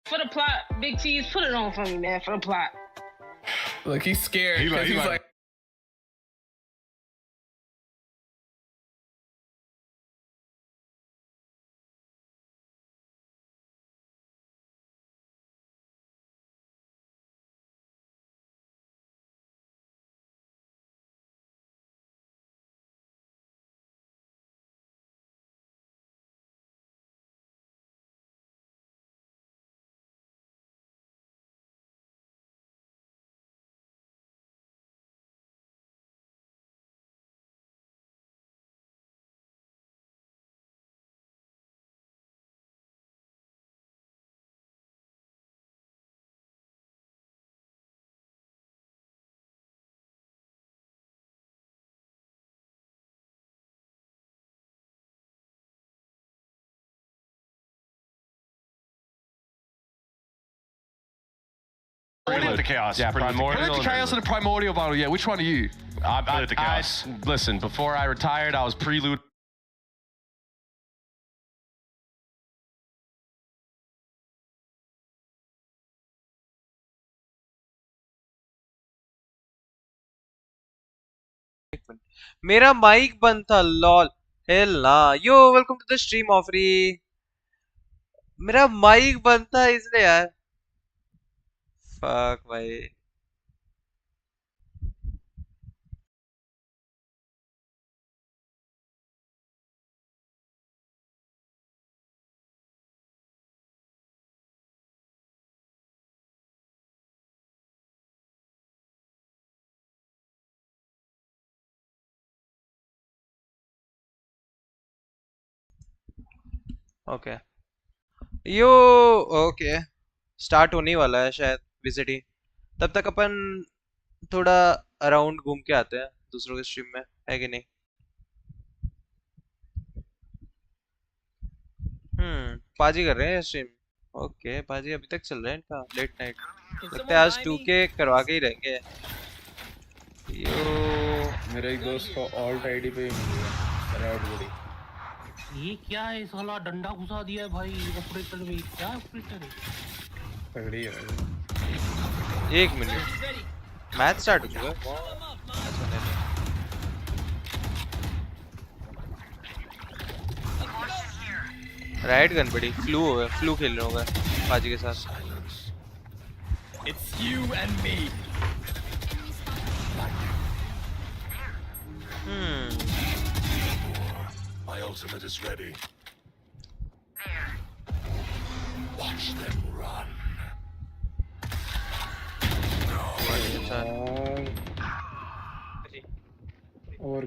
For the plot, Big Cheese, put it on for me, man, for the plot. Look, he's scared. He's like The chaos. Yeah, primordial. The chaos and the primordial bottle. Yeah, which one are you? The chaos. Listen, before I retired, I was prelude. मेरा mic बंद था lol hell ना yo welcome to the stream ऑफरी मेरा mic बंद था इसलिए यार फक भाई ओके यो ओके स्टार्ट होने वाला है शायद विजिटी तब तक अपन थोड़ा अराउंड घूम के आते हैं दूसरों के स्ट्रीम में है कि नहीं पाजी कर रहे हैं स्ट्रीम ओके पाजी अभी तक चल रहा है इनका लेट नाइट लगता है आज 2K करवा के ही रहेंगे यो मेरे एक दोस्त को ऑल्ट आईडी पे ही मिल गया राउट बड़ी ये क्या है साला डंडा घुसा दिया है भाई ऑपरेटर में क्या ऑपरेटर है तगड़ी है भाई एक मिनट मैच स्टार्ट हो चुका है राइट गन बड़ी फ्लू खेल रहा होगा बाजी के साथ It's you and me. My ultimate is ready. Watch them run. Over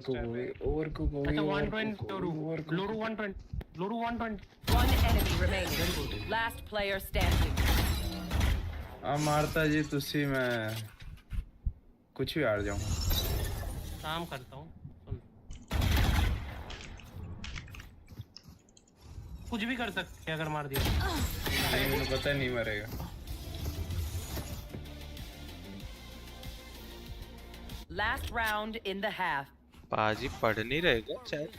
को अच्छा 120 लोरू 120 One enemy remaining. Last player standing. आ मारता जी तुसी मैं कुछ भी हार जाऊं काम करता हूँ कुछ भी कर सकते हैं अगर मार दिया नहीं मुझे पता नहीं मरेगा Last round in the half. पाजी पढ़ नहीं रहेगा शायद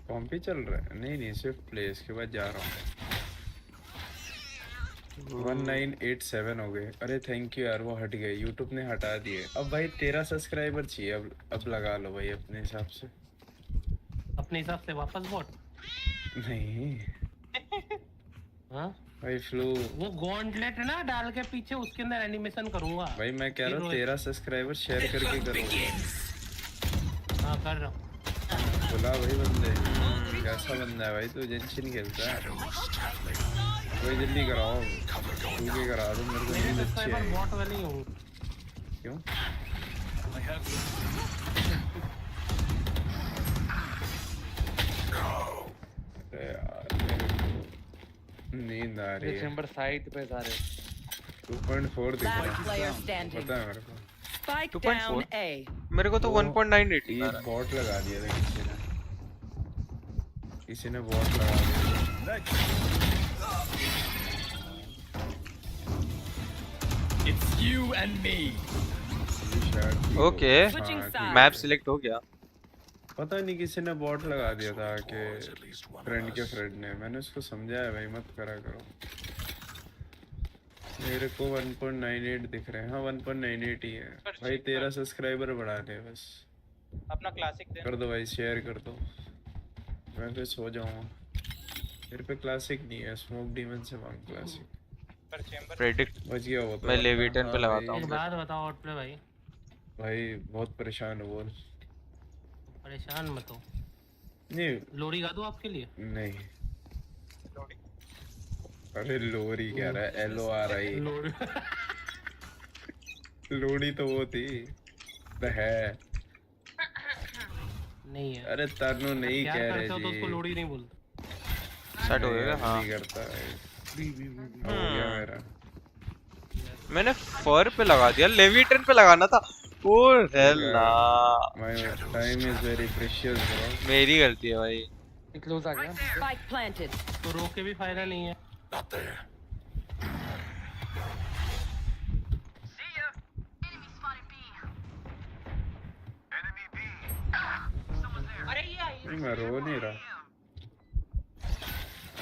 कॉम्पी चल रहा है नहीं सिर्फ प्ले इसके बाद जा रहा हूँ 1987 हो गए अरे थैंक यू यार वो हट गए यूट्यूब ने हटा दिए अब भाई 13 सब्सक्राइबर चाहिए अब लगा लो भाई अपने हिसाब से अपने हिसाब से वापस वोट नहीं हाँ भाई फ्लू वो गॉन्टलेट है ना डाल के पीछे उसके अंदर एनिमेशन करूंगा भाई मैं कह रहा हूँ 13 सब्सक्राइबर शेयर करके करो हाँ कर रहा हूँ बोला भाई बंदे कैसा बंदा है भाई तू जेंशिन खेलता है कोई जल्दी कराओ तू भी करा दो मेरे को नींद अच्छी है बॉट वाले ही हूँ क्यों नींद आ रही है दिसंबर साइड पे सारे 2.4 दिख Last रहा player है standing. पता है मेरे को Spike 2.4? down A. मेरे को तो 1.98 ये बॉट लगा दिया था किसी ने बॉट लगा दिया It's you and me. Okay map select हो गया पता नहीं किसी ने बॉट लगा दिया था कि फ्रेंड के फ्रेंड ने, मैंने उसको समझाया भाई मत करा करो। मेरे को 1.98 दिख रहे हैं। हाँ 1.98 ही है भाई। 13 सब्सक्राइबर बढ़ा दे बस। अपना क्लासिक दे कर दो भाई, शेयर कर दो। मैं फिर सो जाऊंगा। मेरे पे क्लासिक नहीं है, स्मोक डीमन से मांग क्लासिक। प्रेडिक्ट बच गया वो तो। मैं लेविटन पे लगाता एक हूँ। बात बताओ आउटप्ले भाई, भाई बहुत परेशान हो बोल। परेशान मत हो। नहीं लोरी गा दूं आपके लिए? नहीं, अरे लोरी कह रहा है, LORI। लोरी लोड़ी तो वो थी तो है। नहीं है। अरे तनु नहीं प्यार कह रहे करते हो तो जी। उसको लोरी नहीं बोलते। सेट हो गया। हाँ नहीं करता है। हो गया मेरा। मैंने फर पे लगा दिया, लेविटन पे लगाना था। ओ हेला, My time is very precious bro। मेरी गलती है भाई। क्लोज आ गया। Spike planted. तो रोक के भी फायदा नहीं है। Not there. नहीं मैं रो नहीं रहा।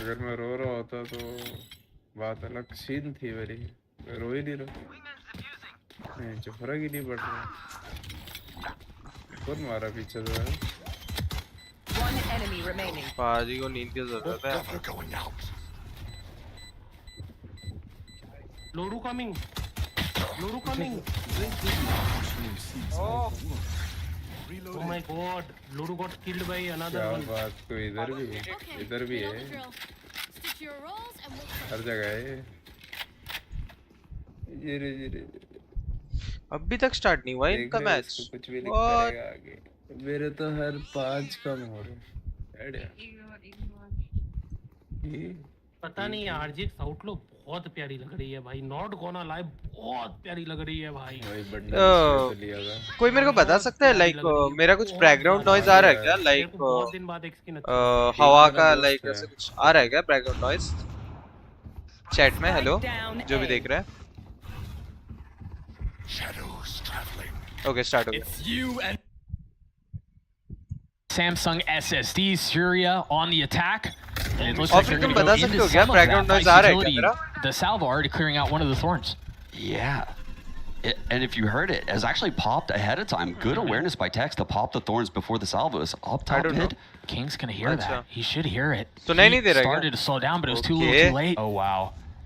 अगर मैं रो रहा होता तो बात अलग सीन थी मेरी। मैं रो ही नहीं रहा। नहीं जो फर्क ही नहीं पड़ रहा। कौन मारा पीछे से? One enemy remaining. पाजी को नींद की जरूरत है। Cover going out. लोरू कमिंग, लोरू कमिंग। Oh my god, लोरू got killed by another क्या one. बात, तो इधर भी है, इधर भी है, हर जगह है। ये अभी तक स्टार्ट नहीं हुआ इनका मैच। कुछ भी लिखता रहेगा आगे। मेरे तो हर 5 कम हो रहे। पता नहीं यार जी, आउटलुक बहुत प्यारी लग रही है भाई। नॉट गोना लाइव बहुत प्यारी लग रही है भाई। कोई मेरे को बता सकता है लाइक मेरा कुछ बैकग्राउंड नॉइज आ रहा है क्या? लाइक बहुत दिन बाद एक स्किन हवा का लाइक ऐसे कुछ आ रहा है क्या बैकग्राउंड नॉइज? चैट में हेलो जो भी देख रहा है। Shadows traveling. ओके स्टार्ट हो गया। It's you and Samsung SSD Syria on the attack. And it looks और like फिर they're तुम going to बता go सकते into हो क्या some of background that noise by आ रहा है क्या utility. मेरा? The salvo already clearing out one of the thorns. Yeah. And if you heard it, it was actually popped ahead of time. Good awareness by Tex to pop the thorns before the salvo is up top don't know. mid. King's going to hear that. He should hear it. तो नहीं He दे रहा क्या? started to slow down, but it was too little Okay. too late. Oh wow.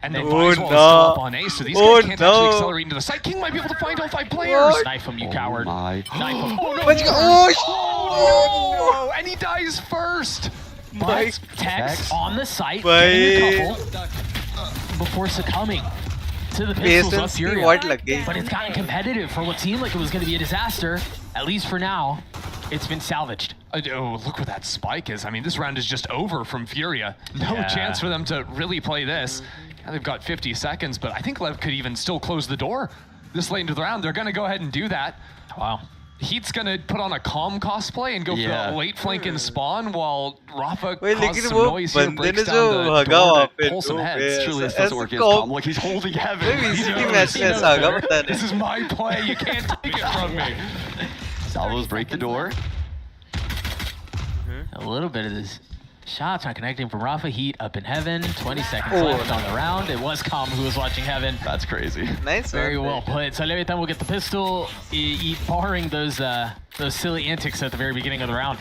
And then Oh, Viswell is no. still up on A, so these Oh, guys can't actually no. accelerate into the site. King might be able to find all 5 players. Knife him, you Oh coward. my. Knife him. Oh no! बच गया। Oh no! And he dies first. But Tex on the site, Bhai. getting a couple before succumbing to the pistols of patience की Furia. वाट लग गई। But it's gotten competitive for what seemed like it was going to be a disaster. At least for now, it's been salvaged. Oh, look where that spike is. I mean, this round is just over from Furia. No Yeah. chance for them to really play this. Now they've got 50 seconds, but I think Lev could even still close the door this late into the round. They're going to go ahead and do that. Wow. Heat's going to put on a calm cosplay and go for Yeah. a late flank and spawn while Rafa वही causes लेकिन some वो noise here, बंदे breaks ने down जो the भगा door वहाँ to पे pull some लोग heads. Truly, this doesn't work as ऐसे calm. Like he's holding heaven. भाई He VCT knows. मैच में ऐसा होगा पता This नहीं। is my play. You can't take it from me. Salvos break the door. A little bit of this shots not connecting from Rafa. Heat up in heaven. 20 seconds left on the round. It was Calm who was watching heaven. That's crazy. Nice Very one. well put. So every time we'll get the pistol, barring those silly antics at the very beginning of the round.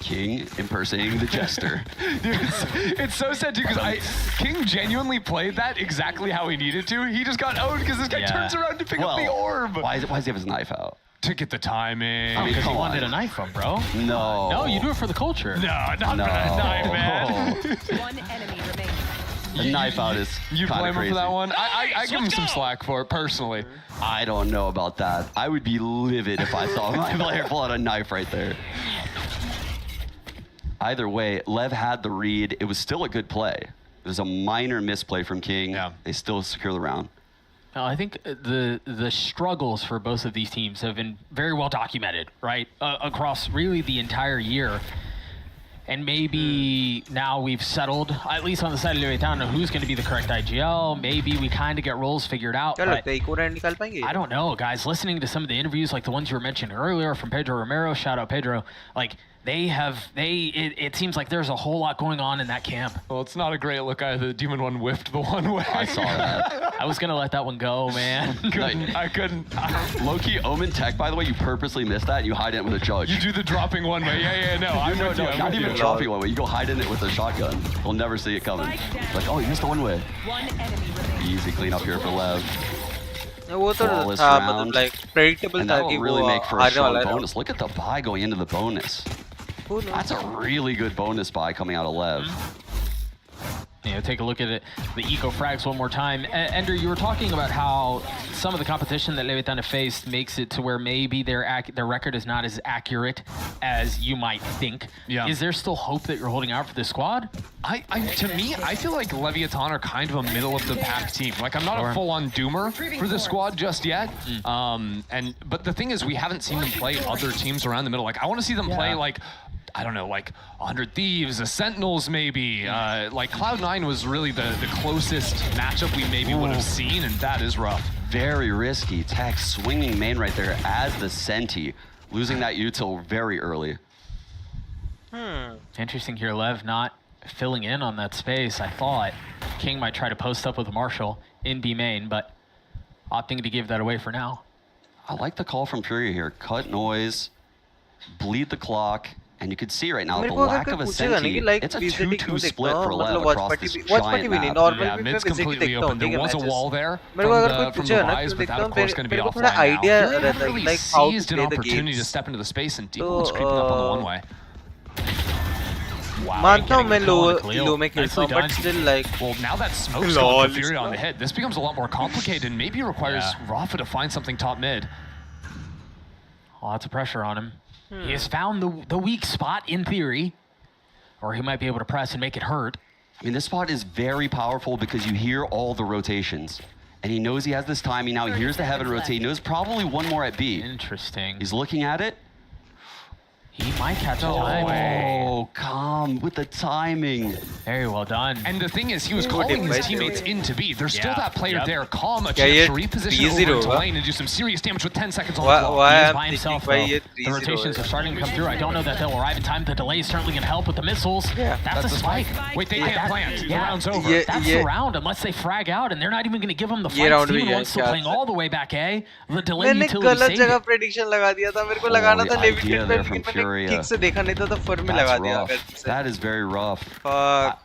King impersonating the jester. Dude, it's so sad too because King genuinely played that exactly how he needed to. He just got owned because this guy Yeah. turns around to pick up the orb Why does he have his knife out? to get the timing. Oh, because he come wanted on. a knife from, bro. No. No, you do it for the culture. No, not No. for that knife, man. One enemy remaining. A knife out is You kind blame of him crazy. for that one? I give him Let's some go. slack for it personally. I don't know about that. I would be livid if I saw my player pull out a knife right there. Either way, Lev had the read. It was still a good play. It was a minor misplay from King. Yeah. They still secure the round. No, I think the struggles for both of these teams have been very well documented, right? Across really the entire year. And maybe now we've settled, at least on the side of Leviathan, who's going to be the correct IGL. Maybe we kind of get roles figured out. क्या But लगता है एक और and निकाल पाएंगे? I don't know, guys. Listening to some of the interviews, like the ones you were mentioning earlier from Pedro Romero, shout out Pedro, like it seems like there's a whole lot going on in that camp. Well, it's not a great look either. Demon 1 whiffed the one way. I saw that. I was gonna let that one go, man. I couldn't. Low-key Omen Tech, by the way, you purposely missed that. You hide it with a judge. You do the dropping one way. Yeah, no. I'm with you. I'm Not with even you. dropping one way. You go hide in it with a shotgun. We'll never see it coming. Like, oh, you missed the one way. One enemy remaining. Easy clean up here for Lev. वो तो Flawless था round. मतलब like predictable And था that कि will really वो make for a हारने strong वाला है. bonus. Look at the buy going into the bonus. Who knows? That's a really good bonus buy coming out of Lev. Yeah, take a look at it. The eco frags one more time. Ender, you were talking about how some of the competition that Leviathan have faced makes it to where maybe their record is not as accurate as you might think. Yeah. Is there still hope that you're holding out for this squad? To me, I feel like Leviathan are kind of a middle of the pack team. Like, I'm not a full-on doomer for the squad just yet. But the thing is, we haven't seen them play other teams around the middle. Like, I want to see them play like, I don't know, like 100 Thieves, the Sentinels maybe. Like Cloud9 was really the closest matchup we maybe would have seen, and that is rough. Very risky. Tech swinging main right there as the Senti. Losing that util very early. Interesting here, Lev not filling in on that space. I thought King might try to post up with a Marshall in B main, but opting to give that away for now. I like the call from Furia here. Cut noise, bleed the clock, and you could see right now the lack of a Senti. It's a 2-2 split for Lev across this giant map. Yeah, mid's completely open. There was a wall there मेरे को अगर from कोई the पूछे ना Wise, तो but that देखता of हूँ course going to be मेरे को offline थोड़ा now. idea Furia रहता है really like how to seized an play the opportunity to games. step into the space, and Demon's creeping up on the one way. Wow, मानता हूँ getting मैं the kill on low the Cleo. low में खेलता Nicely हूँ but done. still like Well, now that smoke's Lol, going for Furia it's on the hit, this becomes a lot more complicated, and maybe requires Rafa to find something top mid. Lots of pressure on him. He has found the weak spot in theory, or he might be able to press and make it hurt. I mean, this spot is very powerful because you hear all the rotations. And he knows he has this timing now. He hears the heaven rotate. He knows probably one more at B. Interesting. He's looking at it. He might catch the time. Oh, calm with the timing. Very well done. And the thing is, he was calling his teammates into B. There's still that player there, calm, a Yeah, chance yeah, to reposition 3-0, over into huh? lane and do some serious damage with 10 seconds on the why clock. why He is I'm by thinking himself, why though. ये The 3-0 rotations are है. starting to come through. I don't know that they'll arrive in time. The delay is certainly going to help with the missiles. Yeah. That's a spike. Wait, they can't plant. The Yeah. round's over. Yeah. That's the round, unless they frag out, and they're not even going to give them the fight. round Demon भी है, 1 still क्या playing है? all the way back A. The delay मैंने utility गलत saved जगह it. prediction लगा दिया था मेरे को Oh, लगाना the था idea लेविटेड there पे from लेकिन मैंने Furia. ठीक से देखा नहीं था तो फर में लगा That's दिया rough. गलती से. That is very rough. Fuck.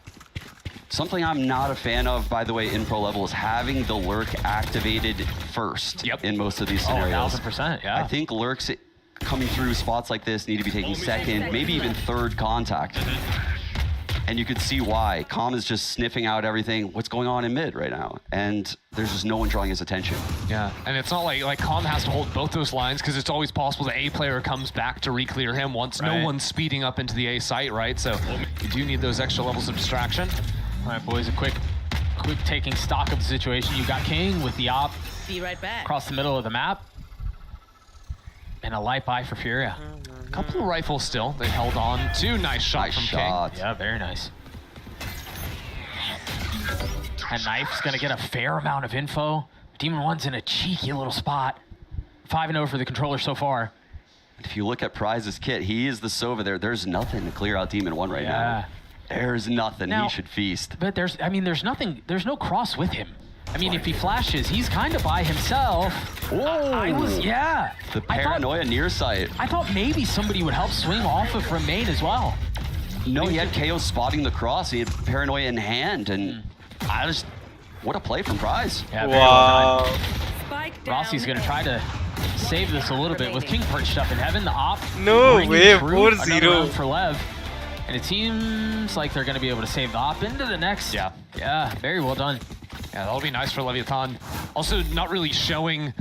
Something I'm not a fan of, by the way, in pro level is having the lurk activated first in most of these Oh, scenarios. 1000%, yeah. I think lurks coming through spots like this need to be taking second, maybe even third contact. And you could see why. Calm is just sniffing out everything, what's going on in mid right now. And there's just no one drawing his attention. Yeah, and it's not like Calm has to hold both those lines because it's always possible the A player comes back to re-clear him once no one's speeding up into the A site, right? So you do need those extra levels of distraction. All right, boys, a quick taking stock of the situation. You got King with the op Be right back. across the middle of the map. And a light buy for Furia. Couple of rifles still. They held on. Two nice shots from shot. Yeah, very nice. And Knife's gonna get a fair amount of info. Demon 1's in a cheeky little spot. 5-0 for the controller so far. If you look at Prize's kit, he is the Sova there. There's nothing to clear out Demon 1 right now. There's nothing. Now, he should feast. But there's nothing, there's no cross with him. I mean, if he flashes, he's kind of by himself. I was, The paranoia near sight. I thought maybe somebody would help swing off of from main as well. No, he had KO spotting the cross. He had paranoia in hand, and what a play from Prize. Yeah, very well done. Spike down. Rossi's gonna try to save this a little bit with King perched up in heaven. The op. No bringing way, through 4-0. another round for Lev. And it seems like they're gonna be able to save the op into the next. Yeah, very well done. Yeah, that'll be nice for Leviathan. Also, not really showing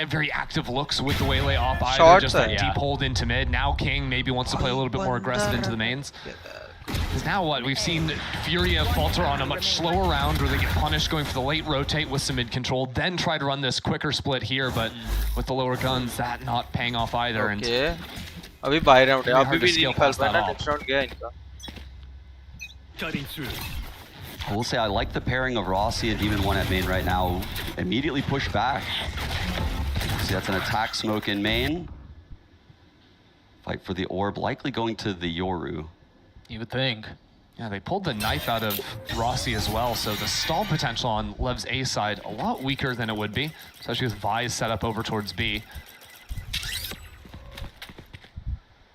very active looks with the Waylay off either. Short just that side. deep hold into mid. Now King maybe wants to play a little bit more aggressive into the mains. Because now what? We've seen Furia falter on a much slower round where they get punished going for the late rotate with some mid control, then try to run this quicker split here, but with the lower guns, that not paying off either. Okay. अभी bye round है. Very अभी hard to भी scale निकाल past पाया that ना. off. Next round गया इनका. Cutting through. I will say I like the pairing of Rossi and Demon 1 at main right now. Immediately push back. See, that's an attack smoke in main. fight for the orb, likely going to the Yoru. You would think. Yeah, they pulled the knife out of Rossi as well, so the stall potential on Lev's A side a lot weaker than it would be, especially with Vi's set up over towards B.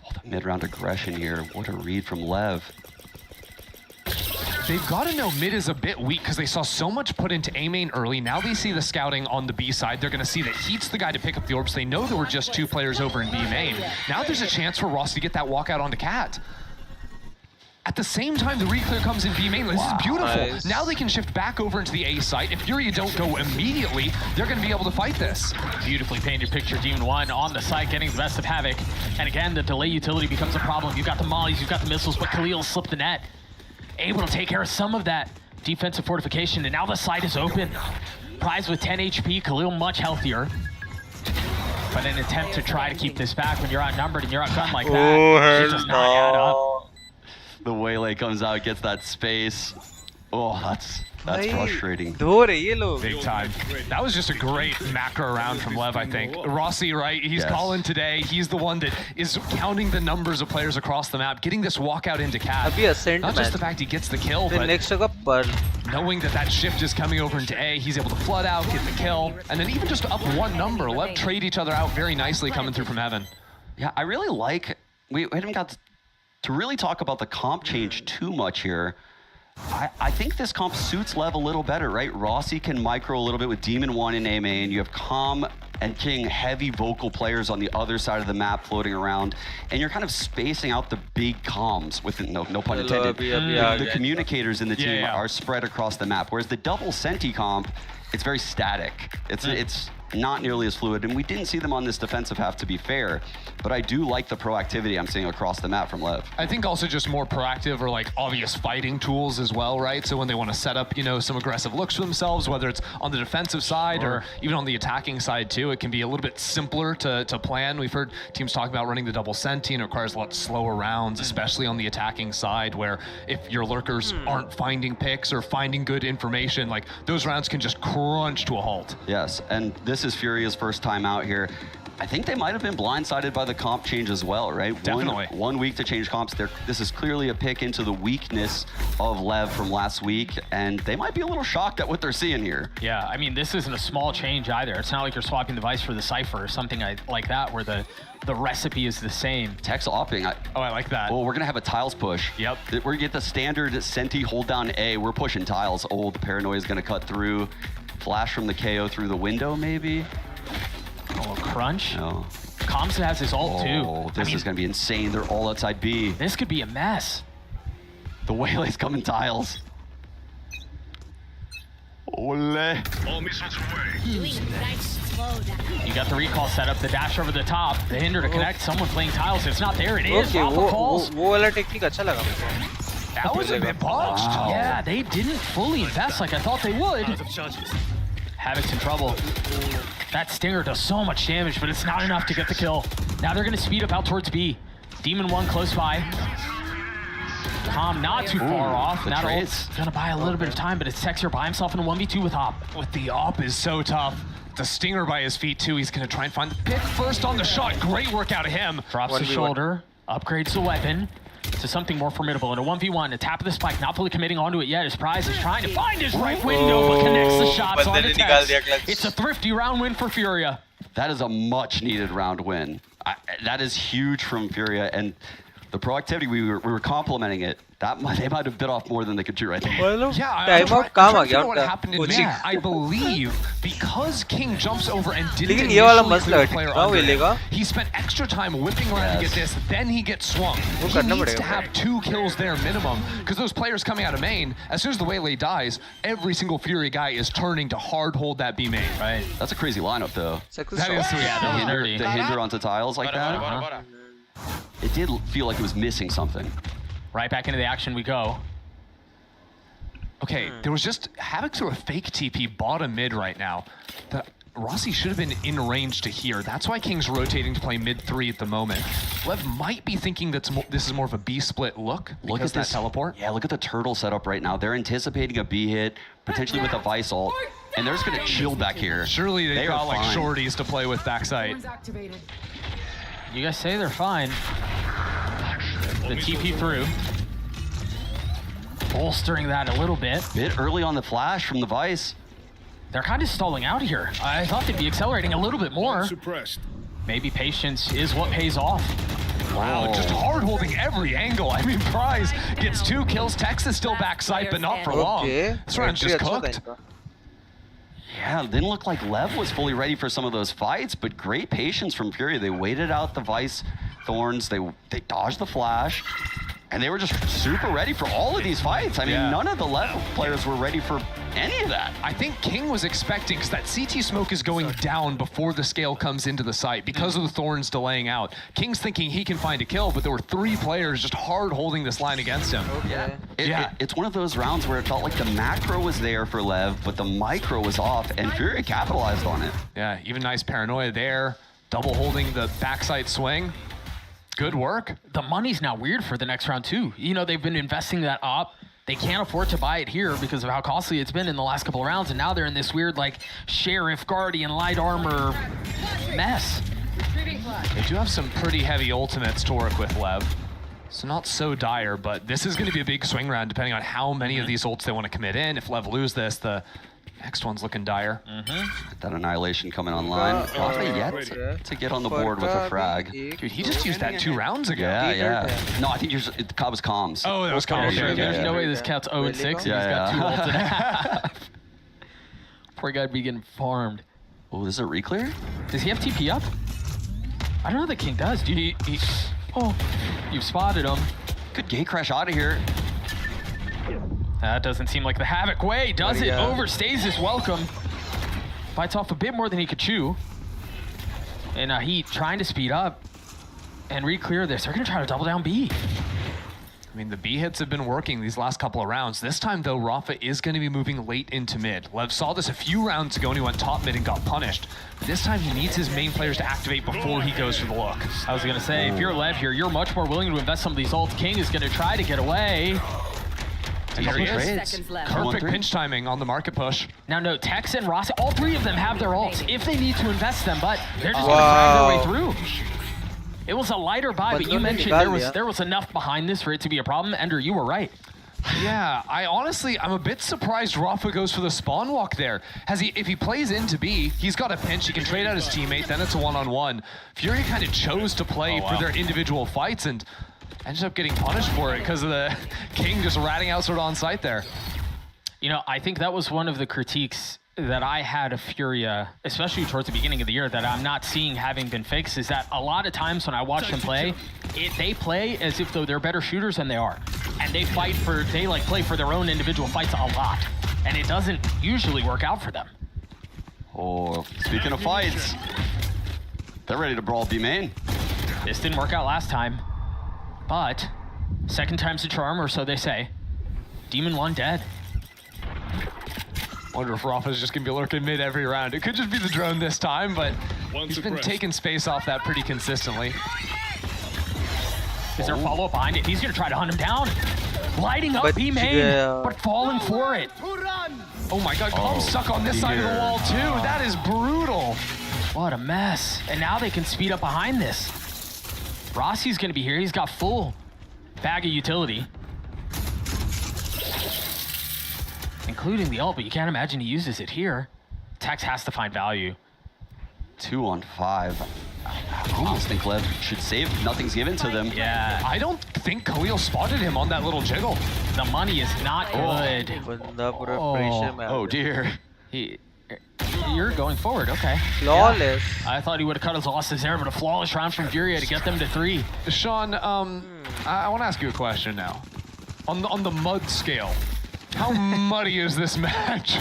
Oh, the mid-round aggression here. What a read from Lev. They've got to know mid is a bit weak because they saw so much put into A main early. Now they see the scouting on the B side. They're going to see that Heat's the guy to pick up the orbs. They know there were just 2 players over in B main. Now there's a chance for Ross to get that walkout onto Cat. At the same time, the reclear comes in B main. This is beautiful. Nice. Now they can shift back over into the A site. If Furia don't go immediately, they're going to be able to fight this. Beautifully painted picture. Demon 1 on the site, getting the best of Havoc. And again, the delay utility becomes a problem. You've got the mollies, you've got the missiles, but Khalil slipped the net. Able to take care of some of that defensive fortification, and now the site is open. Prize with 10 HP, Khalil much healthier. But an attempt to try to keep this back when you're outnumbered and you're outgunned like that, it does not add up. The Waylay comes out, gets that space. Oh, that's frustrating. Big time. That was just a great macro round from Lev, I think. Rossi, right? He's calling today. He's the one that is counting the numbers of players across the map, getting this walkout into Cat. Not just the fact he gets the kill, but knowing that that shift is coming over into A, he's able to flood out, get the kill, and then even just up 1 number. Lev trade each other out very nicely coming through from Heaven. Yeah, I really like, we haven't got to really talk about the comp change too much here. I think this comp suits Lev a little better, right? Rossi can micro a little bit with Demon 1 in A main. You have Calm and King, heavy vocal players on the other side of the map floating around, and you're kind of spacing out the big comms, with no pun intended. The communicators in the team are spread across the map, whereas the double Senti comp, it's very static. It's not nearly as fluid, and we didn't see them on this defensive half, to be fair, but I do like the proactivity I'm seeing across the map from Lev. I think also just more proactive or like obvious fighting tools as well, right? So when they want to set up, you know, some aggressive looks for themselves, whether it's on the defensive side or even on the attacking side too, it can be a little bit simpler to plan. We've heard teams talk about running the double Senti, and it requires a lot slower rounds, especially on the attacking side, where if your lurkers aren't finding picks or finding good information, like those rounds can just crunch to a halt. Yes, and this is Furia's first time out here. I think they might have been blindsided by the comp change as well, right? Definitely. One week to change comps. This is clearly a pick into the weakness of Lev from last week, and they might be a little shocked at what they're seeing here. Yeah, I mean, this isn't a small change either. It's not like you're swapping the Vice for the Cypher or something like that, where the recipe is the same. Tex opping. I like that. Well, we're gonna have a tiles push. Yep. We're gonna get the standard Senti hold down A. We're pushing tiles. Oh, the paranoia is gonna cut through. Flash from the KO through the window, maybe. Oh, crunch. No. Comms has his ult too. This is gonna be insane. They're all outside B. This could be a mess. The Waylay's coming tiles. Ole. All missiles away. You got the recall set up, the dash over the top, the hinder to connect. Someone playing tiles. It's not there. It is. Rafa calls. That was a bit botched. Wow. Yeah, they didn't fully invest like I thought they would. Havoc's in trouble. That Stinger does so much damage, but it's not enough to get the kill. Now they're going to speed up out towards B. Demon 1 close by. Calm not too far off. Now ult's going to buy a little bit of time, but it's Tex here by himself in a 1v2 with Op. With the op is so tough. The Stinger by his feet too. He's going to try and find the pick first on the shot. Great work out of him. Drops the shoulder, upgrades the weapon to something more formidable. In a 1v1, a tap of the spike, not fully committing onto it yet. His prize is trying to find his right window, but connects the shots on the Tex. It's a thrifty round win for Furia. That is a much needed round win. That is huge from Furia, and the proactivity, we were complimenting it. They might have bit off more than they could chew right there. Yeah, I'm trying to figure out what happened in mid. I believe because King jumps over and didn't initially clear the player under, he spent extra time whipping around to get this, then he gets swung. He needs to have 2 kills there minimum, because those players coming out of main, as soon as the Waylay dies, every single Fury guy is turning to hard hold that B main. Right. That's a crazy lineup, though. That is sweet. Yeah, The hinder onto tiles like that. It did feel like it was missing something. Right back into the action we go. Okay, there was just Havoc through a fake TP bottom mid right now. Rossi should have been in range to here. That's why King's rotating to play mid 3 at the moment. Lev might be thinking that this is more of a B split look. Look at this teleport. Yeah, look at the turtle setup right now. They're anticipating a B hit, potentially with a Vice ult, and they're just gonna chill back here. Surely they got like shorties to play with backside. You guys say they're fine. The TP through. Bolstering that a little bit. Bit early on the flash from the Vice. They're kind of stalling out here. I thought they'd be accelerating a little bit more. Suppressed. Maybe patience is what pays off. Wow, just hard holding every angle. I mean, Prize gets 2 kills. Tex is still backside, but not for long. This round's just cooked. Yeah, it didn't look like Lev was fully ready for some of those fights, but great patience from Fury. They waited out the Vice Thorns, they dodged the flash, and they were just super ready for all of these fights. I mean, none of the Lev players were ready for any of that. I think King was expecting, because that CT smoke is going down before the scale comes into the site because of the Thorns delaying out. King's thinking he can find a kill, but there were 3 players just hard holding this line against him. It's one of those rounds where it felt like the macro was there for Lev, but the micro was off, and Fury capitalized on it. Yeah, even nice paranoia there. Double holding the backside swing. Good work. The money's now weird for the next round too. You know, they've been investing that up. They can't afford to buy it here because of how costly it's been in the last couple of rounds, and now they're in this weird like Sheriff, Guardian, light armor mess. They do have some pretty heavy ultimates to work with, Lev. So not so dire, but this is going to be a big swing round depending on how many of these ults they want to commit in. If Lev lose this, the next one's looking dire. That Annihilation coming online. Rafa yet to get on the board with a frag. Dude, he just used that 2 rounds ago. Yeah. No, I think that was comms. Oh, that was comms. Okay, there's no way this cat's 0-6 and he's got 2 ults in half. Poor guy'd be getting farmed. Oh, is it reclear? Does he have TP up? I don't know that King does. Dude, oh, you've spotted him. Good gate crash out of here. That doesn't seem like the Havoc way, does it? Overstays his welcome. Bites off a bit more than he could chew. And Heat trying to speed up and re-clear this. They're gonna try to double down B. I mean, the B hits have been working these last couple of rounds. This time, though, Rafa is going to be moving late into mid. Lev saw this a few rounds ago and he went top mid and got punished. But this time, he needs his main players to activate before he goes for the look. I was gonna say, if you're Lev here, you're much more willing to invest some of these ults. King is gonna try to get away. And here he is. Seconds left. Perfect pinch timing on the market push. Now, no, Tex and Rossi, all 3 of them have their ults if they need to invest them, but they're just gonna drag their way through. It was a lighter buy, but you mentioned there was enough behind this for it to be a problem. Ender, you were right. Yeah, I'm a bit surprised Rafa goes for the spawn walk there. If he plays into B, he's got a pinch, he can trade out his teammate, then it's a one-on-one. Fury kind of chose to play for their individual fights and ended up getting punished for it because of the King just ratting out sort of on site there. You know, I think that was one of the critiques that I had of Furia, especially towards the beginning of the year, that I'm not seeing having been fixed, is that a lot of times when I watch them play, they play as if though they're better shooters than they are. And they play for their own individual fights a lot. And it doesn't usually work out for them. Oh, speaking of fights, they're ready to brawl B main. This didn't work out last time, but second time's a charm, or so they say. Demon 1 dead. Wonder if Rafa's just gonna be lurking mid every round. It could just be the drone this time, but he's been taking space off that pretty consistently. Is there a follow-up behind it? He's gonna try to hunt him down. Lighting up B main, but falling for it. Oh my god, Calm's stuck on this side of the wall too. That is brutal. What a mess. And now they can speed up behind this. Rossi's gonna be here. He's got full bag of utility. Including the ult, but you can't imagine he uses it here. Tex has to find value. 2 on 5. I almost think Lev should save. Nothing's given to them. Yeah. I don't think Khalil spotted him on that little jiggle. The money is not good. Oh dear. You're going forward, okay. Flawless. Yeah. I thought he would have cut his losses there, but a flawless round from Furia to get them to 3. Sean, I want to ask you a question now. On the mud scale, how muddy is this match?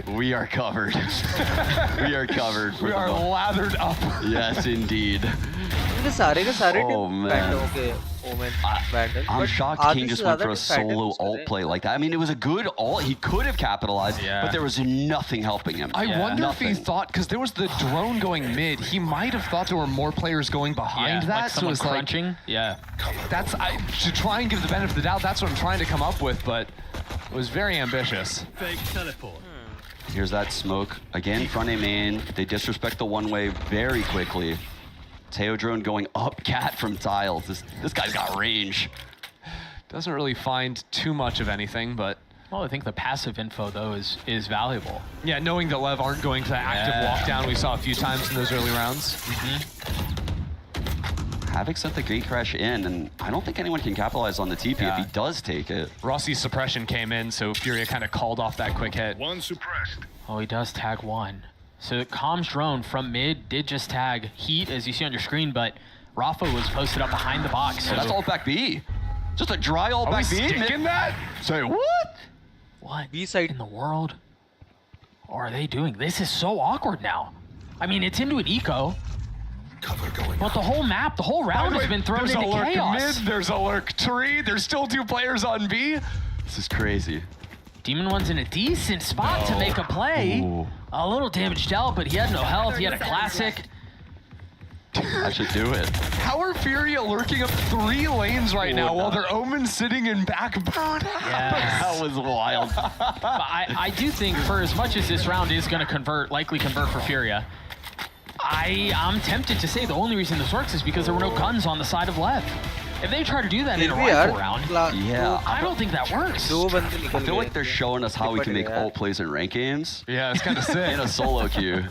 We are covered. We are covered. We are lathered up. Yes, indeed. Oh man. I'm shocked King just went for a solo ult play like that. I mean, it was a good ult. He could have capitalized, but there was nothing helping him. I wonder if he thought, because there was the drone going mid, he might have thought there were more players going behind that. Like someone crunching. That's, to try and give the benefit of the doubt, that's what I'm trying to come up with, but it was very ambitious. Fake teleport. Here's that smoke. Again, front A main. They disrespect the one-way very quickly. Teo drone going up cat from tiles. This guy's got range. Doesn't really find too much of anything, but... Well, I think the passive info, though, is valuable. Yeah, knowing that Lev aren't going to active walkdown we saw a few times in those early rounds. Havoc sent the gate crash in, and I don't think anyone can capitalize on the TP if he does take it. Rossi's suppression came in, so Furia kind of called off that quick hit. One suppressed. Oh, he does tag one. So Com's drone from mid did just tag Heat, as you see on your screen, but Rafa was posted up behind the box. So that's all back B. Just a dry all back B. Sticking that? Say what? What B side in the world are they doing? This is so awkward now. I mean, it's into an eco. Cover going But the whole map, the whole round has been thrown there's into a lurk chaos. mid, there's a lurk tree, there's still 2 players on B. This is crazy. Demon One's in a decent spot to make a play. Ooh. A little damage dealt, but he had no health. He had a classic. I should do it. How are Furia lurking up 3 lanes right now while their Omen's sitting in backbone? Yeah. That was wild. But I do think for as much as this round is going to likely convert for Furia, I'm tempted to say the only reason this works is because there were no guns on the side of Lev. If they try to do that in a rifle round, Yeah. I don't think that works. I feel like they're showing us how we can make ult plays in rank games Yeah, it's kind of sick. in a solo queue.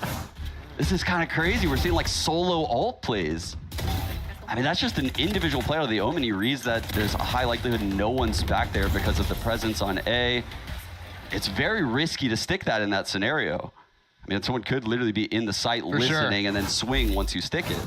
This is kind of crazy. We're seeing like solo ult plays. I mean, that's just an individual player of the Omen. He reads that there's a high likelihood no one's back there because of the presence on A. It's very risky to stick that in that scenario. I mean, someone could literally be in the site listening and then swing once you stick it.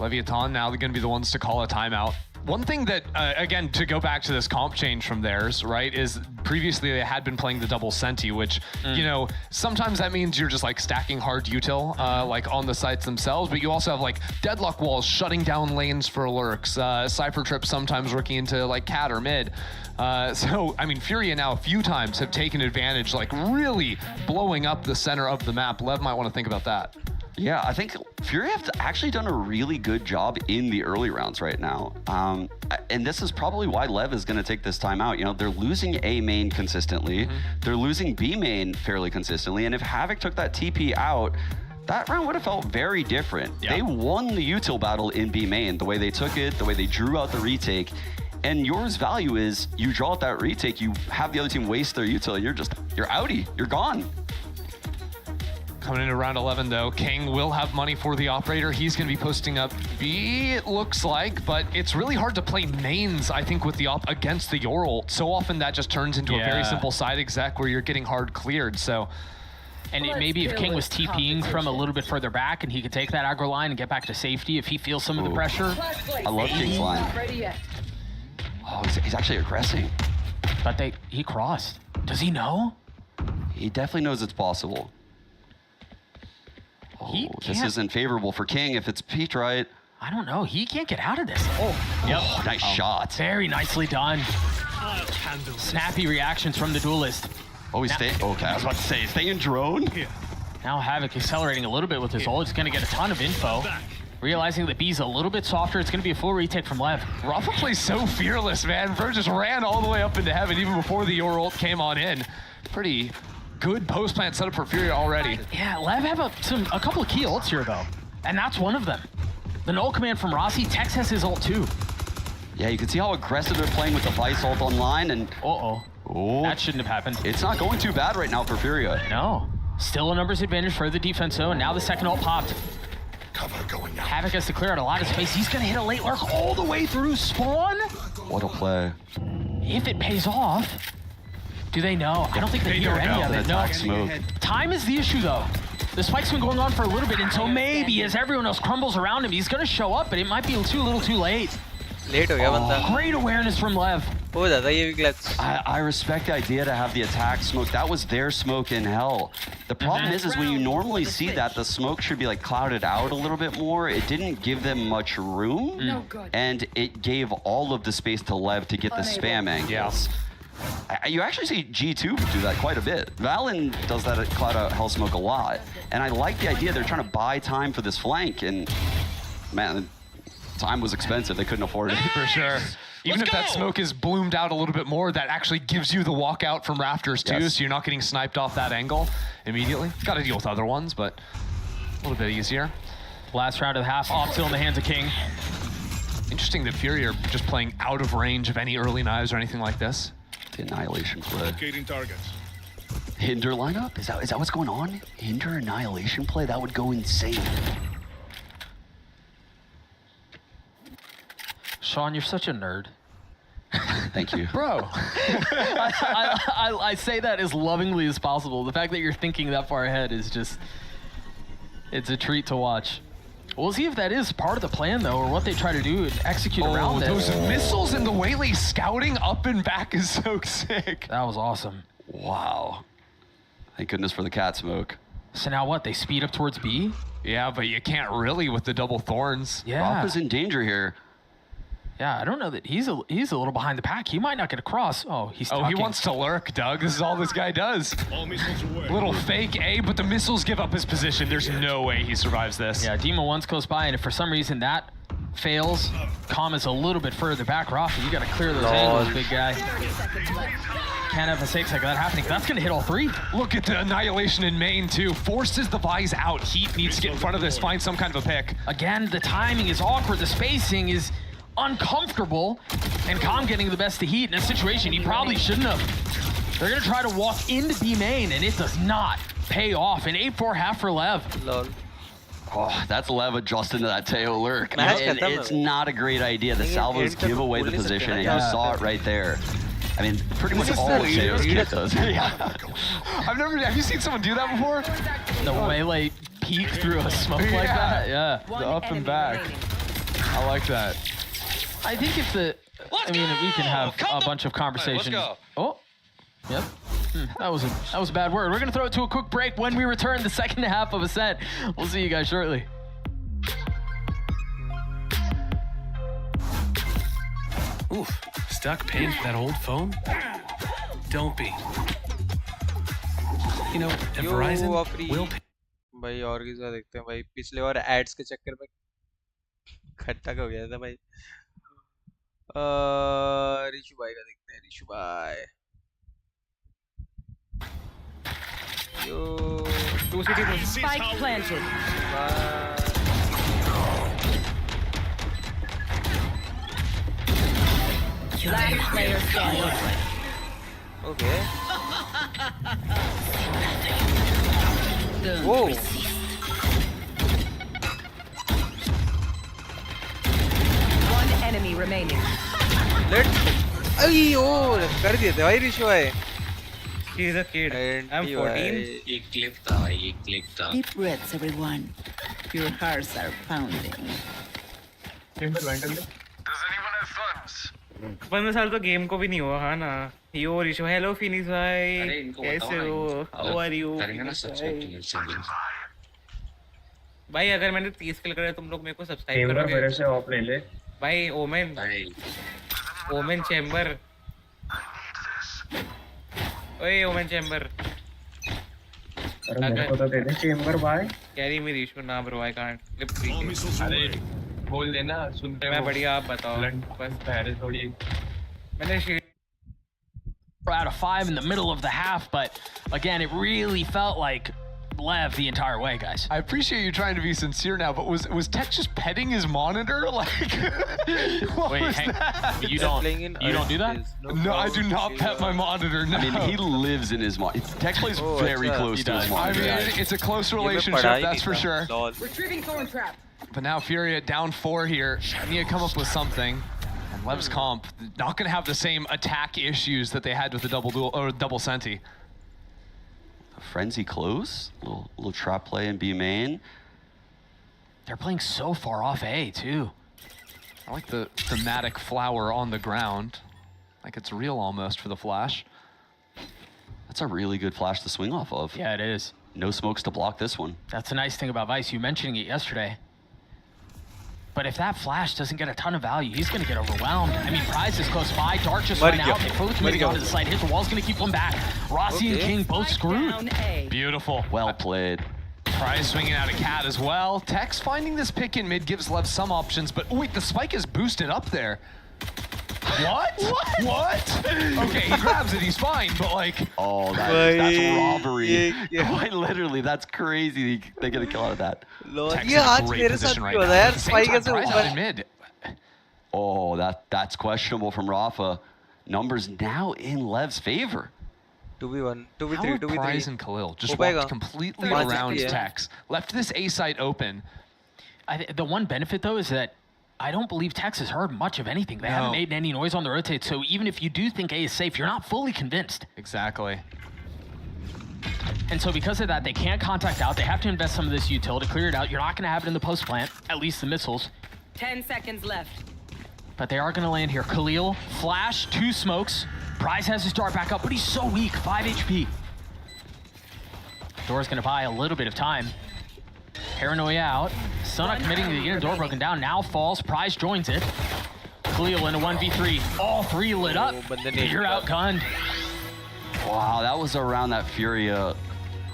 Leviathan now they're going to be the ones to call a timeout. One thing that, again, to go back to this comp change from theirs, right, is previously they had been playing the double Senti, which, you know, sometimes that means you're just like stacking hard util, like on the sites themselves, but you also have like deadlock walls shutting down lanes for lurks, Cypher trips sometimes working into like cat or mid. So, I mean, Furia now a few times have taken advantage, like really blowing up the center of the map. Lev might want to think about that. Yeah, I think Fury have actually done a really good job in the early rounds right now. And this is probably why Lev is going to take this time out. You know, they're losing A main consistently. They're losing B main fairly consistently. And if Havoc took that TP out, that round would have felt very different. They won the util battle in B main, the way they took it, the way they drew out the retake. And yours value is you draw out that retake, you have the other team waste their util, and you're outie, you're gone. Coming into round 11, though, King will have money for the operator. He's going to be posting up B, it looks like, but it's really hard to play mains, I think, with the op against the Yor ult. So often that just turns into a very simple side exec where you're getting hard cleared, so... And maybe if King was TPing from a little bit further back and he could take that aggro line and get back to safety if he feels some of the pressure. I love King's line. Oh, he's actually aggressing. But he crossed. Does he know? He definitely knows it's possible. Oh, this isn't favorable for King if it's Pete, right? I don't know. He can't get out of this. Nice shot. Very nicely done. Snappy reactions from the duelist. Oh, he's staying. Okay, I was about to say, staying drone. Now Havoc accelerating a little bit with his ult. He's going to get a ton of info. Realizing that B's a little bit softer, it's going to be a full retake from Lev. Rafa plays so fearless, man. Bro just ran all the way up into heaven even before the Yor ult came on in. Pretty good post-plant setup for Furia already. Yeah, Lev have a couple of key ults here, though. And that's one of them. The null command from Rossi. Tex has his ult, too. Yeah, you can see how aggressive they're playing with the Vice ult online, and... Oh, that shouldn't have happened. It's not going too bad right now for Furia. No. Still a numbers advantage for the defense, though, and now the second ult popped. Cover going out. Havoc has to clear out a lot of space. He's going to hit a late lurk all the way through spawn. What a play. If it pays off, do they know? I don't think they hear any of it. No. Smoke. Time is the issue, though. The spike's been going on for a little bit, and so maybe as everyone else crumbles around him, he's going to show up, but it might be a little too late. Late हो गया बंदा. Great awareness from Lev. हो जाता है ये भी glitch. I respect the idea to have the attack smoke. That was their smoke in hell. The problem is when you normally see that, the smoke should be like clouded out a little bit more. It didn't give them much room, and it gave all of the space to Lev to get the spam angles. You actually see G2 do that quite a bit. Valen does that at cloud out hell smoke a lot, and I like the idea they're trying to buy time for this flank, and man, time was expensive. They couldn't afford it. For sure. Even if that smoke is bloomed out a little bit more, that actually gives you the walkout from rafters too, so you're not getting sniped off that angle immediately. Got to deal with other ones, but a little bit easier. Last round of the half, off still in the hands of King. Interesting that Fury are just playing out of range of any early knives or anything like this. The Annihilation play. Locating targets. Hinder lineup? Is that what's going on? Hinder Annihilation play? That would go insane. Sean, you're such a nerd. Thank you. Bro, I say that as lovingly as possible. The fact that you're thinking that far ahead is just, it's a treat to watch. We'll see if that is part of the plan, though, or what they try to do and execute around those this. missiles and the Whaley scouting up and back is so sick. That was awesome. Wow. Thank goodness for the cat smoke. So now what? They speed up towards B? Yeah, but you can't really with the double thorns. Yeah. Rock is in danger here. Yeah, I don't know that he's a little behind the pack. He might not get across. Oh, he's Oh, he tucking. wants to lurk, Doug. This is all this guy does. All missiles away. Little fake A, but the missiles give up his position. There's no way he survives this. Yeah, Dima once goes by, and if for some reason that fails, Calm is a little bit further back. Rafa, you got to clear those angles, big guy. Can't have a mistakes like that happening. That's going to hit all three. Look at the Annihilation in main, too. Forces the Vise out. Heat needs to get in front of this, find some kind of a pick. Again, the timing is awkward. The spacing is uncomfortable, and Calm getting the best of Heat in a situation he probably shouldn't have. They're going to try to walk into B main, and it does not pay off. An 8-4 half for Lev. Lol. Oh, that's Lev adjusting to that Teo lurk. Match And khatam it's hai. not a great idea. The Nahin, salvos end tak give away the bol nahi sakte position, na. and Yeah. you saw it right there. I mean, pretty much all of Teo's kit does. Yeah. Have you seen someone do that before? The Waylay peek through a smoke like Yeah. that. Yeah. The up and back. I like that. I think if the, I mean, if we can have a bunch of conversations. go. Oh, yep. That was a bad word. We're gonna throw it to a quick break. When we return, the second half of a set. We'll see you guys shortly. Oof, stuck paying for that old phone? Don't be. You know, at Verizon, we'll pay. भाई और के साथ देखते हैं भाई पिछले बार ads के चक्कर में खट्टा हो गया था भाई रिशु भाई का देखते हैं रिशु भाई yo Spike planted. Last player standing. Okay Whoa. One enemy remaining. Late अयो कर दिए थे भाई रिशु भाई He's a kid. I'm 14. एक क्लिप था भाई एक क्लिप था Deep breaths, everyone. Your hearts are pounding. 15 साल तो गेम को भी नहीं हुआ हाँ ना यो रिशो हेलो फिनिक्स भाई अरे इनको कैसे हो हाउ आर यू करेंगे ना सब्सक्राइब भाई अगर मैंने 30 किल करे तुम लोग मेरे को सब्सक्राइब करोगे मेरे से ऑफ ले ले भाई ओमेन चैम्बर ओए ओमेन चैम्बर अरे मेरे को तो दे दे चैम्बर भाई कैरी मी रिशो ना ब्रो आई कांट लिप अरे बोल देना सुनते मैं बढ़िया आप बताओ बस पहले थोड़ी मैंने Out of 5 in the middle of the half, but again, it really felt like Lev the entire way, guys. I appreciate you trying to be sincere now, but was Tech just petting his monitor? Like, what Wait, was that? You don't do that? No, I do not pet my monitor. No. I mean, he lives in his monitor. Tech plays very close to his I monitor. mean, it's a close relationship, that's for sure. Retrieving thorn trap. But now Fury at down 4 here. I need to come up with something. And Lev's comp not going to have the same attack issues that they had with the double duel or double senti. Frenzy close, little trap play in B main. They're playing so far off A too. I like the thematic flower on the ground. Like it's real almost for the flash. That's a really good flash to swing off of. Yeah, it is. No smokes to block this one. That's a nice thing about Vice. You mentioning it yesterday. But if that flash doesn't get a ton of value, he's going to get overwhelmed. I mean, Prize is close by. Dart just went out. They fully committed onto the side. Hit the wall's going to keep them back. Rossi and King both screwed. Beautiful. Well played. Prize swinging out a cat as well. Tex finding this pick in mid gives Lev some options, but wait, the spike is boosted up there. What? What? Okay, he grabs it, he's fine, but like... Oh, that's robbery. Quite literally, that's crazy. They get a kill out of that. ये आज मेरे साथ भी होता है यार, spike ऐसे ऊपर. Mid. Oh, that's questionable from Rafa. Numbers now in Lev's favor. 2v1, 2v3, How 2v3. Prize and Khalil just walked completely around Tex, left this A site open. The one benefit though is that I don't believe Tex has heard much of anything. They haven't made any noise on the rotate, so even if you do think A is safe, you're not fully convinced. Exactly. And so because of that, they can't contact out. They have to invest some of this util to clear it out. You're not going to have it in the post plant, at least the missiles. 10 seconds left. But they are going to land here. Khalil, flash, 2 smokes. Prize has his dart back up, but he's so weak, 5 HP. Door's going to buy a little bit of time. Paranoia out. Sona committing to get a door broken down. Now falls. Prize joins it. Khalil in a 1v3. All 3 lit up. You're outgunned. Wow, that was a round that Furia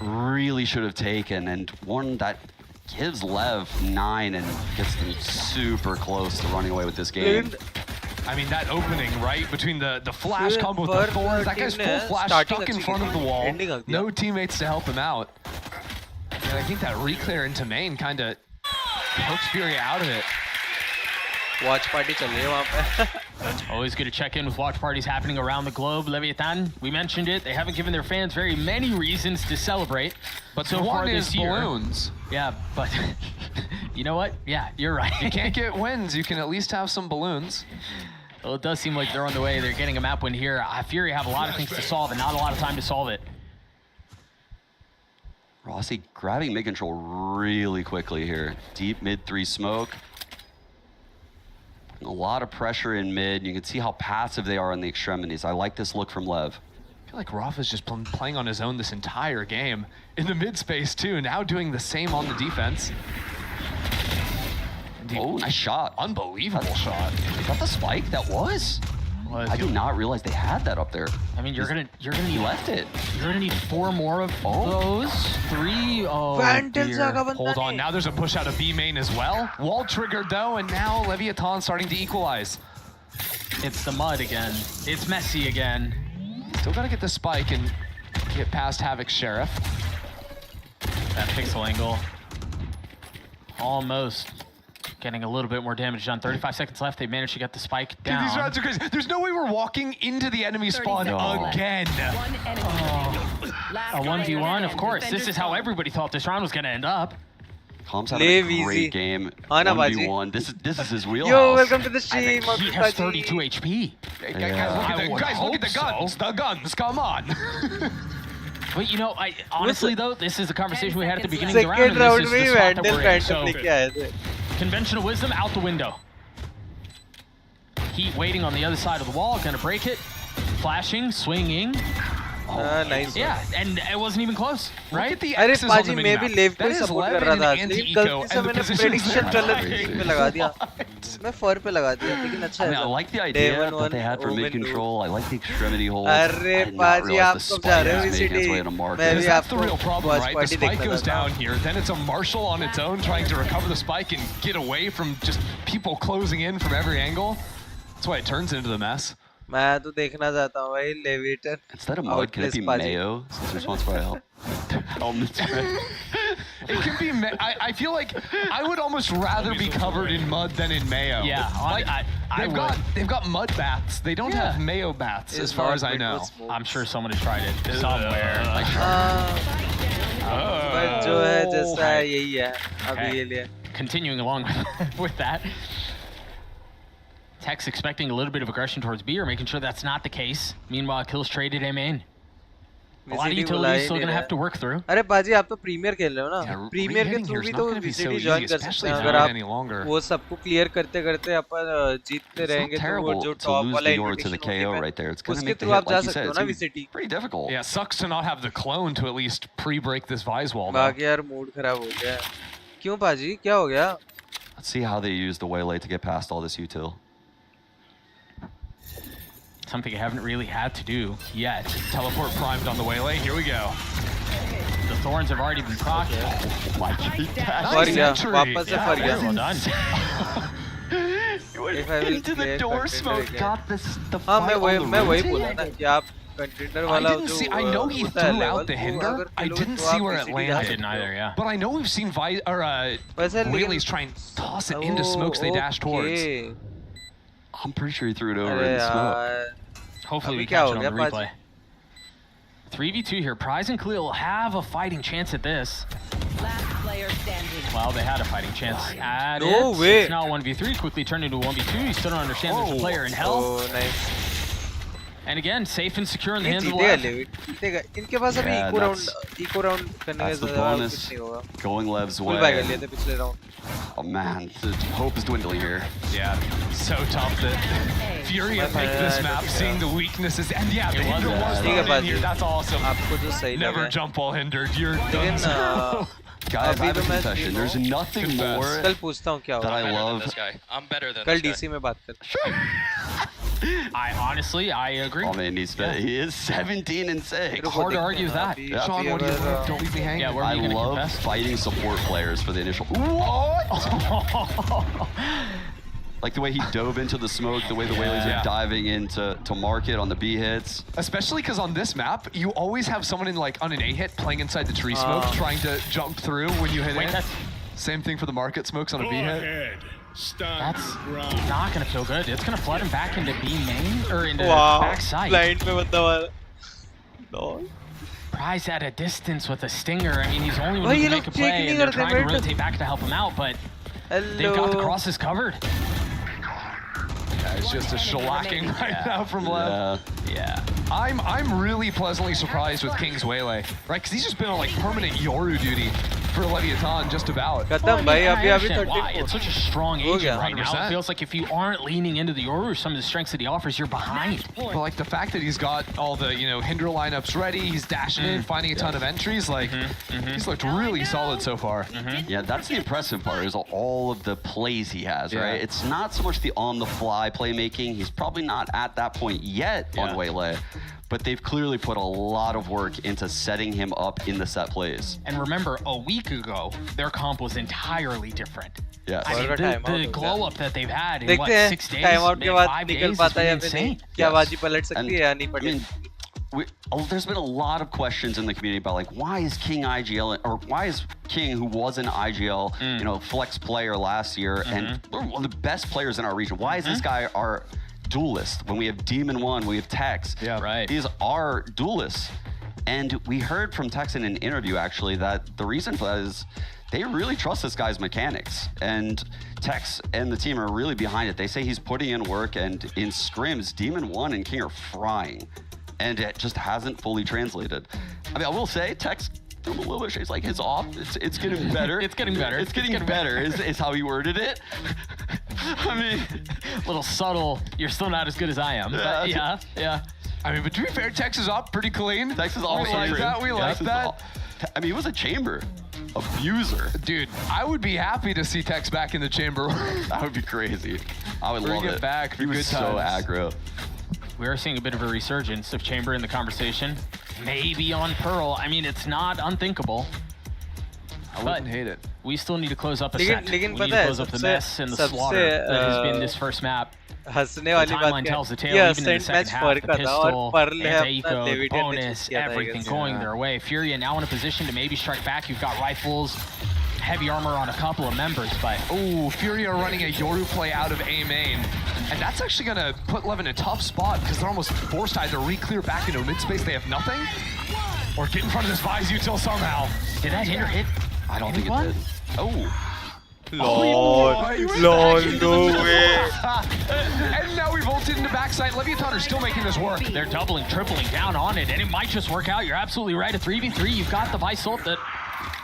really should have taken, and one that gives Lev 9 and gets them super close to running away with this game. I mean, that opening, right, between the flash combo with the Thorns, that guy's full flash stuck in front of the wall. No teammates to help him out. And I think that reclear into main kind of pokes Furia out of it. Watch party चल रही है वहाँ पे. Always good to check in with watch parties happening around the globe. Leviathan, we mentioned it. They haven't given their fans very many reasons to celebrate. But so the far one this is year, balloons. Yeah, but you know what? Yeah, you're right. You can't get wins. You can at least have some balloons. Well, it does seem like they're on the way. They're getting a map win here. Fury have a lot of things to solve and not a lot of time to solve it. Rossi grabbing mid control really quickly here. Deep mid 3 smoke. A lot of pressure in mid. You can see how passive they are on the extremities. I like this look from Lev. I feel like Rafa's just playing on his own this entire game. In the mid space too, now doing the same on the defense. Oh, nice shot. Unbelievable shot. Is that the spike? That was? I did not realize they had that up there. I mean, you're gonna need. He left it. You're gonna need 4 more of those. 3. Oh, dear. Hold on. Now there's a push out of B main as well. Wall triggered though, and now Leviathan starting to equalize. It's the mud again. It's messy again. Still gotta get the spike and get past Havoc's Sheriff. That pixel angle. Almost getting a little bit more damage done. 35 seconds left. They managed to get the spike down. Dude, these rounds are crazy. There's no way we're walking into the enemy spawn again. A 1v1, of course. This is how everybody thought this round was going to end up. Com's having a great game. 1v1. This is his wheelhouse. Yo, welcome to the stream. He has 32 HP. Guys, look at the guns. The guns, come on. But you know, honestly though, this is the conversation we had at the beginning of the round. Second round, we went so conventional wisdom out the window. Heat waiting on the other side of the wall, gonna break it. Flashing, swinging. Nice. Yeah, and it wasn't even close, right? Look at the अरे X's on the पाजी मैं भी minimap. लेव That पे is support Levin कर रहा था and लेकिन Eco, गलती से and the मैंने positions प्रेडिक्शन they're गलत playing. पे लगा दिया मैं 4 पे लगा दिया लेकिन अच्छा है I like the idea that they had for mid control. I like the extremity hold. अरे पाजी आप कब जा रहे हो VCT मैं भी That's the आपको real problem, right? The party spike देखना goes था down here, then it's a Marshall on its own trying to recover the spike and get away from just people closing in from every angle. That's why it turns into the mess. मैं तो देखना चाहता हूँ भाई लेविटर Instead of mud, can it be mayo? Since we're sponsored by help. It can be. I feel like I would almost rather be covered in mud than in mayo. Yeah, like, they've got mud baths. They don't have mayo baths, as far as I know. I'm sure someone has tried it somewhere. But जो है जैसा है यही है अभी ये लिए. Continuing along with that. Tex expecting a little bit of aggression towards B, or making sure that's not the case. Meanwhile, kills traded M in. A lot of utilities still gonna have to work through. अरे बाजी आप तो premiere खेल रहे हो ना? Premiere के through भी तो VCT ज्वाइन कर सकते हैं अगर आप वो सबको क्लियर करते करते अपन जीतते रहेंगे तो वो जो टॉप वाला इन्विटेशन उसके थ्रू आप जा सकते हो ना VCT. Pretty difficult. Yeah, sucks to not have the clone to at least pre-break this Vise wall. बाकी यार मूड खराब हो गया. क्यों बाजी क्या हो गया? Let's see how they use the waylay to get past all this util. Something I haven't really had to do yet. Teleport primed on the waylay. Here we go. The thorns have already been procced. Oh my god. फर गया वापस से फर गया. Well done. If I will into the play door contender smoke. again. Got this. The हाँ fight मैं on the वही routine? बोला ना कि आप contender I वाला didn't जो see. I know he होता है threw level, out the वो hinder. अगर I खेलोगे didn't तो see आप where it VCT जा landed. I didn't either, yeah. But I know we've seen वैसे लेकिन Whaley's try and toss it into smokes they dash towards. okay. I'm pretty sure he threw it over अरे in the smoke. यार Hopefully we अभी क्या catch हो it on गया the पाजी? replay. 3v2 here. Prize and Khalil will have a fighting chance at this. Last player standing. Well, they had a fighting chance at No it. way. It's now 1v3, quickly turned into 1v2. You still don't understand there's a player in hell. Oh nice. And again, safe and secure in the ये hands of the जीतेगा left. Levitt जीतेगा इनके पास अभी Yeah, eco round करने का That's the ज़्यादा bonus. कुछ नहीं होगा Going Lev's full bag way. लिए थे पिछले round Oh man, the hope is dwindling here. Yeah, so tough that Fury had picked this map, seeing the weaknesses, and yeah, the hinder was ठीक है thrown in here. बाजी That's awesome. आपको जो सही Never लगा jump while hindered. You're लेकिन done. Guys, I have a अभी तो मैं confession. There's nothing more कल पूछता हूँ क्या that होगा I love. I'm better than कल this guy. डीसी में बात करते I agree. Oh man, he is 17 and 6. Hard to argue with that. Yeah. Sean, what do you think? Don't leave me hanging. Yeah, where are I you going to love confess? fighting support players for the initial. Like the way he dove into the smoke, the way the Whaleys are diving into market on the B hits. Especially because on this map, you always have someone in like on an A hit playing inside the tree smoke, trying to jump through when you hit it. Same thing for the market smokes on a B hit. That's not going to feel good. It's going to flood him back into B main or into Wow, back side. blind में बंदा मारा no Prize at a distance with a stinger. I mean, he's the only one भाई who ये can लोग make a check play, नहीं and they're करते trying to mid rotate back to help him out, but they've got the hello crosses covered. Yeah, it's just a shellacking right now from Lev. Yeah. I'm really pleasantly surprised with King's Waylay, right? Because he's just been on like permanent Yoru duty for Leviathan, just about. खत्म भाई I अभी understand why. It's such a strong हो agent गया, right now. 100%. It feels like if you aren't leaning into the Yoru, some of the strengths that he offers, you're behind. But like the fact that he's got all the hinder lineups ready, he's dashing in, finding a ton of entries, like he's looked really solid so far. Yeah, that's the impressive part, is all of the plays he has, right? It's not so much the on-the-fly playmaking. He's probably not at that point yet on Waylay, but they've clearly put a lot of work into setting him up in the set plays. And remember, a week ago, their comp was entirely different. Yes. I mean, the glow up that they've had in what, देखते हैं 6 days, time out के maybe बाद 5 निकल days, पाता है या has फिर been नहीं insane. क्या बाजी पलट सकती है या नहीं I mean, पलट there's been a lot of questions in the community about like, why is King IGL, or why is King, who was an IGL, flex player last year and one of the best players in our region, why is this guy our duelist when we have Demon 1, we have Tex? Yeah, right. These are duelists. And we heard from Tex in an interview actually that the reason for that is they really trust this guy's mechanics. And Tex and the team are really behind it. They say he's putting in work, and in scrims, Demon 1 and King are frying. And it just hasn't fully translated. I mean, I will say, Tex, a little bit, it's like his off, it's getting better. It's getting better. It's getting better is how he worded it. I mean, A little subtle. You're still not as good as I am. But yeah. I mean, but to be fair, Tex is up pretty clean. Tex is We also like pretty- that. We like Tex is that. I mean, he was a chamber abuser. Dude, I would be happy to see Tex back in the chamber. That would be crazy. I would Bring love it it. back for He was good so times. aggro. We are seeing a bit of a resurgence of Chamber in the conversation. Maybe on Pearl. I mean, it's not unthinkable. I wouldn't hate it. We still need to close up a set. We लेकिन need पता to है close up the सबसे mess and the slaughter that has been this first map. हंसने वाली बात timeline क्या tells the tale, ये even in the ascent second match half, फर्क the था और pistol, पर्ल है अपना anti-eco, डेविड ने bonus, किया था everything going their way. Furia now in a position to maybe strike back. You've got rifles, heavy armor on a couple of members, but Ooh, Furia running a Yoru play out of A main. And that's actually going to put Lev in a tough spot because they're almost forced to either re-clear back into mid space, they have nothing, or get in front of this Vise Util somehow. did that hinder hit? I don't think it did. Oh. lol no way And now we've ulted into backside. Leviathan are still making this work. They're doubling, tripling down on it, and it might just work out. You're absolutely right. A 3v3, you've got the Vice ult that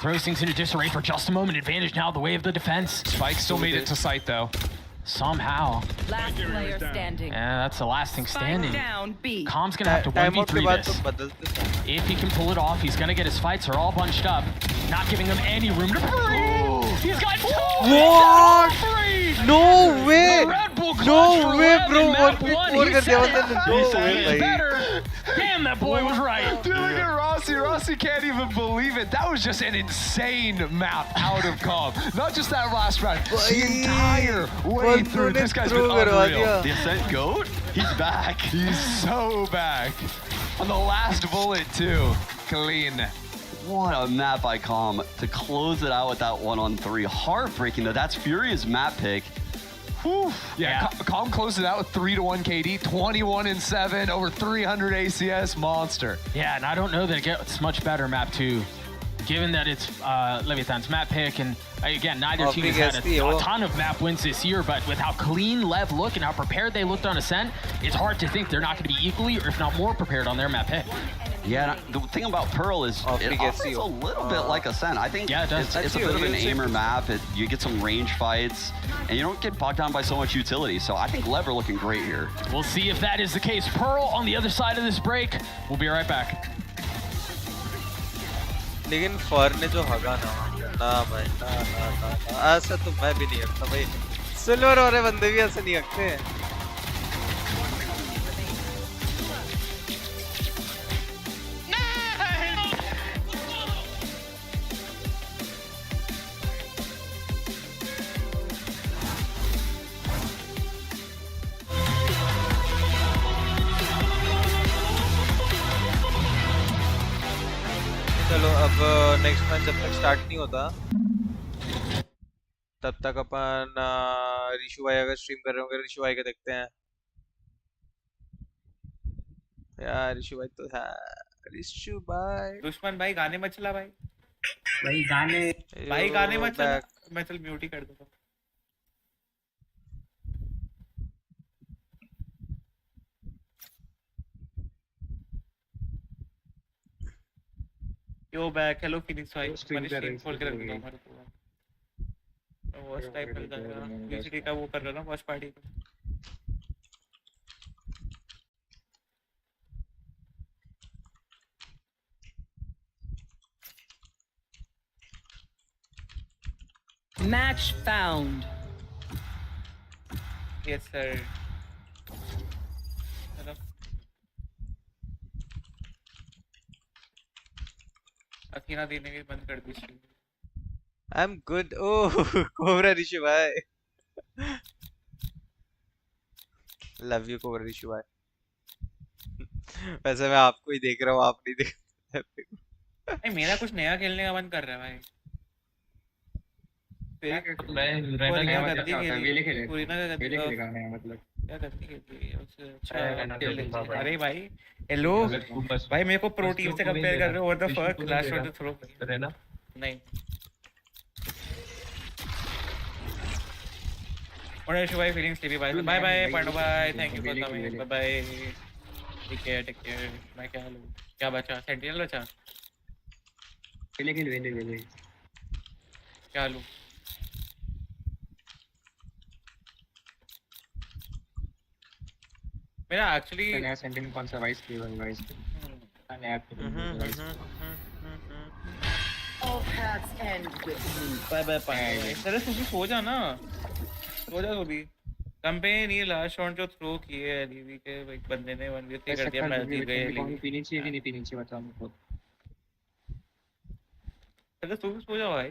throws things into disarray for just a moment. Advantage now the way of the defense. Spike still made it to sight, though. Somehow. Last player standing. And that's the last thing standing. Down B. Com's gonna have to time out के 1v3 बाद तो this. बदलते If he can pull it off, he's gonna get his fights are all bunched up, not giving him any room to breathe. He's got What? three. no way The Red Bull no clutch way for bro Lev in map 1v4 one. कर He दिया said मतलब no it. way He's भाई better. Damn, that boy was right. Dude, look at Ross Rossi can't even believe it. That was just an insane map out of calm. Not just that last round, the entire way through. This guy's been unreal. The Ascent GOAT? He's back. He's so back. On the last bullet, too. Clean. What a map by Calm to close it out with that 1-on-3. Heartbreaking though. That's Furious map pick. Whew. Yeah, Calm closes it out with 3-1 KD, 21-7, over 300 ACS, monster. Yeah, and I don't know that it gets much better map 2, given that it's Leviathan's map pick, and again, neither team has had a ton of map wins this year, but with how clean Lev look and how prepared they looked on Ascent, it's hard to think they're not going to be equally, or if not more prepared on their map pick. Yeah, the thing about Pearl is it operates a little bit like Ascent. I think it's a bit of an aimer map. You get some range fights, and you don't get bogged down by so much utility. So I think Lev are looking great here. We'll see if that is the case. Pearl on the other side of this break. We'll be right back. लेकिन फर ने जो हगा ना भाई ना ऐसा तो मैं भी नहीं हकता भाई सिल्वर वाले बंदे भी ऐसे नहीं हकते हैं चलो अब नेक्स्ट मैच जब तक स्टार्ट नहीं होता तब तक अपन ऋषु भाई अगर स्ट्रीम कर रहे होंगे ऋषु भाई का देखते हैं यार ऋषु भाई तो है ऋषु भाई दुश्मन भाई गाने मत चला भाई भाई गाने मत चला मैं चल म्यूट ही कर दूंगा यो बैक हेलो फिनिक्स भाई मैंने स्ट्रीम खोल के रख दिया हमारे को वॉच टाइप कर जाएगा वीसीटी का वो कर रहा ना वॉच पार्टी का Match found. Yes, sir. अकीना देने भी बंद कर दी stream. I'm good. Oh, cobra Rishi भाई. Love you कोबरा ऋषि भाई. वैसे मैं आपको ही देख रहा हूँ आप नहीं देख. नहीं मेरा कुछ नया खेलने का मन कर रहा है भाई. मैं अरे भाई हेलो भाई मेरे को प्रो टीम से कंपेयर कर रहे हो what the fuck last one throw रहना नहीं और ऋषि भाई feeling sleepy bye bye bye Pandu भाई thank you for coming bye bye take care मैं क्या लूं क्या बचा सेंटिनल बचा ले क्या लूं मेरा एक्चुअली नया सेंटिनल कौन सा वाइस फ्लेवर वाइस नया All paths end with me. Bye bye bye sir तू भी सो जा ना सो जा तू भी कैंपेन ये लास्ट राउंड जो थ्रो किए है डीवी के एक बंदे ने 1v3 कर दिया मैच जीत गए लेकिन पीनी चाहिए कि नहीं पीनी चाहिए बता मुझको सर तू भी सो जा भाई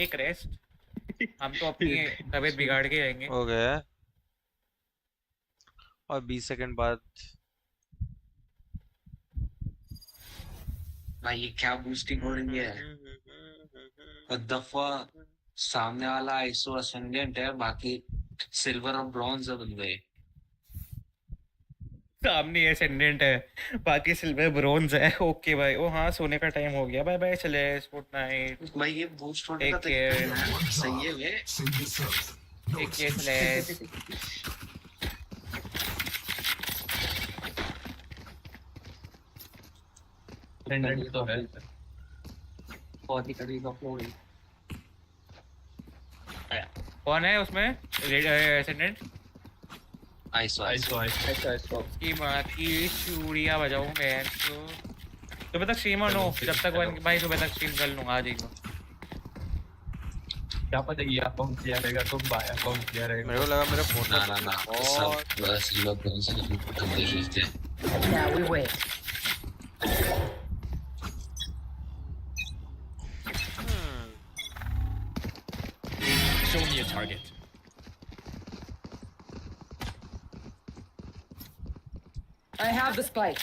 एक रेस्ट हम तो अपनी तबीयत बिगाड़ के आएंगे हो गया और 20 सेकंड बाद भाई ये क्या बूस्टिंग हो रही है दफा सामने वाला आइसो असेंडेंट है बाकी सिल्वर और ब्रॉन्ज बन गए सामने असेंडेंट है बाकी सिल्वर ब्रॉन्ज है ओके भाई ओ हाँ सोने का टाइम हो गया बाय बाय चले स्पोर्ट नाइट भाई ये बूस्ट होने का सही है वे एक चले तो है बहुत ही करीब अपलोड कौन है उसमें एसेंडेंट आइसो की मां की चूड़ियां बजाऊं मैं तो तक स्ट्रीम ऑन हो जब तक भाई सुबह तक स्ट्रीम कर लूंगा आ जाएगा क्या पता ये आप कौन किया रहेगा तुम बाया कौन किया रहेगा मेरे को लगा मेरा फोन ना सब बस लोग कौन से खेलते हैं Now we wait. Show me a target. I have the spike.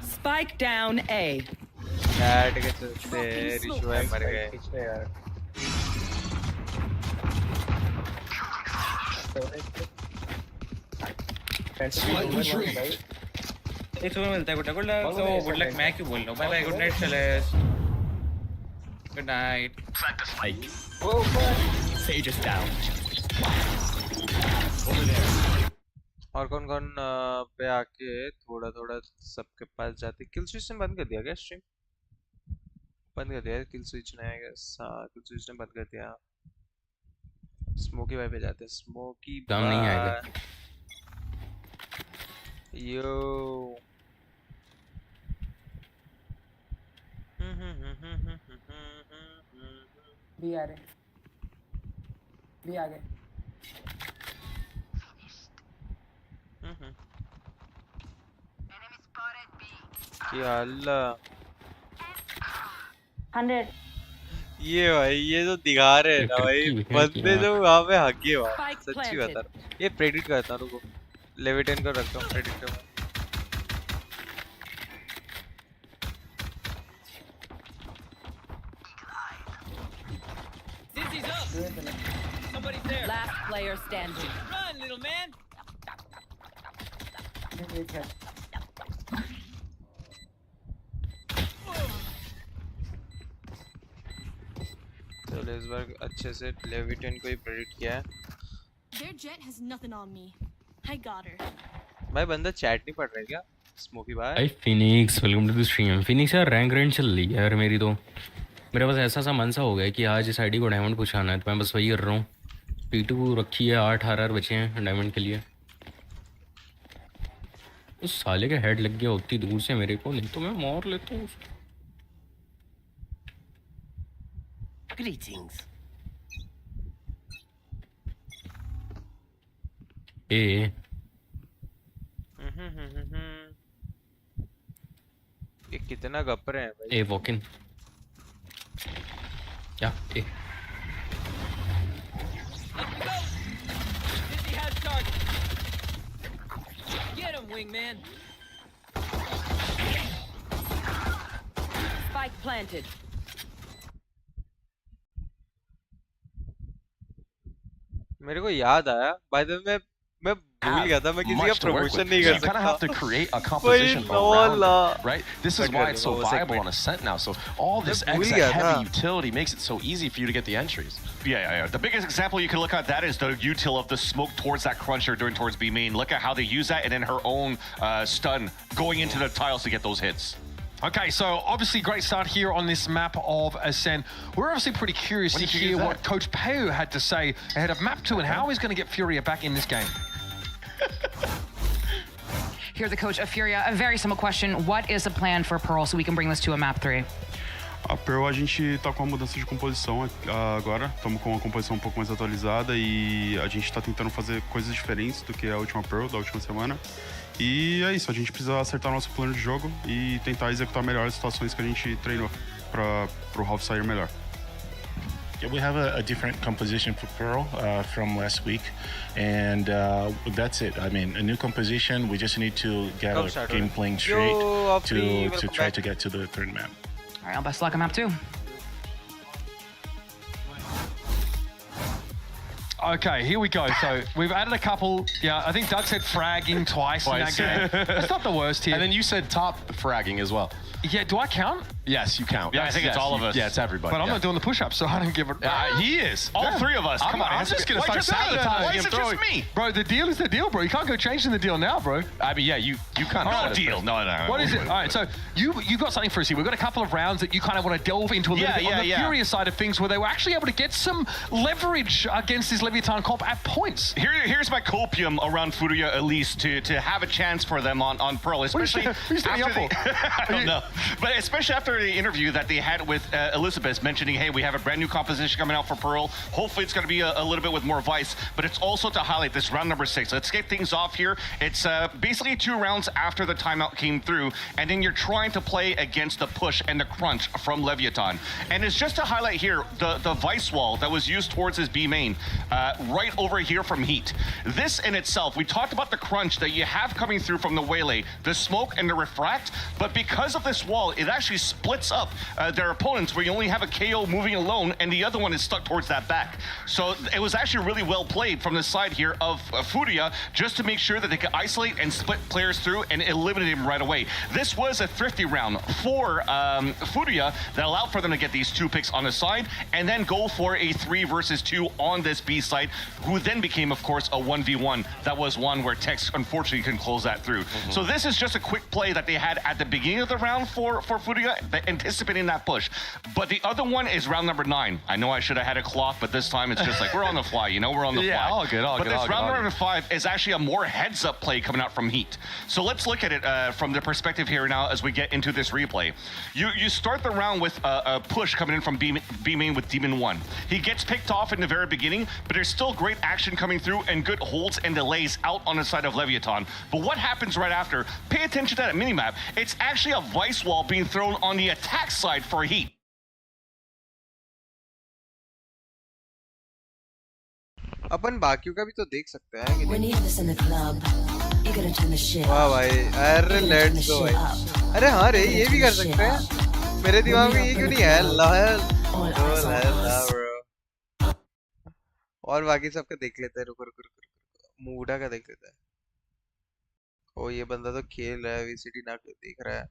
Spike down A. बैठ के चलते रिशु भाई मर गए एक सुबह मिलता है गुड लक मैं क्यों बोल रहा हूँ बाय बाय गुड नाइट चले good night Spike. Sage is down. Over there. और कौन पे आके थोड़ा थोड़ा सबके पास जाते किल स्विच ने बंद कर दिया क्या स्ट्रीम बंद कर दिया किल स्विच ने आई गेस हां किल स्विच ने बंद कर दिया स्मोकी भाई पे जाते स्मोकी डाउन नहीं आएगा यो भी आ रहे भी आ गए क्या अल्लाह 100 ये भाई ये जो दिखा रहे हैं ना भाई बंदे जो वहाँ पे हकी है भाई सच्ची बता रहा हूँ ये प्रेडिक्ट करता हूँ रुको लेविटेन को रखता हूँ प्रेडिक्ट में Last player standing. Run, little man. चलो इस बार अच्छे से लेविटेन को ही प्रेडिक्ट किया है Their jet has nothing on me. I got her. भाई बंदा चैट नहीं पढ़ रहा है क्या स्मोकी भाई भाई Phoenix welcome to the stream Phoenix यार रैंक रेंज चल रही है यार मेरी तो मेरे पास ऐसा सा मन सा हो गया कि आज इस आईडी को डायमंड पुछाना है तो मैं बस वही कर रहा हूँ P2 रखी है 8 RR बचे हैं डायमंड के लिए उस साले का हेड लग गया उतनी दूर से मेरे को नहीं तो मैं मार लेता हूँ उसको Greetings. ये कितना गप रहे हैं भाई ए वॉक इन क्या ए Get him, wingman. Spike planted. मेरे को याद आया बाय द वे मैं भूल गया था मैं किसी का प्रमोशन नहीं कर सकता. You kind of have to create a composition around it, right? This is why it's so viable on Ascent now. So all this extra heavy utility makes it so easy for you to get the entries. Yeah. The biggest example you can look at that is the util of the smoke towards that cruncher during towards B main. Look at how they use that and then her own stun going into the tiles to get those hits. Okay, so obviously great start here on this map of Ascent. We're obviously pretty curious to hear what Coach Peu had to say ahead of map 2 and how he's going to get Furia back in this game. Here's the coach of Furia. A very simple question. What is the plan for Pearl so we can bring this to a map 3? A Pearl a gente tá com uma mudança de composição agora. Estamos com uma composição um pouco mais atualizada e a gente tá tentando fazer coisas diferentes do que a última Pearl da última semana. E é isso, a gente precisa acertar nosso plano de jogo e tentar executar melhor as situações que a gente treinou para o Ralph sair melhor. Yeah, we have a different composition for Pearl from last week, and that's it. I mean, a new composition. We just need to get our game playing straight to try to get to the third map. All right, best of luck on map 2. Okay, here we go. So we've added a couple. Yeah, I think Doug said fragging twice in that game. That's not the worst here. And then you said top fragging as well. Yeah, do I count? Yes, you count. Yeah, I think it's all of us. Yeah, it's everybody. But I'm not doing the push-ups, so I don't give a... he is. All three of us. Come on. I'm just going to start sabotaging. Why is it just me? Bro, the deal is the deal, bro. You can't go changing the deal now, bro. I mean, yeah, you kind of... No deal. No. What is it? All right, so you've got something for us here. We've got a couple of rounds that you kind of want to delve into a little bit on the Furia side of things where they were actually able to get some leverage against this Leviathan comp at points. Here's my copium around Furia, at least, to have a chance for them on Pearl, especially after they... I don't know. But especially after preliminary interview that they had with Elizabeth mentioning, hey, we have a brand new composition coming out for Pearl. Hopefully it's going to be a little bit with more Vice, but it's also to highlight this round number 6. Let's get things off here. It's basically 2 rounds after the timeout came through, and then you're trying to play against the push and the crunch from Leviathan. And it's just to highlight here, the Vice wall that was used towards his B main, right over here from Heat. This in itself, we talked about the crunch that you have coming through from the Waylay, the smoke and the refract, but because of this wall, it actually splits up their opponents where you only have a KO moving alone and the other one is stuck towards that back. So it was actually really well played from the side here of Furia, just to make sure that they could isolate and split players through and eliminate him right away. This was a thrifty round for Furia that allowed for them to get these 2 picks on the side and then go for a 3 versus 2 on this B site, who then became, of course, a 1v1. That was one where Tex unfortunately couldn't close that through. So this is just a quick play that they had at the beginning of the round for Furia, anticipating that push. But the other one is round number 9. I know I should have had a clock, but this time it's just like, we're on the fly, you know, we're on the fly. Yeah, all good, But this round number 5 is actually a more heads-up play coming out from Heat. So let's look at it from the perspective here now as we get into this replay. You start the round with a push coming in from B main with Demon 1. He gets picked off in the very beginning, but there's still great action coming through and good holds and delays out on the side of Leviathan. But what happens right after? Pay attention to that minimap. It's actually a Vice wall being thrown on the attack side for Heat. अपन बाकियों का भी तो देख सकते हैं कि वाह भाई, अरे लेट्स गो भाई। अरे हाँ रे, ये भी कर सकते हैं। मेरे दिमाग में ये क्यों नहीं है? ब्रो। और बाकी सबका देख लेते हैं। रुको मूडा का देख लेते हैं। ओ ये बंदा तो खेल रहा है, VCT ना देख रहा है।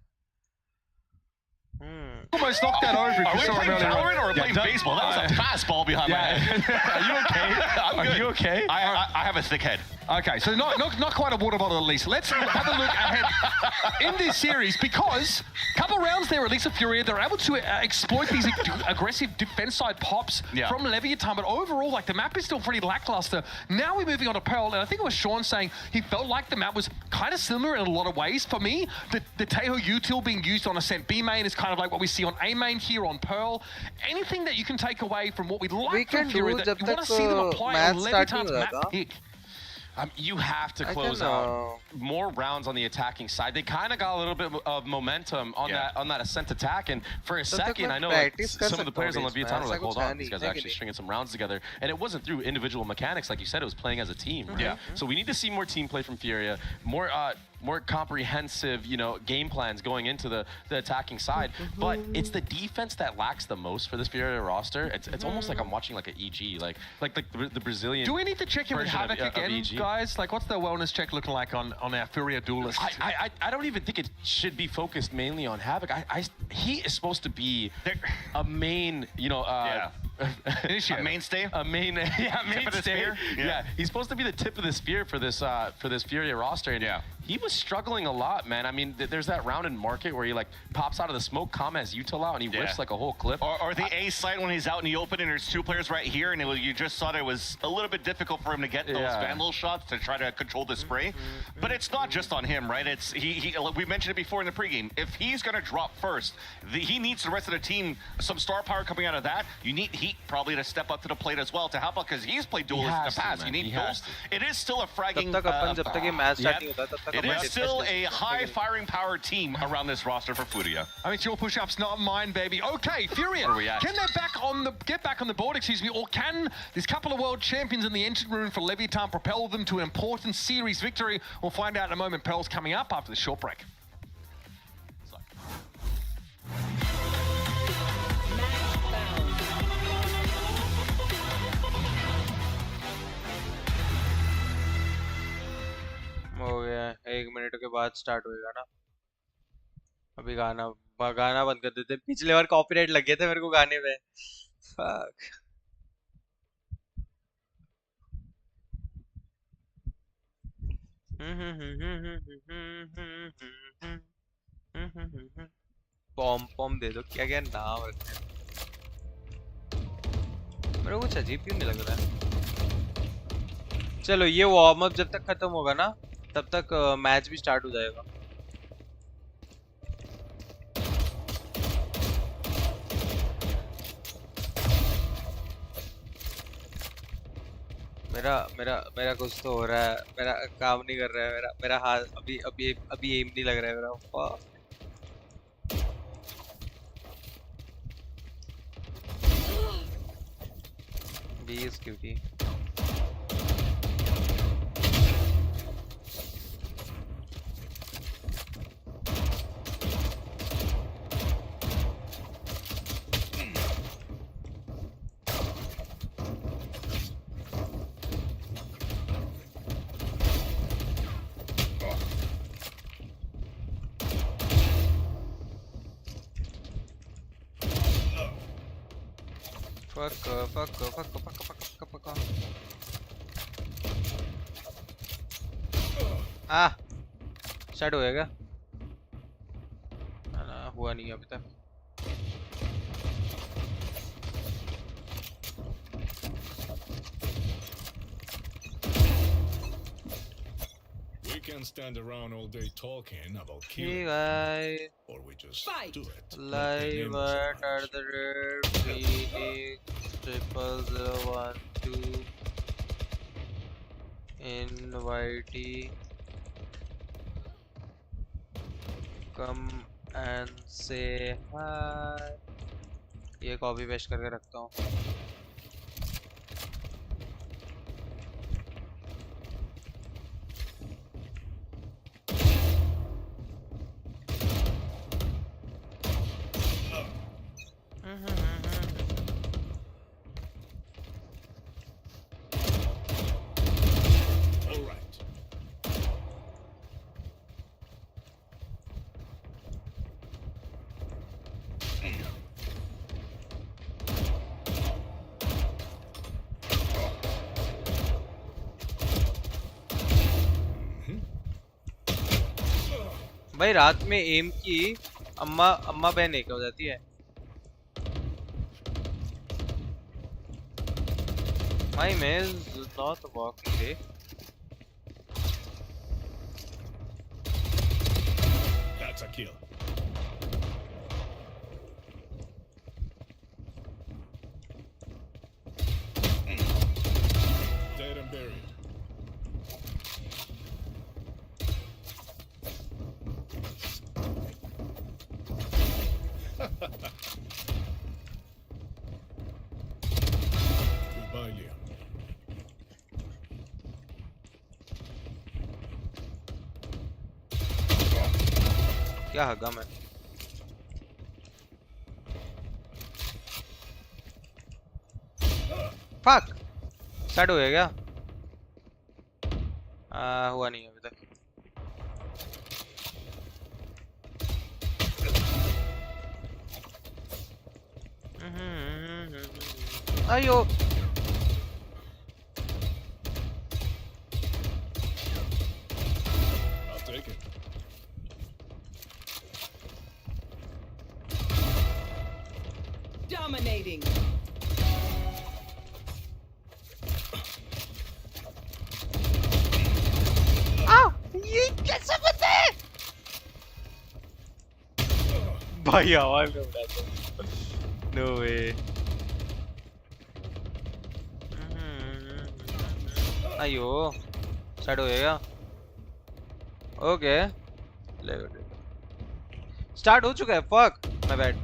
Almost knocked that over. Are we playing Valorant or playing baseball? That was a fastball behind my head. Are you okay? Are you okay? I have a thick head. Okay, so not quite a water bottle at least. Let's have a look ahead in this series, because a couple rounds there, at least of Furia, they're able to exploit these aggressive defense side pops from Leviathan, but overall, like, the map is still pretty lackluster. Now we're moving on to Pearl, and I think it was Sean saying he felt like the map was kind of similar in a lot of ways. For me, the Teho util being used on Ascent B main is kind of like what we see on A main here on Pearl. Anything that you can take away from what we like from Furia that you want to see them apply on Leviathan's map pick? You have to close out more rounds on the attacking side. They kind of got a little bit of momentum on that Ascent attack, and for a second, I know like, some of the players on Leviathan were like, hold on, these guys are actually stringing some rounds together, and it wasn't through individual mechanics, like you said, it was playing as a team. Right? So we need to see more team play from Furia, more comprehensive, you know, game plans going into the attacking side. But it's the defense that lacks the most for this Furia roster. It's almost like I'm watching like an EG, like the Brazilian. Do we need to check in with Havoc again, guys? Like, what's the wellness check looking like on our Furia duelist? I don't even think it should be focused mainly on Havoc. He is supposed to be a main, you know, a mainstay? A mainstay. Yeah, he's supposed to be the tip of the spear for this Furia roster. And he was struggling a lot, man. I mean, there's that round in Market where he like pops out of the smoke, Kama has util out, and he rips like a whole clip. Or the A site when he's out in the open and there's 2 players right here, and you just saw that it was a little bit difficult for him to get those Vandal shots to try to control the spray. But it's not just on him, right? It's we mentioned it before in the pregame. If he's gonna drop first, he needs the rest of the team, some star power coming out of that. You need Heat probably to step up to the plate as well to help out, because he's played duelists in the past. You need those. It is still a fragging. It is still a high firing power team around this roster for Furia. I mean, it's your push-ups, not mine, baby. Okay, Furia, can they get back on the board, excuse me, or can this couple of world champions in the engine room for Leviathan propel them to an important series victory? We'll find out in a moment. Pearl's coming up after the short break. हो गया, 1 minute के बाद start होएगा ना। अभी गाना बंद कर देते। पिछले बार कॉपीराइट लग गया था मेरे को गाने पे। फक। पॉम दे दो, क्या क्या नाम रखते हैं। मेरे को कुछ अजीब क्यों नहीं लग रहा है। चलो ये वार्म अप जब तक खत्म होगा ना, तब तक मैच भी स्टार्ट हो जाएगा। मेरा कुछ तो हो रहा है, मेरा काम नहीं कर रहा है, मेरा हाथ अभी एम नहीं लग रहा है मेरा। B is cutie. Fuck. Start होएगा? ना हुआ नहीं अभी तक। We can stand around all day talking about Hey killing, guys, or we just do it. live at the rate Phoenix 00012 invitee. Come and say hi. ये copy paste करके रखता हूँ। भाई रात में एम की अम्मा बहन एक हो जाती है। My mail is not working today. That's a kill. Dead and buried. Goodbye, Liam. क्या हगा मैं? फक स्टार्ट हो गया क्या? हुआ नहीं अभी तक। अयो I'll take it. Dominating. ये कैसे बंदे? भाई आवाज में उड़ा दो। No way. अयो स्टार्ट हो गया। ओके स्टार्ट हो चुका है। Fuck my bad.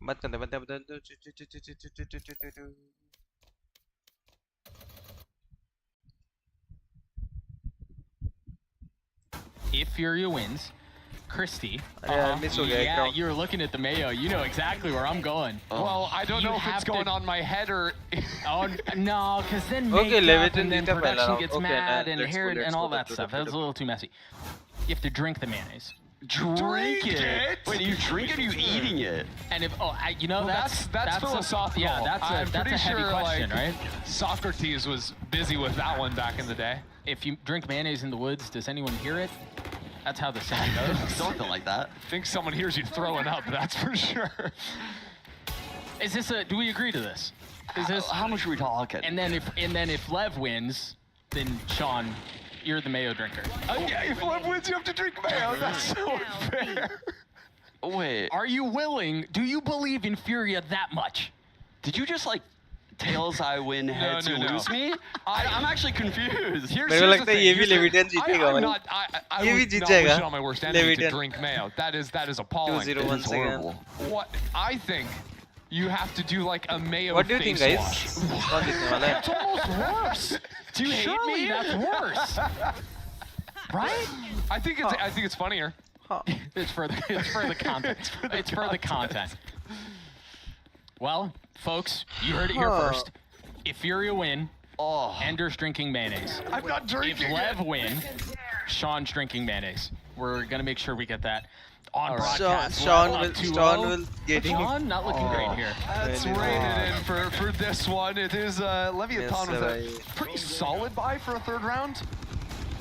मत करते If Furia wins, Christy. Yeah, you're looking at the Mayo. You know exactly where I'm going. Well, I don't know if it's going on my head or. Oh no, because then and then production gets mad and hair and all that stuff. That's a little too messy. You have to drink the mayonnaise. Drink it? Wait, are you drinking or are you eating it? And if that's philosophical. Yeah, that's a heavy question, right? Socrates was busy with that one back in the day. If you drink mayonnaise in the woods, does anyone hear it? That's how the sound goes. Something like that. I think someone hears you throwing up, that's for sure. Is this do we agree to this? Is this how much are we talking? And then if Lev wins, then Sean, you're the mayo drinker. Yeah, if Lev wins, you have to drink mayo. That's so unfair. Wait. Are you willing? Do you believe in Furia that much? Did you just like tails I win, heads you lose me? I'm actually confused. मेरे को लगता है ये भी लेविटियन जीतेगा भाई. ये भी जीत जाएगा. On my worst enemy to drink mayo. That is appalling. 2-0 once again. What I think you have to do like a mayo. What do you think, guys? That's almost worse. Do you hate me? That's worse. Right? I think it's funnier. It's for the content. It's for the content. Well, folks, you heard it here first. If Furia win, Ender's drinking mayonnaise. I'm not drinking. If Lev win, Sean's drinking mayonnaise. We're gonna make sure we get that on broadcast. Sean will get Sean not looking great here. That's rated in for this one. It is Leviathan with a pretty solid buy for a third round.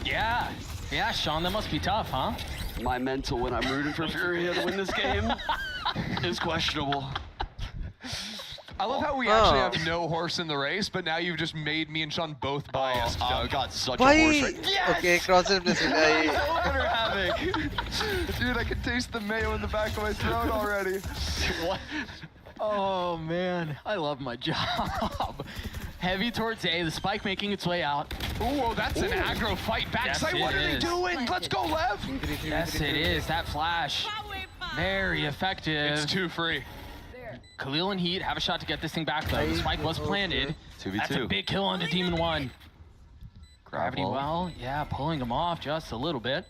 Yeah, Sean, that must be tough, huh? My mental when I'm rooting for Furia to win this game is questionable. I love how we actually have no horse in the race, but now you've just made me and Sean both biased. I've got such a horse right now. Yes! Okay, cross-it blessing. Dude, I can taste the mayo in the back of my throat already. What? Oh, man. I love my job. Heavy towards A, the spike making its way out. Ooh, that's an aggro fight. Backside, yes, what are they doing? Let's go, Lev! Yes, it is. That flash. Very effective. It's 2 free. Khalil and Heat have a shot to get this thing back, though. The spike was planted. 2v2. That's a big kill onto Demon 1. Gravity well, yeah, pulling him off just a little bit.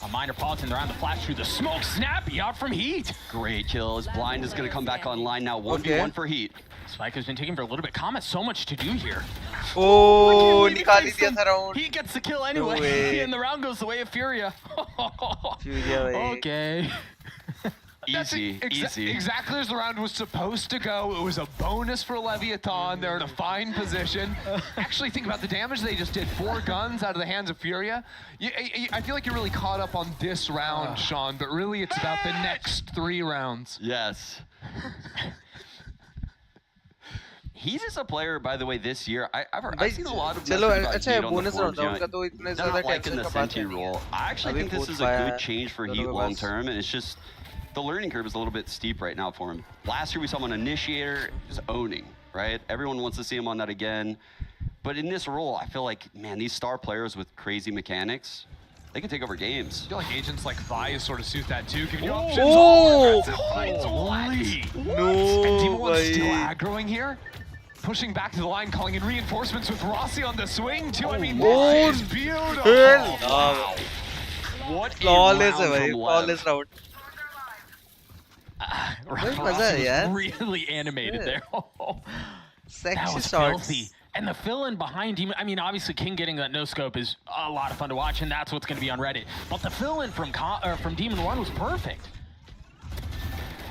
A minor pause and they're on the flash through the smoke. Snappy out from Heat. Great kill. His blind is going to come back online now. 1v1 for Heat. Spike has been taken for a little bit. Comet, so much to do here. Oh, निकाल ही दिया था round. He gets the kill anyway, and the round goes the way of Furia. Okay. Easy. Exactly as the round was supposed to go. It was a bonus for Leviathan. They're in a fine position. Actually, think about the damage they just did. 4 guns out of the hands of Furia. I feel like you're really caught up on this round, Sean, but really it's about the next 3 rounds. Yes. He's just a player, by the way, this year. I've seen a lot of bonus round not liking the Senti role. I actually think this is a good change for Heat long term, and it's just the learning curve is a little bit steep right now for him. Last year we saw him on Initiator, just owning, right? Everyone wants to see him on that again. But in this role, I feel like, man, these star players with crazy mechanics, they can take over games. I feel like agents like Vi sort of suit that too. Give you options. Oh! No! And Demon One's still aggroing here. Pushing back to the line, calling in reinforcements with Rossi on the swing too. I mean, this is beautiful. Wow. What flawless flawless round. Really animated there. Sexy shots. Filthy. And the fill-in behind him, I mean, obviously King getting that no-scope is a lot of fun to watch, and that's what's going to be on Reddit. But the fill-in from Demon 1 was perfect.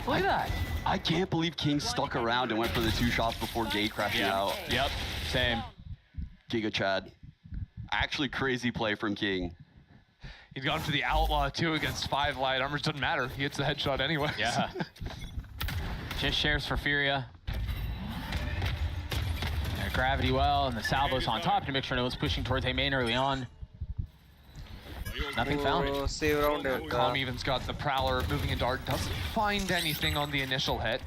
Look at that. I can't believe King stuck around and went for the 2 shots before Gate crashing out. Yep, same. Giga Chad. Actually crazy play from King. He's gone for the Outlaw too against 5 light armors. Doesn't matter. He hits the headshot anyway. Yeah. Just shares for Furia. Gravity well, and the salvo's on top to make sure no one's pushing towards A main early on. Nothing found. Save round. Calm even's got the Prowler moving into Art. Doesn't find anything on the initial hit.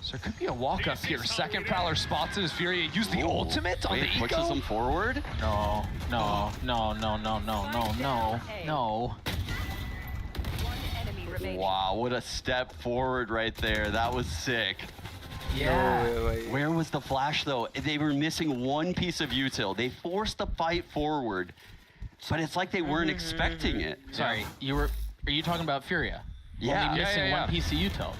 So there could be a walk up here. Second Prowler spots it as Furia used the ultimate on the eco. Pushes him forward? No. Wow, what a step forward right there. That was sick. Yeah. Where was the flash though? They were missing one piece of util. They forced the fight forward, but it's like they weren't expecting it. Sorry, are you talking about Furia? Yeah. Only missing one piece of util.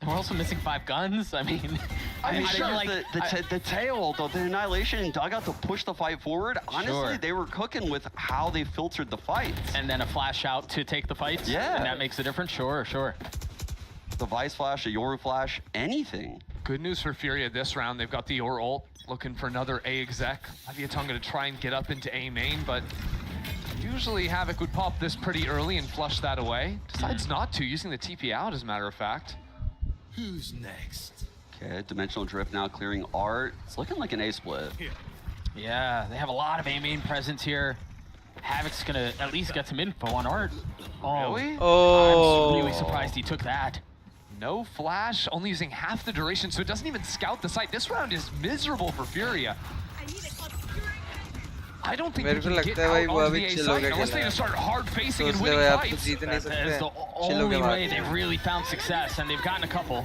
We're also missing 5 guns. I mean, the tail, the annihilation and dugout to push the fight forward. Honestly, they were cooking with how they filtered the fights. And then a flash out to take the fights. Yeah. And that makes a difference. Sure. The Vice Flash, a Yoru Flash, anything. Good news for Furia this round. They've got the Yor ult, looking for another A exec. Leviathan going to try and get up into A main, but usually Havoc would pop this pretty early and flush that away. Decides not to, using the TP out as a matter of fact. Who's next? Okay, Dimensional Drift now clearing Art. It's looking like an A split. Yeah, they have a lot of A main presence here. Havoc's gonna at least get some info on Art. Oh, really? Oh. I'm really surprised he took that. No flash, only using half the duration, so it doesn't even scout the site. This round is miserable for Furia. I don't think they can get out onto the A site unless they just start hard facing and winning fights. That is the only way they've really found success, and they've gotten a couple.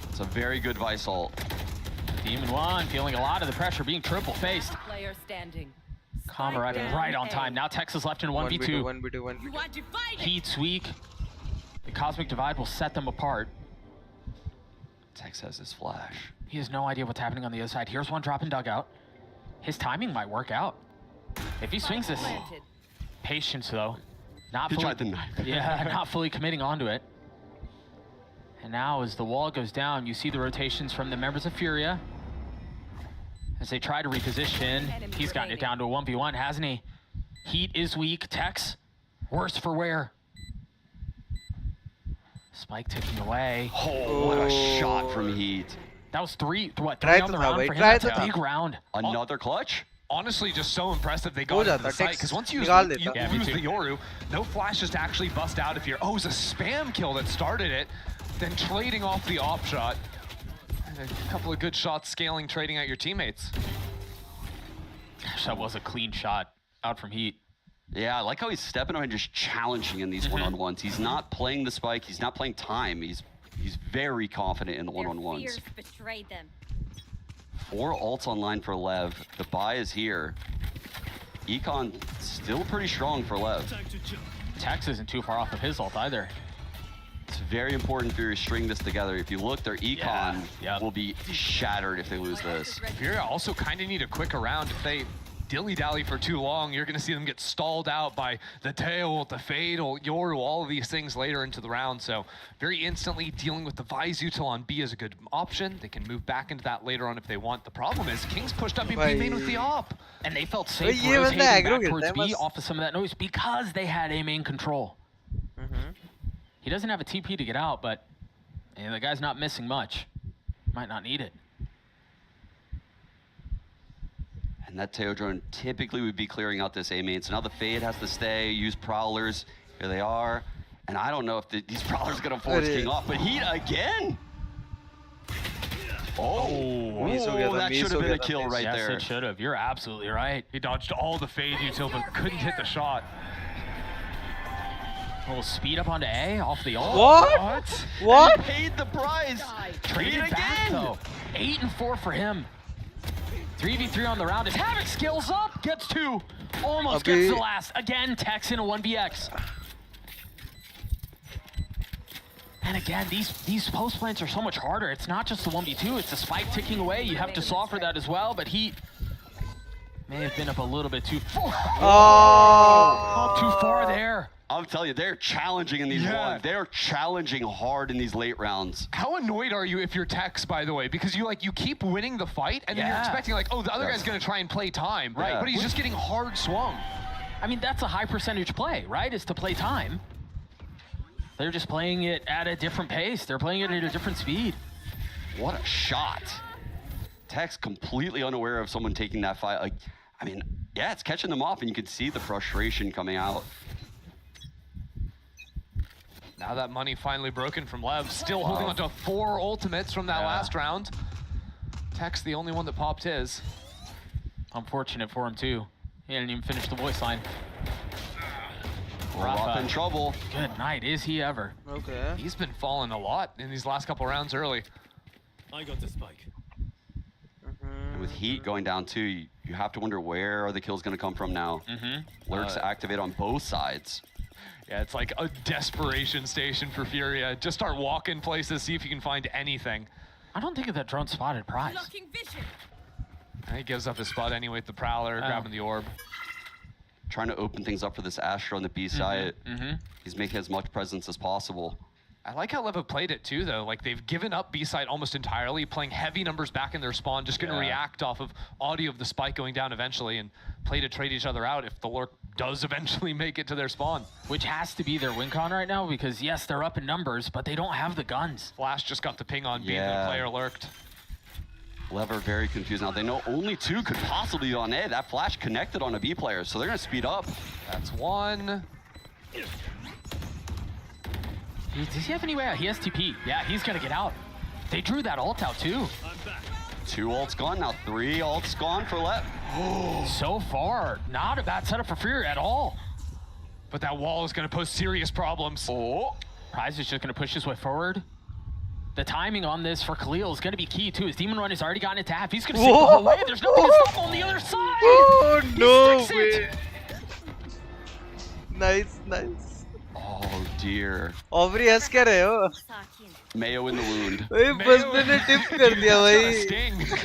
It's a very good Vice ult. Demon 1 feeling a lot of the pressure, being triple faced. Player standing. Calm arriving right on time. Now Texas left in 1v2. 1v2. Heat's weak. The Cosmic Divide will set them apart. Tex has his flash. He has no idea what's happening on the other side. Here's one drop in dugout. His timing might work out. If he swings this, patience though. Not he fully, tried the knife. Yeah, not fully committing onto it. And now as the wall goes down, you see the rotations from the members of Furia. As they try to reposition, he's gotten it down to a 1v1, hasn't he? Heat is weak. Tex, worse for wear. Spike ticking away. Oh, what a shot from Heat. That was three on the round for him. That's a big round. Another clutch? Honestly, just so impressive they got into the site, because once you use the Yoru, no flashes to actually bust out if you're, oh, it was a spam kill that started it, then trading off the op shot. And a couple of good shots scaling, trading out your teammates. Gosh, that was a clean shot out from Heat. Yeah, I like how he's stepping on and just challenging in these one-on-ones. He's not playing the spike, he's not playing time, he's very confident in the one-on-ones. Betrayed them. 4 ults online for Lev. The buy is here. Econ still pretty strong for Lev. Tex isn't too far off of his ult either. It's very important Fury string this together. If you look, their Econ will be shattered if they lose this. Fury also kind of need a quick round. If they dilly-dally for too long, you're going to see them get stalled out by the tail, the fade, Yoru, all of these things later into the round. So very instantly dealing with the Vizutal on B is a good option. They can move back into that later on if they want. The problem is King's pushed up in B main with the op. And they felt safe rotating back towards B off of some of that noise because they had A main control. He doesn't have a TP to get out, but the guy's not missing much. Might not need it. And that Teo drone typically would be clearing out this A main. So now the Fade has to stay, use Prowlers. Here they are. And I don't know if these Prowlers are going to force King off, but Heat again. Oh, that should have been a kill right there. Yes, it should have. You're absolutely right. He dodged all the Fade util, but couldn't hit the shot. A little speed up onto A off the ult. What? He paid the price. Traded back though. 8 and 4 for him. 3v3 on the round as Havoc skills up, gets 2, almost gets the last. Again, Tex in a 1vx. And again, these post plants are so much harder. It's not just the 1v2, it's the spike ticking away. You have to solve for that as well, but he may have been up a little bit too far. Oh, too far there. I'm telling you, they're challenging in these ones. They're challenging hard in these late rounds. How annoyed are you if you're Tex, by the way? Because you keep winning the fight, and then you're expecting like, oh, the other guy's gonna try and play time, right? But he's just getting hard swung. I mean, that's a high percentage play, right? Is to play time. They're just playing it at a different pace. They're playing it at a different speed. What a shot. Tex completely unaware of someone taking that fight. Like, I mean, yeah, it's catching them off, and you can see the frustration coming out. Now that money finally broken from Lev, still holding on to 4 ultimates from that last round. Tex the only one that popped his. Unfortunate for him too. He didn't even finish the voice line. Rafa in trouble. Good night, is he ever? Okay. He's been falling a lot in these last couple rounds early. I got the spike. And with Heat going down too, you have to wonder where are the kills going to come from now. Lurks activate on both sides. Yeah, it's like a desperation station for Furia. Just start walking places, see if you can find anything. I don't think of that drone spotted prize. And he gives up his spot anyway with the Prowler, grabbing the orb. Trying to open things up for this Astra on the B side. He's making as much presence as possible. I like how Lev have played it too, though. Like, they've given up B side almost entirely, playing heavy numbers back in their spawn, just going to react off of audio of the spike going down eventually and play to trade each other out if the Lurk does eventually make it to their spawn. Which has to be their win con right now, because yes, they're up in numbers, but they don't have the guns. Flash just got the ping on B, and the player lurked. Lev are very confused now. They know only 2 could possibly be on A. That flash connected on a B player, so they're gonna speed up. That's one. Does he have any way out? He has TP. Yeah, he's gonna get out. They drew that ult out too. 2 ults gone, now 3 ults gone for Lev. So far, not a bad setup for Fury at all. But that wall is gonna pose serious problems. Prize is just gonna push his way forward. The timing on this for Khalil is gonna be key too. His Demon Run has already gotten into half. He's gonna stick the whole way. There's nothing to stop on the other side. Oh, no way. Nice, nice. Oh dear. Aubrey हंस क्या रहे हो? Mayo in the wound. बस मैंने tip कर दिया भाई.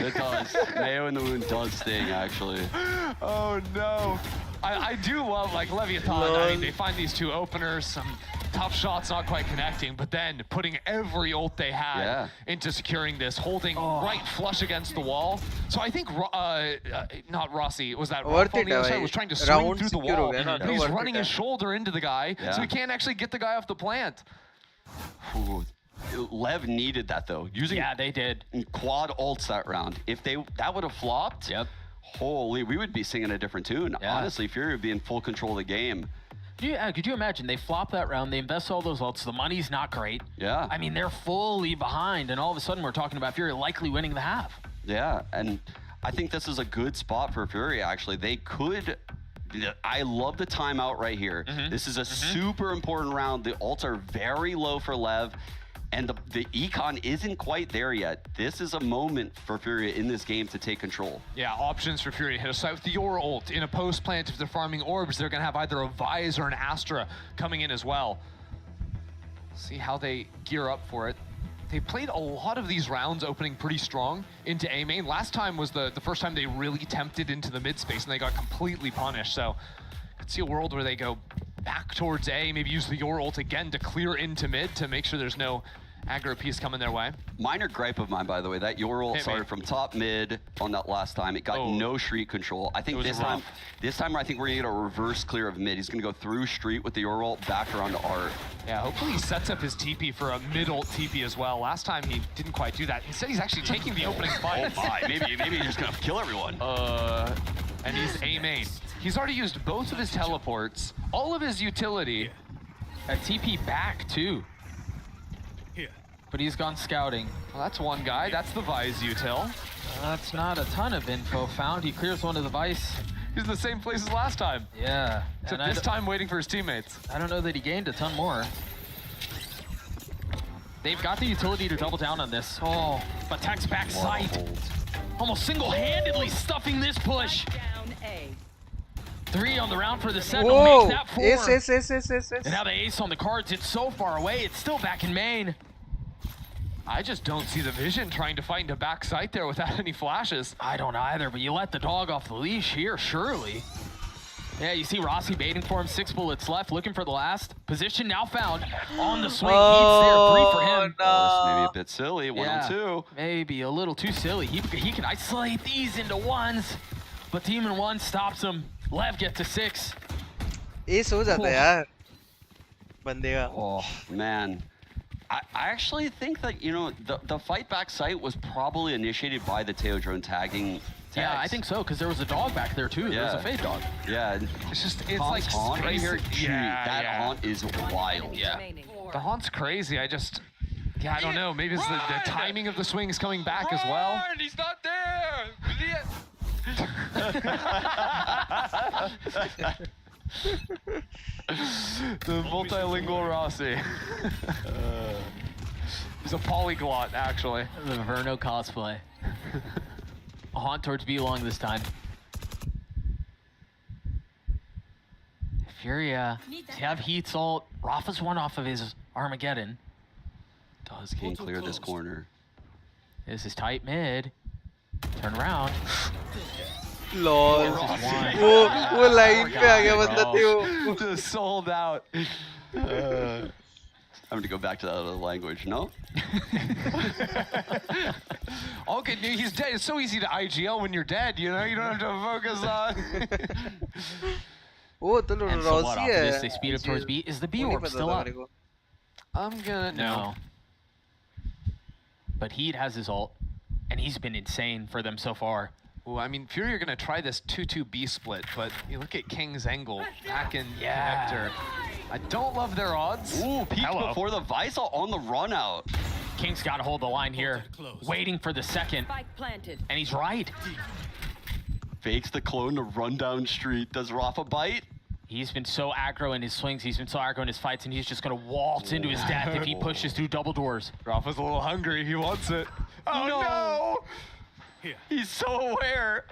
It does. Mayo in the wound does sting, actually. Oh no. I do love like Leviathan. I mean, they find these 2 openers, some tough shots not quite connecting, but then putting every ult they had into securing this, holding right flush against the wall. So I think not Rossi, was that Rolf on the other side was trying to swing through the wall. And he's running his shoulder into the guy, so he can't actually get the guy off the plant. Ooh. Lev needed that though. Using they did quad ults that round. If that would have flopped, holy, we would be singing a different tune. Honestly, Fury would be in full control of the game. Could you imagine? They flop that round, they invest all those ults, the money's not great. Yeah. I mean, they're fully behind, and all of a sudden we're talking about Fury likely winning the half. Yeah, and I think this is a good spot for Fury, actually. They could... I love the timeout right here. This is a super important round. The ults are very low for Lev. And the econ isn't quite there yet. This is a moment for Fury in this game to take control. Yeah, options for Fury. Hit a site with the Yoru ult. In a post plant, if they're farming orbs, they're going to have either a Vise or an Astra coming in as well. See how they gear up for it. They played a lot of these rounds opening pretty strong into A main. Last time was the first time they really tempted into the mid space and they got completely punished. So I could see a world where they go back towards A, maybe use the Yoru ult again to clear into mid to make sure there's no aggro piece coming their way. Minor gripe of mine, by the way, that Yoru ult started from top mid on that last time. It got no street control. I think this time I think we're gonna get a reverse clear of mid. He's gonna go through street with the Yoru ult back around to Art. Yeah, hopefully he sets up his TP for a mid ult TP as well. Last time he didn't quite do that. Instead he's actually taking the opening fight. Oh my, maybe he's just gonna kill everyone. And he's A main. He's already used both of his teleports, all of his utility. A TP back too. But he's gone scouting. Well, that's one guy. That's the Vise util. That's not a ton of info found. He clears one of the Vice. He's in the same place as last time. Yeah. Except this time waiting for his teammates. I don't know that he gained a ton more. They've got the utility to double down on this. Oh, but Tech's back sight. Almost single-handedly stuffing this push. 3 on the round for the Sentinel. Makes that 4. Ace. And now the ace on the cards. It's so far away. It's still back in main. I just don't see the vision trying to find a back sight there without any flashes. I don't either, but you let the dog off the leash here, surely. Yeah, you see Rossi baiting for him. 6 bullets left, looking for the last. Position now found on the swing. Heat's there, 3 for him. No. Maybe a bit silly, 1 on 2. Maybe a little too silly. He can isolate these into 1s, but Demon 1 stops him. Lev gets to 6. Ace हो जाता है यार बंदे का. Oh man. I actually think that, you know, the fight back site was probably initiated by the Teo drone tagging. Yeah, I think so, because there was a dog back there too. There was a fade dog. Yeah, it's like haunt right here. That haunt is wild. Yeah, the haunt's crazy. I don't know. Maybe it's the timing of the swings coming back as well. He's not there. The multilingual Rossi. He's a polyglot, actually. The Verno cosplay. A haunt towards B long this time. Furia, to have Heat's ult. Rafa's 1 off of his Armageddon. Does King clear this corner? This is tight mid. Turn around. Lol. वो line पे आ गया बंदा Theo. Just sold out. I'm going to go back to that other language, no? All good news, he's dead. It's so easy to IGL when you're dead, you know? You don't have to focus on... Oh, तो Rossi है. They speed up towards B. Is the B orb still up? I'm gonna... No. But Heat has his ult. And and he's been insane for them so far. Well, I mean, Fury are going to try this 2-2B split, but you look at King's angle, back in connector. I don't love their odds. Ooh, peek before the Vice on the run out. King's got to hold the line here, waiting for the second. And he's right. Fakes the clone to run down street. Does Rafa bite? He's been so aggro in his swings, he's been so aggro in his fights, and he's just going to waltz into his death if he pushes through double doors. Rafa's a little hungry. He wants it. Oh, no! He's so aware.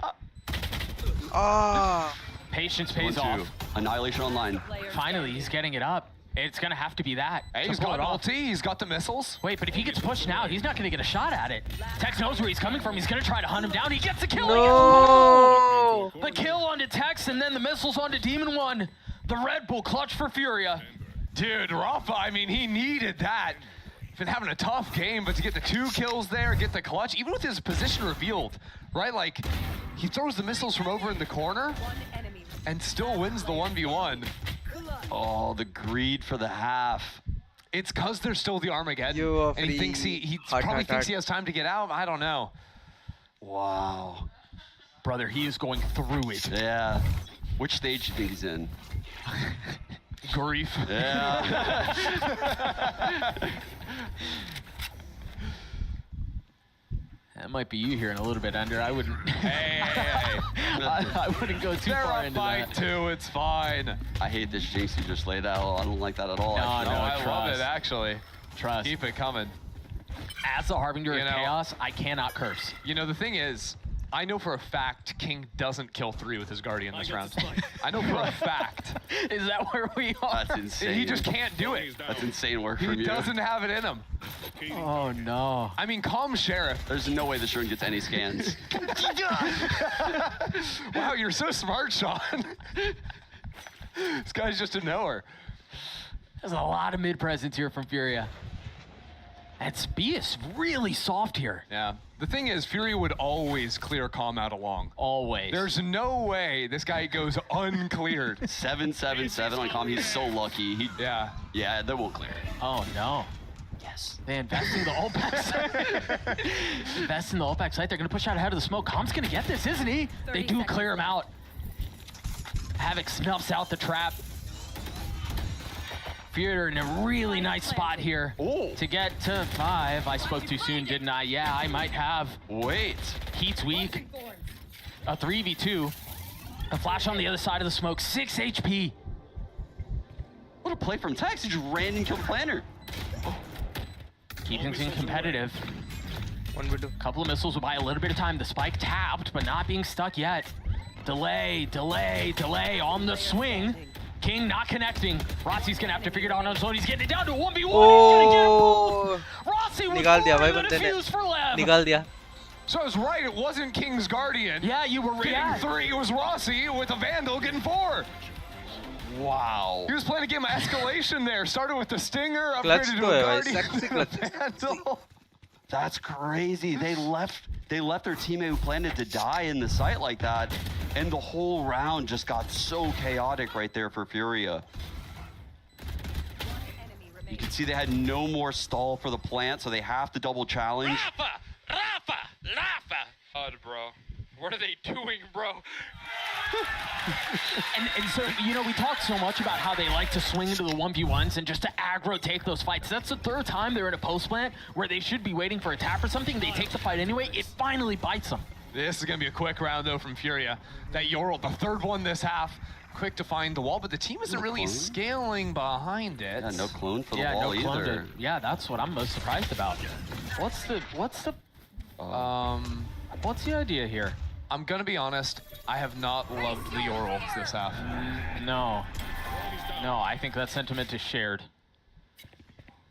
Patience pays off. Annihilation online. Finally, he's getting it up. It's going to have to be that. Hey, he's got ulti. He's got the missiles. Wait, but if he gets pushed now, he's not going to get a shot at it. Tex knows where he's coming from. He's going to try to hunt him down. He gets the kill. No! The kill onto Tex, and then the missiles onto Demon One. The Red Bull clutch for Furia. Dude, Rafa, I mean, he needed that. He's been having a tough game, but to get the 2 kills there, get the clutch, even with his position revealed, right? Like, he throws the missiles from over in the corner and still wins the 1v1. Oh, the greed for the half. It's because there's still the Armageddon, and he thinks he probably thinks he has time to get out. I don't know. Wow. Brother, he is going through it. Yeah. Which stage do you think he's in? Grief. Yeah. That might be you here in a little bit, Under. I wouldn't. Hey. I wouldn't go too far into that. Too. It's fine. I hate this jinx you just laid out. I don't like that at all. No, I love it, actually. Trust. Keep it coming. As a harbinger of chaos, I cannot curse. You know, the thing is, I know for a fact King doesn't kill 3 with his Guardian this round. I know for a fact. Is that where we are? That's insane. He just can't do it. That's insane work from you. He doesn't have it in him. Oh, no. I mean, calm Sheriff. There's no way the Shuriken gets any scans. Wow, you're so smart, Sean. This guy's just a knower. There's a lot of mid-presence here from Furia. And B is really soft here. Yeah. The thing is, Fury would always clear Calm out along. Always. There's no way this guy goes uncleared. 777 on Calm. He's so lucky. Yeah, they won't clear it. Oh, no. Yes. They invest in the ult back site. Invest in the ult back site. They're going to push out ahead of the smoke. Calm's going to get this, isn't he? They do clear him out. Havoc snuffs out the trap. Fury in a really nice spot here to get to 5. I spoke too soon, didn't I? Yeah, I might have. Wait. Heat's weak. A 3v2. A flash on the other side of the smoke. 6 HP. What a play from Tex. He just ran and killed the planner. Keeping things competitive. Couple of missiles will buy a little bit of time. The spike tapped, but not being stuck yet. Delay on the swing. King not connecting. Rossi's gonna have to figure it out on his own. He's getting it down to 1v1. He's gonna get pulled. Rossi was the defuse for Lev. Nigal diya. So I was right, it wasn't King's Guardian. Yeah, you were right. Getting 3, it was Rossi with a Vandal getting 4. Wow. He was playing a game of escalation there. Started with the Stinger, upgraded to a Guardian with a Vandal. That's crazy. They left their teammate who planned to die in the site like that, and the whole round just got so chaotic right there for Furia. You can see they had no more stall for the plant, so they have to double challenge. Rafa! God, bro. What are they doing, bro? and so, you know, we talked so much about how they like to swing into the 1v1s and just to aggro take those fights. That's the 3rd time they're in a post plant where they should be waiting for a tap or something. They take the fight anyway. It finally bites them. This is going to be a quick round, though, from Furia. That Yoral, the 3rd one this half, quick to find the wall, but the team isn't really scaling behind it. Yeah, no clone for the wall either. Yeah, that's what I'm most surprised about. What's the idea here? I'm gonna be honest, I have not loved the Yoral this half. No, I think that sentiment is shared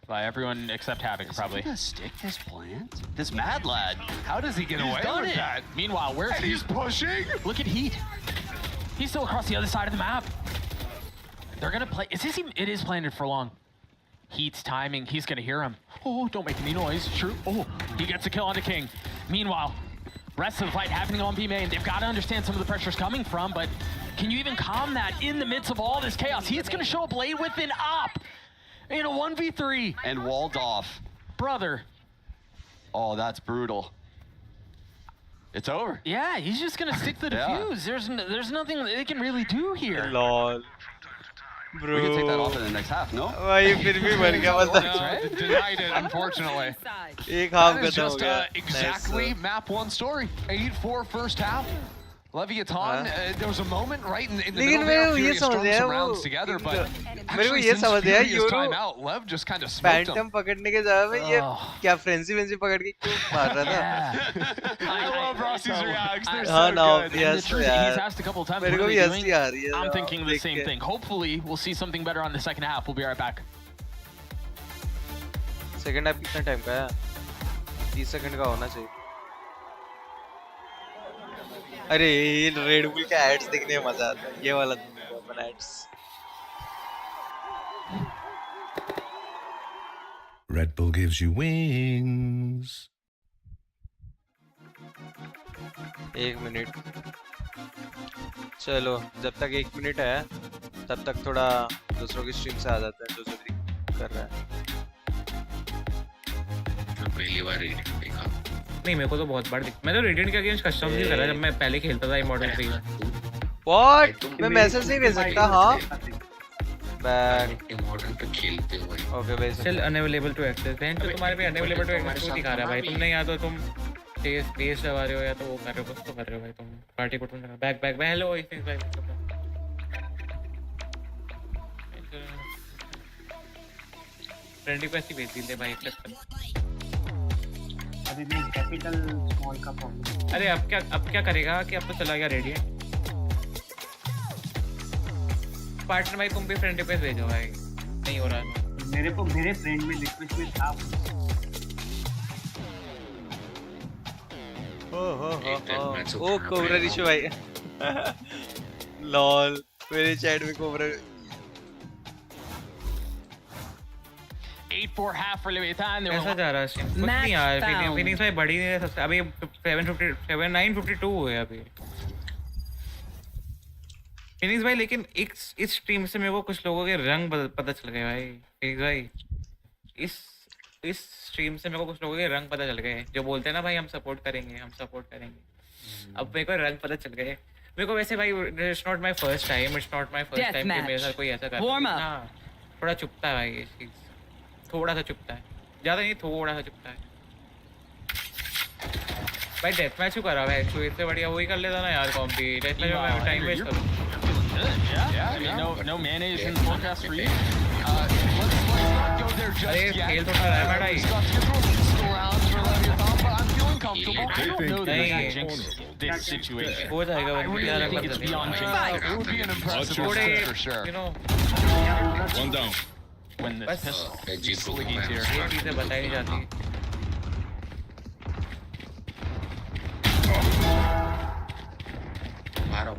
by everyone except Havoc, probably. Is he gonna stick this plant? This mad lad. How does he get away with that? Meanwhile, where's he? He's pushing. Look at Heat. He's still across the other side of the map. They're gonna play. It is planted for long. Heat's timing. He's gonna hear him. Oh, don't make any noise. Sure. Oh, he gets a kill onto King. Meanwhile, rest of the fight happening on B main. They've got to understand some of the pressure's coming from, but can you even calm that in the midst of all this chaos? He's gonna show up late with an op in a 1v3. And walled off. Brother. Oh, that's brutal. It's over. Yeah, he's just gonna stick the defuse. There's nothing they can really do here. Lol. Bro. We can take that off in the next half, no? भाई फिर भी मर गया बंदा. Denied it, unfortunately. एक half That is खत्म हो just गया. exactly map one story. 8-4 first half. Leviathan, there was a moment right in the middle there. Fury strung some rounds together, but actually since Fury's timeout, Lev just kind of smoked him. Phantom पकड़ने के जगह में ये क्या frenzy पकड़ के क्यों मार रहा था? I love Rossi's reacts. They're हाँ so ना good. obvious He's यार. asked a couple of times. मेरे को भी हंसी आ रही है. I'm thinking the same thing. Hopefully, we'll see something better on the second half. We'll be right back. Second half कितना time का है? 30 सेकंड का होना चाहिए. अरे ये रेड बुल का एड्स देखने में मजा आता है. ये वाला अपन ads. Red Bull gives you wings. 1 minute. चलो जब तक 1 मिनट है तब तक थोड़ा दूसरों की स्ट्रीम से आ जाते हैं जो भी कर रहा है. पहली बार देखा. नहीं मेरे को तो बहुत बार मैं तो रेडिएंट के अगेंस्ट कस्टम नहीं कर रहा जब मैं पहले खेलता था इमॉर्टल 3 में. व्हाट मैं मैसेज नहीं भेज सकता. हाँ बैक इमॉर्टल पे खेलते हो भाई. ओके भाई स्टिल अनअवेलेबल टू एक्सेस है तो तुम्हारे पे अनअवेलेबल टू एक्सेस क्यों दिखा रहा है भाई. तुमने या तो तुम टेस्ट दबा रहे हो या तो वो कर रहे हो. कुछ तो कर रहे हो भाई तुम. पार्टी को तुम बैक हेलो इस थिंग्स भाई. फ्रेंड रिक्वेस्ट ही भेज दीजिए भाई. एक्सेप्ट कर. अभी भी कैपिटल स्मॉल का प्रॉब्लम. अरे अब क्या करेगा कि अब तो चला गया रेडिएंट. पार्टनर भाई तुम भी फ्रेंड रिक्वेस्ट भेजो भाई. नहीं हो रहा मेरे फ्रेंड में रिक्वेस्ट में था. ओ कोबरा रिशु भाई. लॉल मेरे चैट में कोबरा. 8-4 half for Leviathan. ऐसा जा रहा है कुछ नहीं यार. फिनिक्स भाई बढ़ी नहीं रहा. अभी 952 हुए अभी फिनिक्स भाई. लेकिन इस स्ट्रीम से मेरे को कुछ लोगों के रंग पता चल गए भाई. फिनिक्स भाई इस स्ट्रीम से मेरे को कुछ लोगों के रंग पता चल गए जो बोलते हैं ना भाई हम सपोर्ट करेंगे. अब मेरे को रंग पता चल गए. मेरे को वैसे भाई it's not my first time कि मेरे साथ कोई ऐसा करता है. थोड़ा चुपता है भाई ये चीज. थोड़ा सा चुपता है. ज्यादा नहीं थोड़ा सा चुपता है भाई. डेथ मैच क्यों करा भाई. इससे बढ़िया वही कर लेता ना यार. कॉम्पी डेथ मैच में टाइम वेस्ट करूं. No mayonnaise in forecast for you. Let's not go there just yet. खेल तो रहा है मैडा ही. I don't know that I jinx this situation. हो जाएगा. I really think it's beyond jinx. It would be an impressive win for sure. You know. One down. When this pistol Sliggy's here. ये चीजें बताई नहीं जाती. मारो.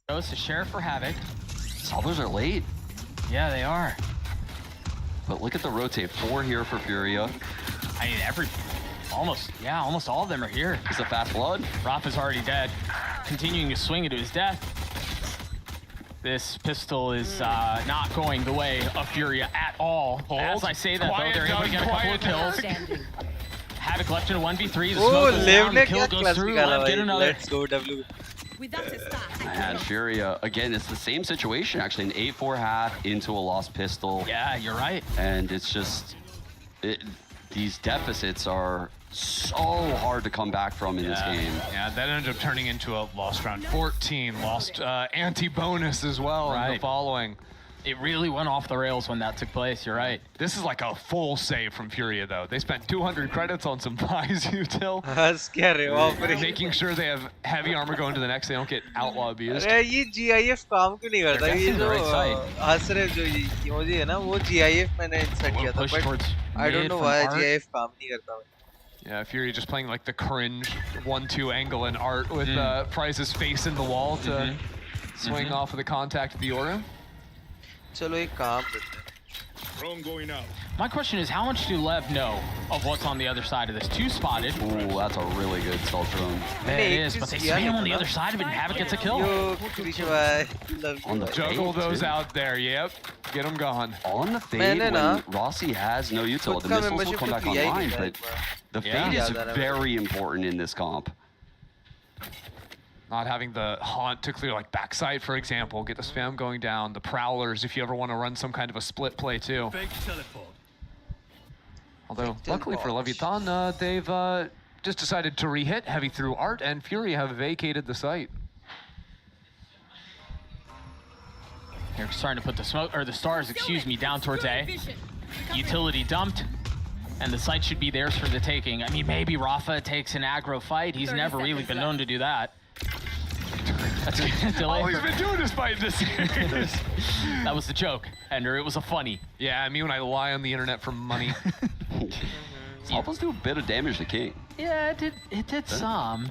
Goes to Sheriff for Havoc. Salvers are late. Yeah, they are. But look at the rotate. 4 here for Furia. I mean, almost all of them are here. It's a fast blood. Rafa's already dead. Continuing to swing into his death. This pistol is not going the way of Furia at all. As I say that, though, they're able to get a couple of kills. Havoc left in a 1v3. The smoke goes down, the kill goes through. Get another. Let's go, W. And Furia, again, it's the same situation, actually. An 8-4 half into a lost pistol. Yeah, you're right. And it's just... these deficits are so hard to come back from in this game. Yeah, that ended up turning into a lost round 14, lost anti-bonus as well in the following. It really went off the rails when that took place, you're right. This is like a full save from Furia, though. They spent 200 credits on some buys, util. Scary. Making sure they have heavy armor going to the next, they don't get outlaw abused. अरे ये GIF काम क्यों नहीं करता. ये जो हंस रहे जो इमोजी है ना वो GIF मैंने इंसर्ट किया था. But I don't know why GIF काम नहीं करता. Yeah, Fury just playing like the cringe 1-2 angle in art with Price's face in the wall to swing off of the contact of the aura. चलो एक काम करते हैं. Drone going out. My question is, how much do Lev know of what's on the other side of this? 2 spotted. Ooh, that's a really good stealth drone. Yeah, it is, but they spam on the other side of it and Havoc gets a kill. On the Juggle fade, those too. out there, yep. Get them gone. On the fade, when Rossi has no util, the missiles will come back online, but the fade is very important in this comp. Not having the haunt to clear like backside, for example, get the spam going down. The prowlers, if you ever want to run some kind of a split play too. Although, luckily for Leviathan, they've just decided to re-hit. Heavy through Art and Fury have vacated the site. They're starting to put the smoke, or the stars, excuse me, down towards A. Utility dumped, and the site should be theirs for the taking. I mean, maybe Rafa takes an aggro fight. He's never really been known to do that. That's all he's been doing is fighting this series. That was the joke, Ender. It was a funny. Yeah, me when I lie on the internet for money. Almost do a bit of damage to King. Yeah, it did some.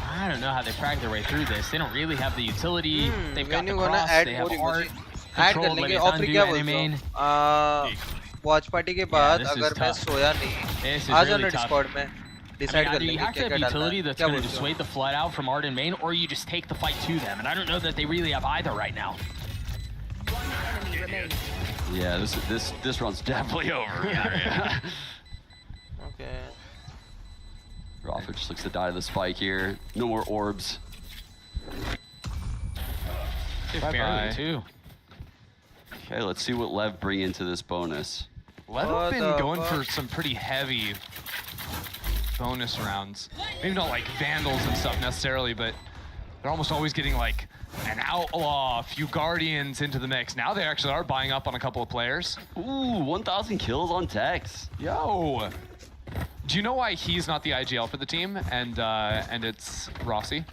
I don't know how they fragged their way through this. They don't really have the utility. They've got the cross, they have Art. Controlled by Andy. Watch party के बाद अगर मैं सोया नहीं आ जाना Discord में decide कर लेंगे you have to have utility that's going to dissuade the flood out from Art and Main, or you just take the fight to them. And I don't know that they really have either right now. Yeah, this run's definitely over. Okay. Rafa just looks to die to the spike here. No more orbs. Barely too. Okay, let's see what Lev bring into this bonus. Lev have been going for some pretty heavy bonus rounds. Maybe not like Vandals and stuff necessarily, but they're almost always getting like an Outlaw, a few Guardians into the mix. Now they actually are buying up on a couple of players. Ooh, 1,000 kills on Tex. Yo. Do you know why he's not the IGL for the team and it's Rossi?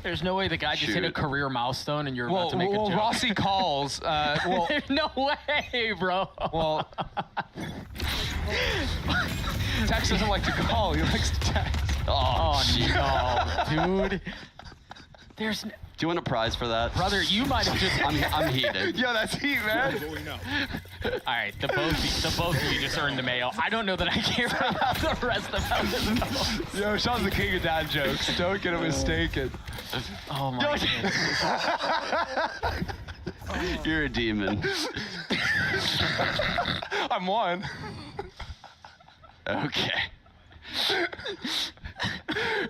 There's no way the guy just hit a career milestone and you're about to make a joke. Well, Rossi calls. Well, there's no way, bro. Well, Tex doesn't like to call. He likes to text. Oh no, dude. There's. Do you want a prize for that? Brother, you might have just. I'm heated. Yo, that's heat, man. All right, the both of you just earned the mail. I don't know that I care about the rest of them. Yo, Sean's the king of dad jokes. Don't get him mistaken. Oh my goodness. You're a demon. I'm one. Okay.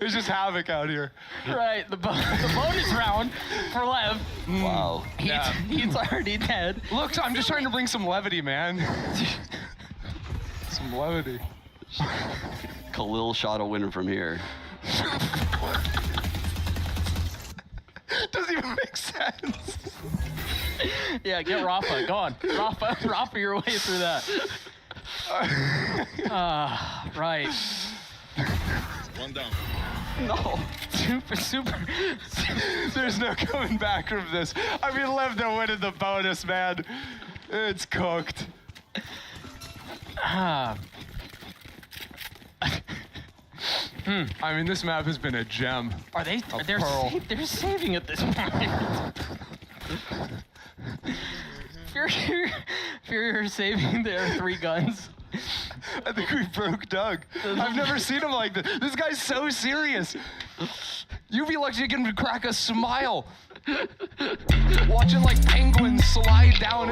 It's just havoc out here. Right, the bonus round for Lev. Wow. He's already dead. Look, I'm just trying to bring some levity, man. Some levity. Khalil shot a winner from here. Doesn't even make sense. Yeah, get Rafa. Go on. Rafa your way through that. Right. One down. No. Super. There's no coming back from this. I mean, Lev to winning the bonus, man. It's cooked. I mean, this map has been a gem. They're saving at this point. Fury saving their 3 guns. I think we broke Doug. I've never seen him like this. This guy's so serious. You'd be lucky to get him to crack a smile. Watching like penguins slide down,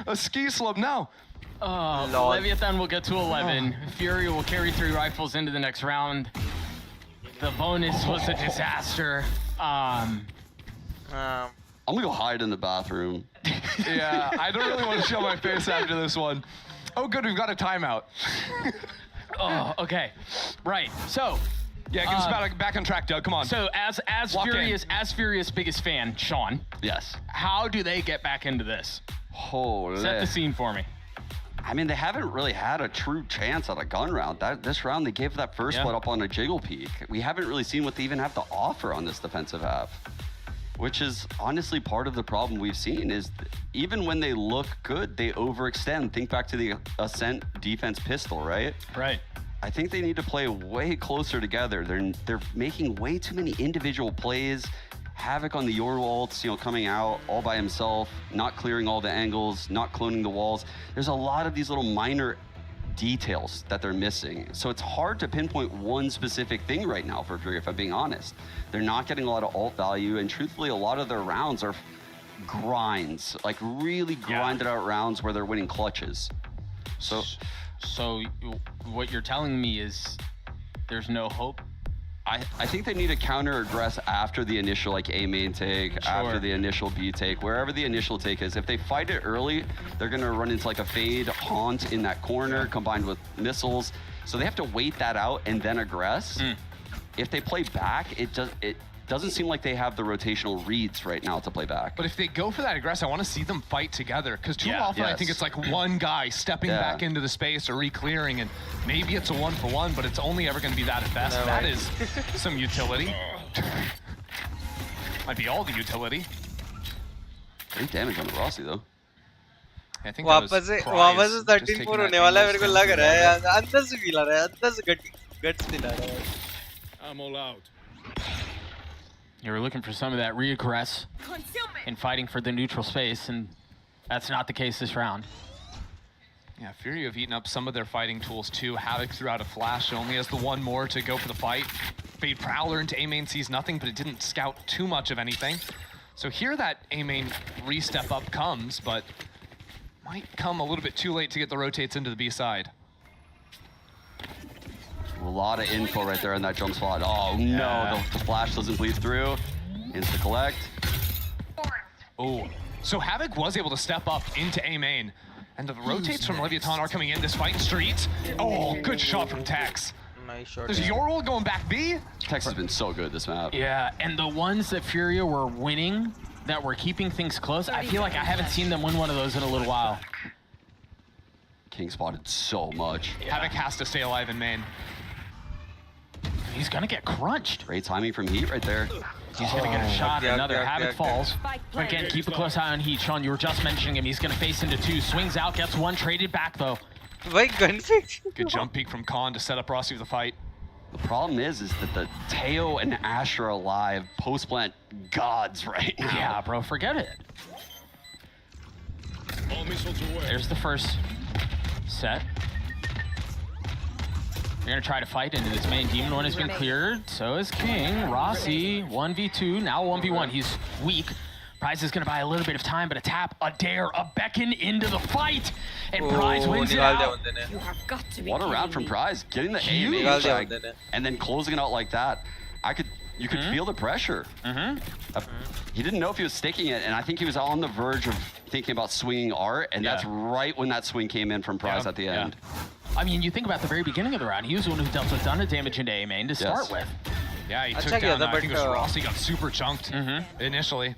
a ski slope. No. Leviathan will get to 11. Fury will carry 3 rifles into the next round. The bonus was a disaster. I'm gonna go hide in the bathroom. Yeah, I don't really want to show my face after this one. Oh, good, we've got a timeout. Oh, okay. Right, so. Yeah, get us back on track, Doug, come on. So as Furious biggest fan, Sean. Yes. How do they get back into this? Holy. Set the scene for me. I mean, they haven't really had a true chance at a gun round. This round, they gave that first split up on a jiggle peak. We haven't really seen what they even have to offer on this defensive half. Which is honestly part of the problem we've seen is even when they look good, they overextend. Think back to the Ascent defense pistol, right? Right. I think they need to play way closer together. They're making way too many individual plays, Havoc on the Yoru ults, you know, coming out all by himself, not clearing all the angles, not cloning the walls. There's a lot of these little minor details that they're missing. So it's hard to pinpoint one specific thing right now for Fury, if I'm being honest. They're not getting a lot of ult value, and truthfully, a lot of their rounds are grinds, like really grinded out rounds where they're winning clutches. So what you're telling me is there's no hope? I think they need to counter-aggress after the initial like A main take, after the initial B take, wherever the initial take is. If they fight it early, they're gonna run into like a fade haunt in that corner combined with missiles. So they have to wait that out and then aggress. If they play back, it doesn't seem like they have the rotational reads right now to play back. But if they go for that aggress, I want to see them fight together, because too often I think it's like one guy stepping back into the space or re-clearing, and maybe it's a 1-for-1, but it's only ever going to be that at best. That is some utility. Might be all the utility. Great damage on the Rossi though. I think वापस से 13-4 होने वाला है, मेरे को लग रहा है, अंदर से फील आ रहा है, अंदर से गट्स फील आ रहा है. I'm all out. You were looking for some of that re-aggress and fighting for the neutral space, and that's not the case this round. Yeah, Fury have eaten up some of their fighting tools too. Havoc threw out a flash, only has the one more to go for the fight. Fade Prowler into A main sees nothing, but it didn't scout too much of anything. So here that A main re-step up comes, but might come a little bit too late to get the rotates into the B side. A lot of info right there in that jump spot. Oh no, the flash doesn't bleed through. Insta collect. Oh, so Havoc was able to step up into A main, and the rotates from Leviathan are coming in this fight street. Oh, good shot from Tex. Nice shot. There's Yorul going back B. Tex has been so good this map. Yeah, and the ones that Furia were winning, that were keeping things close, I feel like I haven't seen them win one of those in a little while. King spotted so much. Havoc has to stay alive in main. He's gonna get crunched. Great timing from Heat right there. He's gonna get a shot. Another Havoc falls. Again, keep a close eye on Heat. Sean, you were just mentioning him. He's gonna face into two. Swings out, gets one, traded back though. Good jump peek from Khan to set up Rossi for the fight. The problem is that the Teo and Ash are alive post-plant gods right now. Yeah, bro, forget it. There's the first set. You're gonna try to fight into this main. Demon 1 has been cleared, so is King. Rossi, 1v2, now 1v1. He's weak. Prize is gonna buy a little bit of time, but a tap, a dare, a beckon into the fight, and Prize wins it out. You have got to be What a round from Prize, getting the aim tag, and then closing it out like that. You could feel the pressure. He didn't know if he was sticking it, and I think he was on the verge of thinking about swinging art, and that's right when that swing came in from Prize at the end. I mean, you think about the very beginning of the round, he was the one who dealt a ton of damage into A main to start with. Yeah, he took down, I think it was Rossi, got super chunked initially.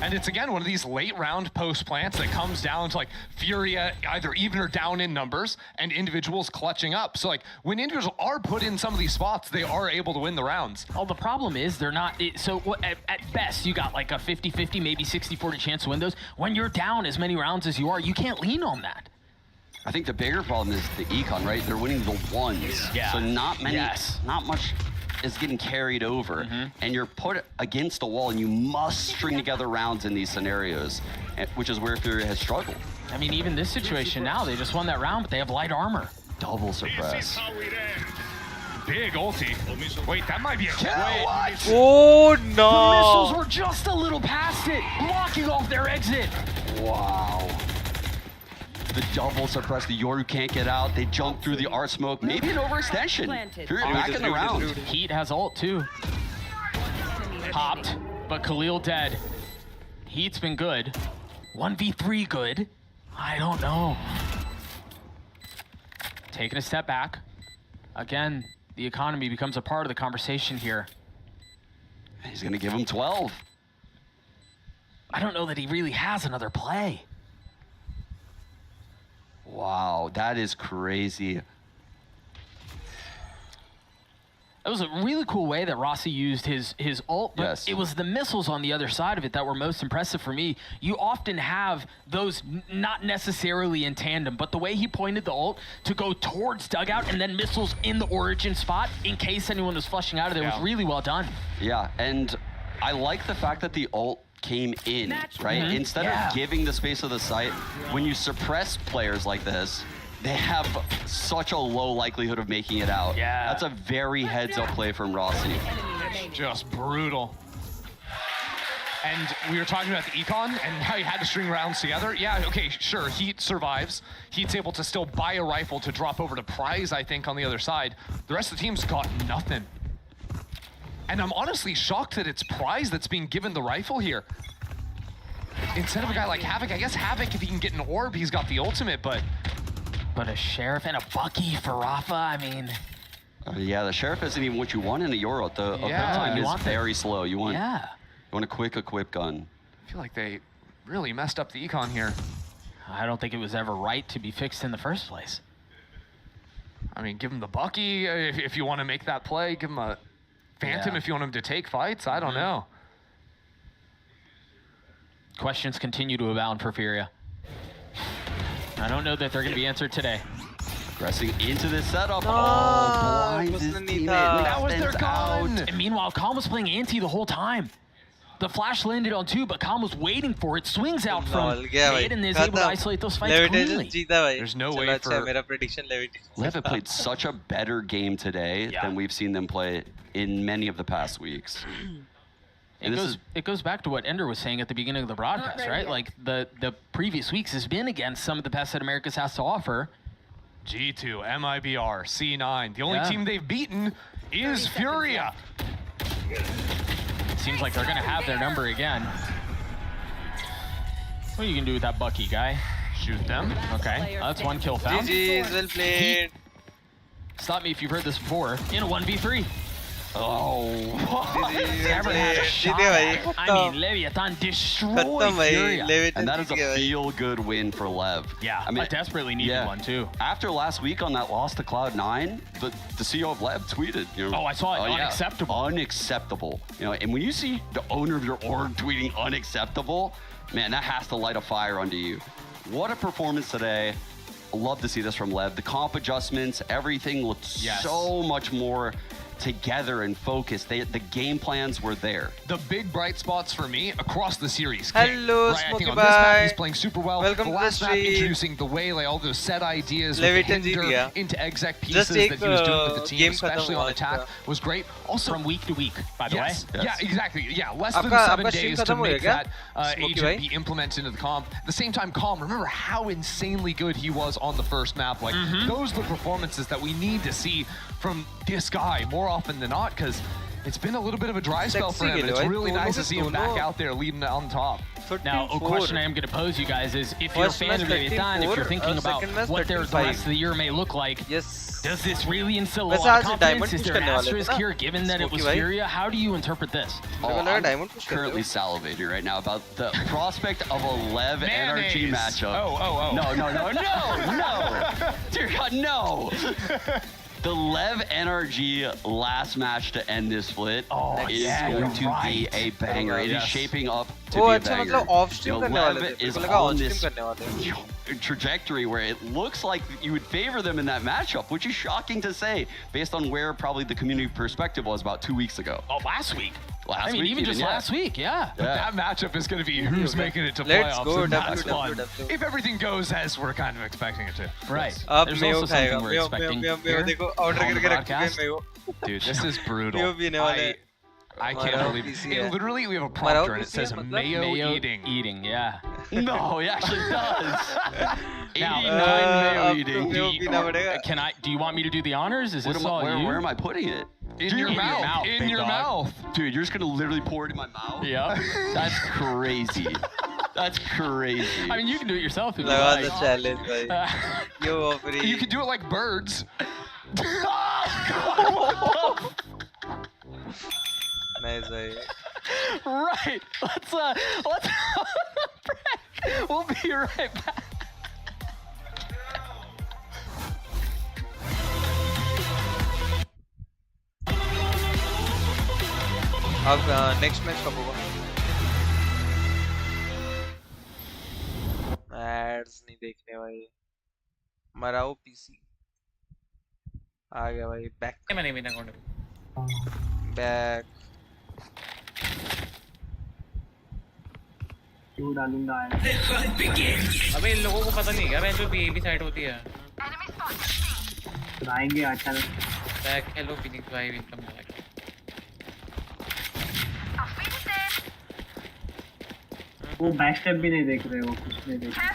And it's again one of these late round post plants that comes down to like Furia either even or down in numbers and individuals clutching up. So like when individuals are put in some of these spots, they are able to win the rounds. Oh, the problem is they're not. So at best, you got like a 50-50, maybe 60-40 chance to win those. When you're down as many rounds as you are, you can't lean on that. I think the bigger problem is the econ, right? They're winning the ones. Yeah. So not many, not much is getting carried over. And you're put against the wall and you must string together rounds in these scenarios, which is where Fury has struggled. I mean, even this situation now, they just won that round, but they have light armor. Double suppress. Big ulti. Wait, that might be a kill. Oh no! The missiles were just a little past it, blocking off their exit. Wow. The double suppress, the Yoru can't get out. They jump through the art smoke. Maybe an overextension. Fury back in the round. Heat has ult too. Popped, but Khalil dead. Heat's been good. 1v3 good. I don't know. Taking a step back. Again, the economy becomes a part of the conversation here. He's gonna give him 12. I don't know that he really has another play. Wow, that is crazy. It was a really cool way that Rossi used his ult, but it was the missiles on the other side of it that were most impressive for me. You often have those not necessarily in tandem, but the way he pointed the ult to go towards dugout and then missiles in the origin spot in case anyone was flushing out of there was really well done. Yeah, and I like the fact that the ult came in, right? Instead of giving the space of the site, when you suppress players like this, they have such a low likelihood of making it out. Yeah. That's a very heads-up play from Rossi. Just brutal. And we were talking about the econ and how he had to string rounds together. Yeah, okay, sure, Heat survives. Heat's able to still buy a rifle to drop over to Prize, I think, on the other side. The rest of the team's got nothing. And I'm honestly shocked that it's Prize that's being given the rifle here. Instead of a guy like Havoc, I guess Havoc, if he can get an orb, he's got the ultimate, but a Sheriff and a Bucky for Rafa, I mean... Yeah, the Sheriff isn't even what you want in a Euro. The equip time is very slow. You want a quick equip gun. I feel like they really messed up the econ here. I don't think it was ever right to be fixed in the first place. I mean, give him the Bucky if you want to make that play. Give him a Phantom if you want him to take fights. I don't know. Questions continue to abound for Furia. I don't know that they're going to be answered today. Pressing into this setup. Blinds his teammate. That was their gun. And meanwhile, Calm was playing anti the whole time. The flash landed on 2, but Calm was waiting for it. Swings out from mid and is able to isolate those fights cleanly. There's no way for... Lev have played such a better game today than we've seen them play in many of the past weeks. It goes back to what Ender was saying at the beginning of the broadcast, right? Like the previous weeks has been against some of the best that Americas has to offer. G2, MIBR, C9. The only team they've beaten is Furia. Seems like they're gonna have their number again. What are you gonna do with that Bucky, guy? Shoot them. Okay, that's one kill found. GG's, well played. Stop me if you've heard this before. In a 1v3. Oh, never had a shot. I mean, Leviathan destroyed Furia. And that is a feel-good win for Lev. Yeah, I mean, I desperately needed one too. After last week on that loss to Cloud9, the CEO of Lev tweeted, you know, I saw it, unacceptable. Unacceptable. You know, and when you see the owner of your org tweeting unacceptable, man, that has to light a fire under you. What a performance today. Love to see this from Lev. The comp adjustments, everything looked so much more together and focused. The game plans were there. The big bright spots for me across the series. Hello, right, I think Smokey on this map Bye. he's playing super well. Welcome the to last the map stream. introducing the way, like all those set ideas with the hinder into exec pieces take, that he was doing with the team, game especially on attack, was great. Also from week to week, by the way. Yeah, exactly. Yeah, less than 7 days to make that agent be implemented into the comp. At the same time, Calm, remember how insanely good he was on the first map. Like those are the performances that we need to see from this guy more often than not, because it's been a little bit of a dry spell for him, and it's really nice to see him back out there leading on top. Now, a question I am going to pose you guys is, if you're a fan of Leviathan, if you're thinking about what the rest of the year may look like, does this really instill a lot of confidence? Is there an asterisk here, given that it was Furia? How do you interpret this? I'm currently salivating right now about the prospect of a Lev NRG matchup. No. Dear God, no. The Lev NRG last match to end this split is going to be a banger. It is shaping up to be a banger. Lev is on this trajectory where it looks like you would favor them in that matchup, which is shocking to say based on where probably the community perspective was about 2 weeks ago. Oh, last week. Last week, even just last week, But that matchup is going to be who's making it to playoffs. Let's go, if everything goes as we're kind of expecting it to. Right. There's also something we're expecting here on the broadcast. Dude, this is brutal. I can't believe it. Literally, we have a prompter and it says mayo eating. Eating, yeah. No, it actually does. 89 Now, mayo eating. Do you want me to do the honors? Is this all you? Where am I putting it? In your mouth. In your mouth. Dude, you're just going to literally pour it in my mouth? Yeah. That's crazy. That's crazy. I mean, you can do it yourself if you like. like. The challenge, bhai. You can do it like birds. Nice, bhai. Right. Let's we'll be right back. अब next match कब होगा? Ads नहीं देखने भाई. मराओ PC आ गया भाई. Back. Back. क्यों डालूंगा अबे इन लोगों को पता नहीं क्या मैं जो बीएबी साइड होती है तो आएंगे अचानक बैक हेलो फिनिक्स भाई वेलकम बैक वो बैक स्टेप भी नहीं देख रहे हो कुछ नहीं देख रहे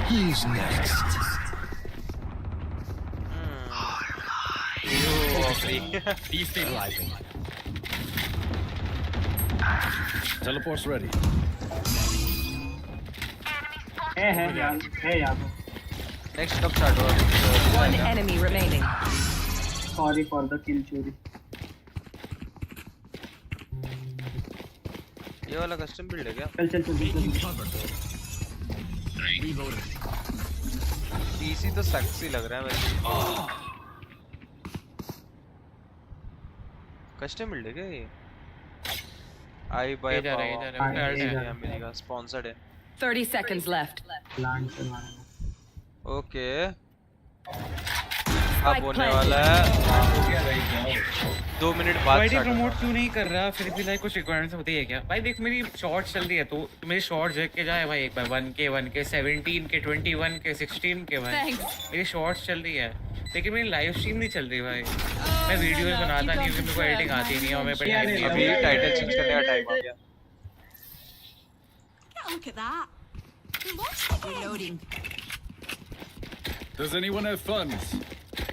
Who's next? Destabilizing. Teleport's ready. Hey, यार Next कब start होगा? One enemy remaining. Sorry for the kill चोरी. ये वाला कस्टम बिल्ड है क्या? चल पीसी तो सेक्सी लग रहा है वैसे। कस्टम बिल्ड है क्या ये? आई बाय मिलेगा स्पॉन्सर्ड है। 30 seconds left. ओके अब होने वाला है 2 मिनट बाद भाई प्रमोट क्यों नहीं कर रहा फिर भी लाइक कुछ रिक्वायरमेंट्स होती है क्या भाई देख मेरी शॉर्ट चल रही है तो मेरी शॉर्ट देख के जाए भाई एक बार 1K 17 के 21 के 16 के भाई मेरी शॉर्ट्स चल रही है लेकिन मेरी लाइव स्ट्रीम नहीं चल रही भाई मैं वीडियोस बनाता नहीं क्योंकि मेरे को एडिटिंग आती नहीं है और मेरे पे टाइम नहीं है अभी टाइटल चेंज करने का टाइम आ गया Look at that. Reloading. Does anyone have funds?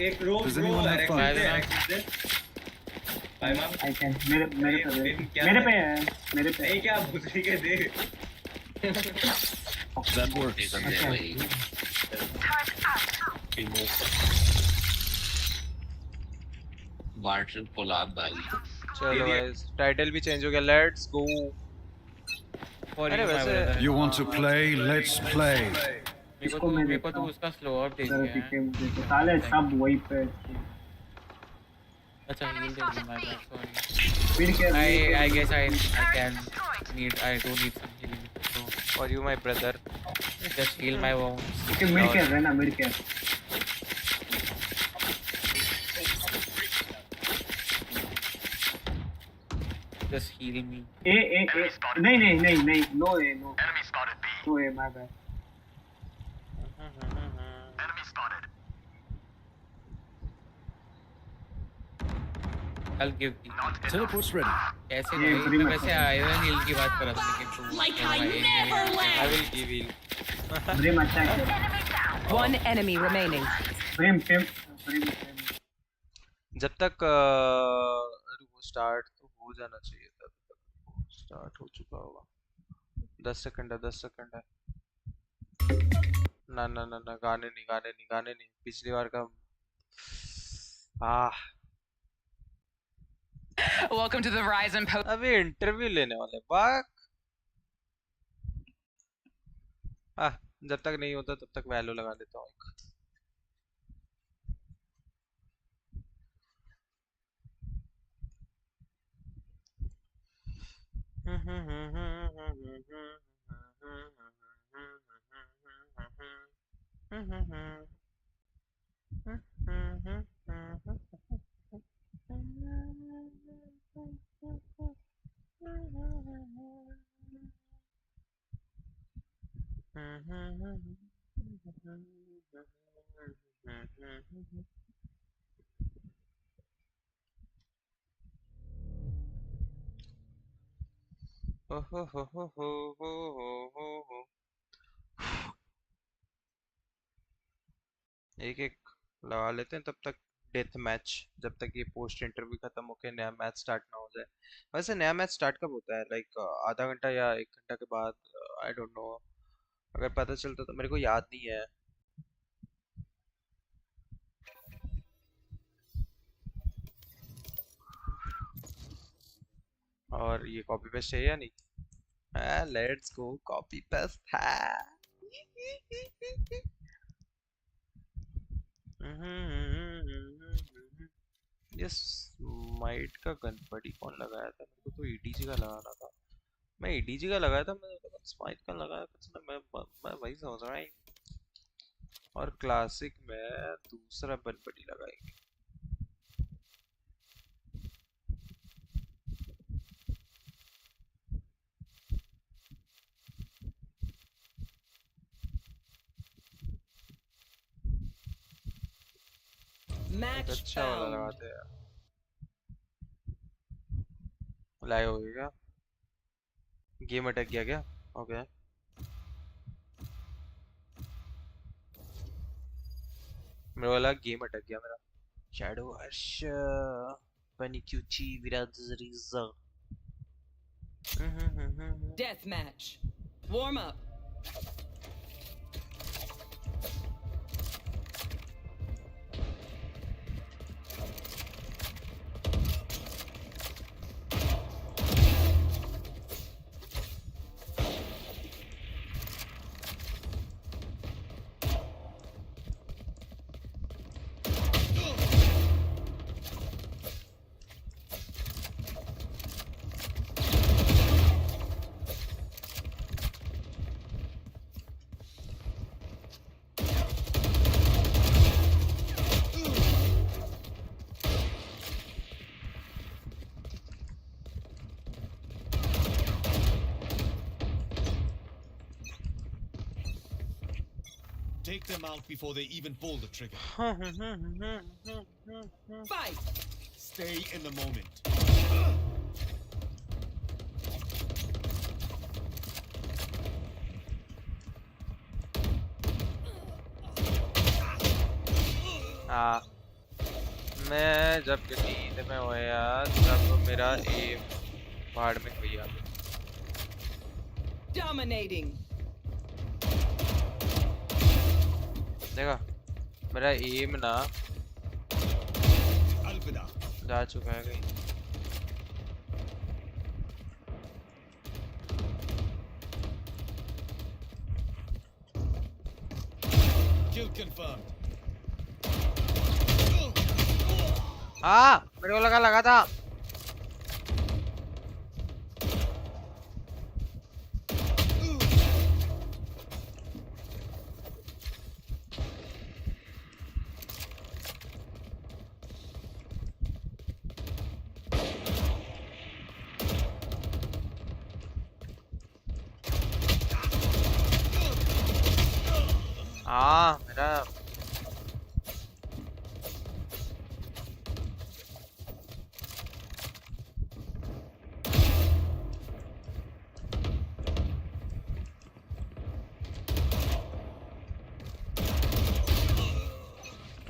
एक रोज Does anyone have funds? I can मेरे पे है नहीं क्या भूतरी के दे That works. वाटर पुलाव भाई चलो गाइस टाइटल भी चेंज हो गया लेट्स गो अरे वैसे You want to play? Let's play. मेरे को तो उसका स्लो अप दे दिया साले सब वही पे अच्छा heal दे दिया my bad sorry I guess I don't need some healing so for you my brother just heal my wounds okay mid care है ना mid care just heal me नहीं no enemy spotted B no my bad Enemy spotted. I'll give you Teleport's ready. कैसे भाई मैं वैसे iron heal की बात कर रहा था लेकिन तू Like I never left. I will give heal Brim attack One enemy remaining. Brim जब तक वो स्टार्ट तो हो जाना चाहिए तब तक स्टार्ट हो चुका होगा 10 सेकंड है ना गाने नहीं पिछली बार का Welcome to the Verizon post. अभी इंटरव्यू लेने वाले बाक जब तक नहीं होता तब तक वैल्यू लगा देता हूँ एक लगा लेते हैं तब तक डेथ मैच जब तक ये पोस्ट इंटरव्यू खत्म होके नया मैच स्टार्ट ना हो जाए वैसे नया मैच स्टार्ट कब होता है लाइक आधा घंटा या 1 घंटा के बाद आई डोंट नो अगर पता चलता तो मेरे को याद नहीं है और ये कॉपी पेस्ट चाहिए या नहीं लेट्स गो कॉपी पेस्ट है ये स्माइट का गनपटी कौन लगाया था मेरे को तो ईडीजी का लगाना था मैं ईडीजी का लगाया था मैंने तो स्माइट का लगाया था मैं वही समझ रहा हूँ और क्लासिक में दूसरा गनपटी लगाएंगे Match अच्छा वाला found. लगाते हैं। लाइव हो गया? गेम अटक गया क्या? ओके। मेरे वाला गेम अटक गया मेरा। Shadow Harsh पनिक्यूची विराजरीजा। Death match. Warm up. Take them out before they even pull the trigger. Fight. Stay in the moment. हाँ, मैं जब नींद में होया तब मेरा एम पहाड़ में गया। Dominating. देखा, मेरा एम ना जा चुका है कहीं। Kill confirmed. हाँ, मेरे को लगा था। हाँ, मेरा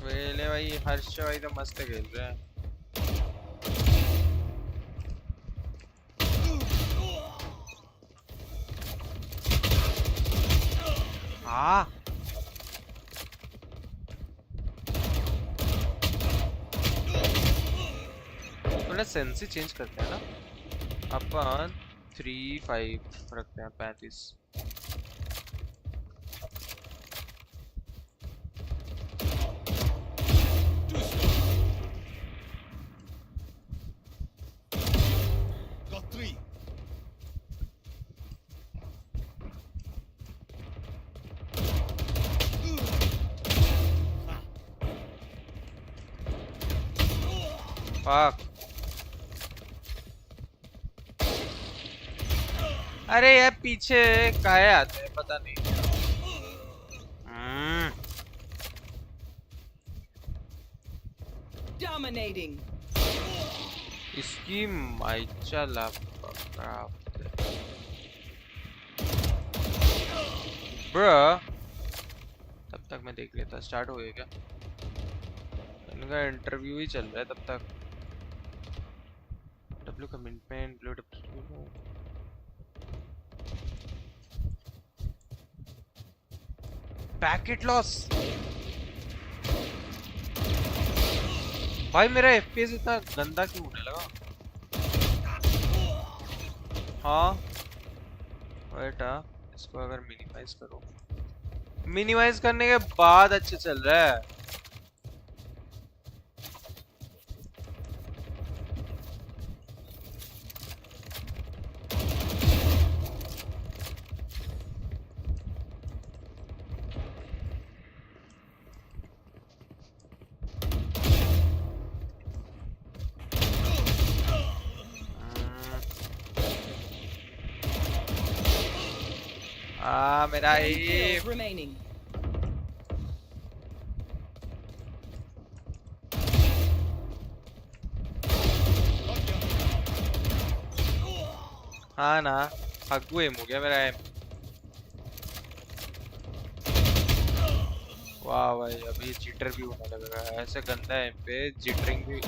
वेले भाई हर्ष भाई तो मस्त खेल रहे हैं। हाँ, थोड़ा सेंस ही चेंज करते हैं ना अपन। 3-5 रखते हैं। 35 Got 3. fuck। अरे यार पीछे काहे आते हैं पता नहीं। Dominating. इसकी माइचा ब्रो। तब तक मैं देख लेता। स्टार्ट हो गया क्या? इनका इंटरव्यू ही चल रहा है तब तक। W commitment blue W packet loss. भाई मेरा FPS इतना गंदा क्यों होने लगा? हाँ बेटा, इसको अगर मिनिमाइज करो, मिनिमाइज करने के बाद अच्छे चल रहा है। मेरा remaining. हाँ ना, हग्गू एम हो गया मेरा एम। वाह भाई, अभी जिटर भी होने लगा है, ऐसे गंदा एम पे जिटरिंग भी।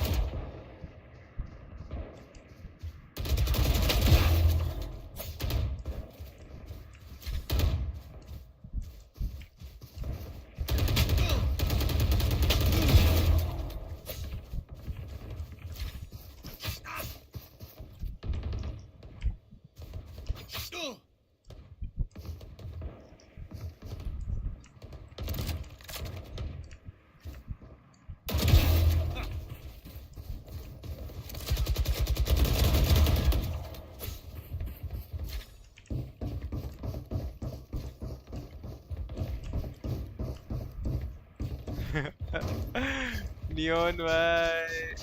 नियॉन भाई,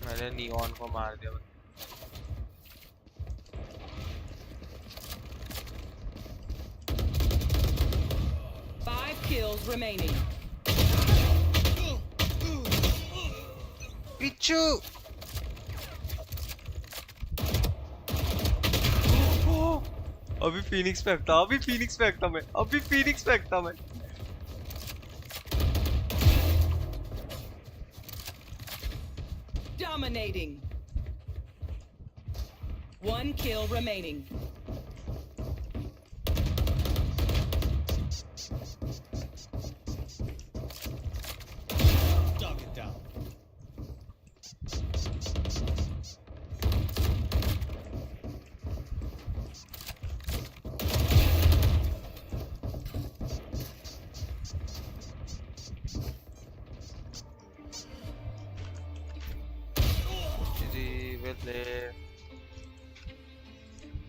मैंने नियॉन को मार दिया। 5 kills remaining. पिच्चू अभी फीनिक्स पे हकता, अभी फीनिक्स पे हकता मैं, अभी फीनिक्स पे हकता मैं। Dominating. 1 kill remaining. Target down.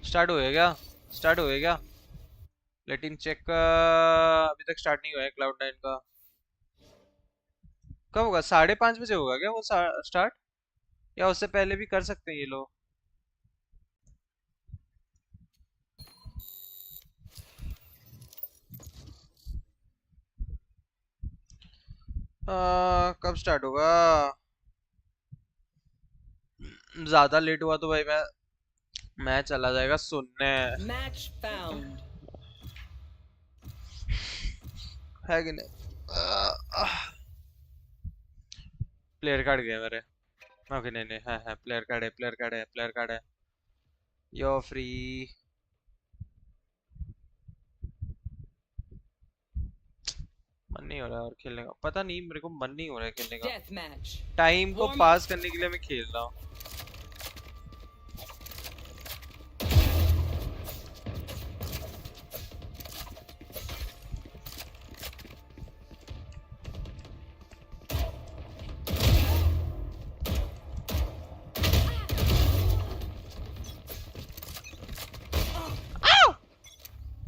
Start हो गया, स्टार्ट हो गया। लेटिन चेक, अभी तक स्टार्ट नहीं हुआ है क्लाउड9 का। कब होगा? 5:30 बजे होगा क्या वो स्टार्ट, या उससे पहले भी कर सकते हैं ये लोग? कब स्टार्ट होगा? ज्यादा लेट हुआ तो भाई मैं चला जाएगा सुनने। Match found. है कि नहीं? प्लेयर कार्ड गए मेरे। ओके नहीं नहीं, है प्लेयर कार्ड है, प्लेयर कार्ड है, प्लेयर कार्ड है। यो फ्री। मन नहीं हो रहा है और खेलने का, पता नहीं मेरे को मन नहीं हो रहा है खेलने का। टाइम को पास करने के लिए मैं खेल रहा हूँ।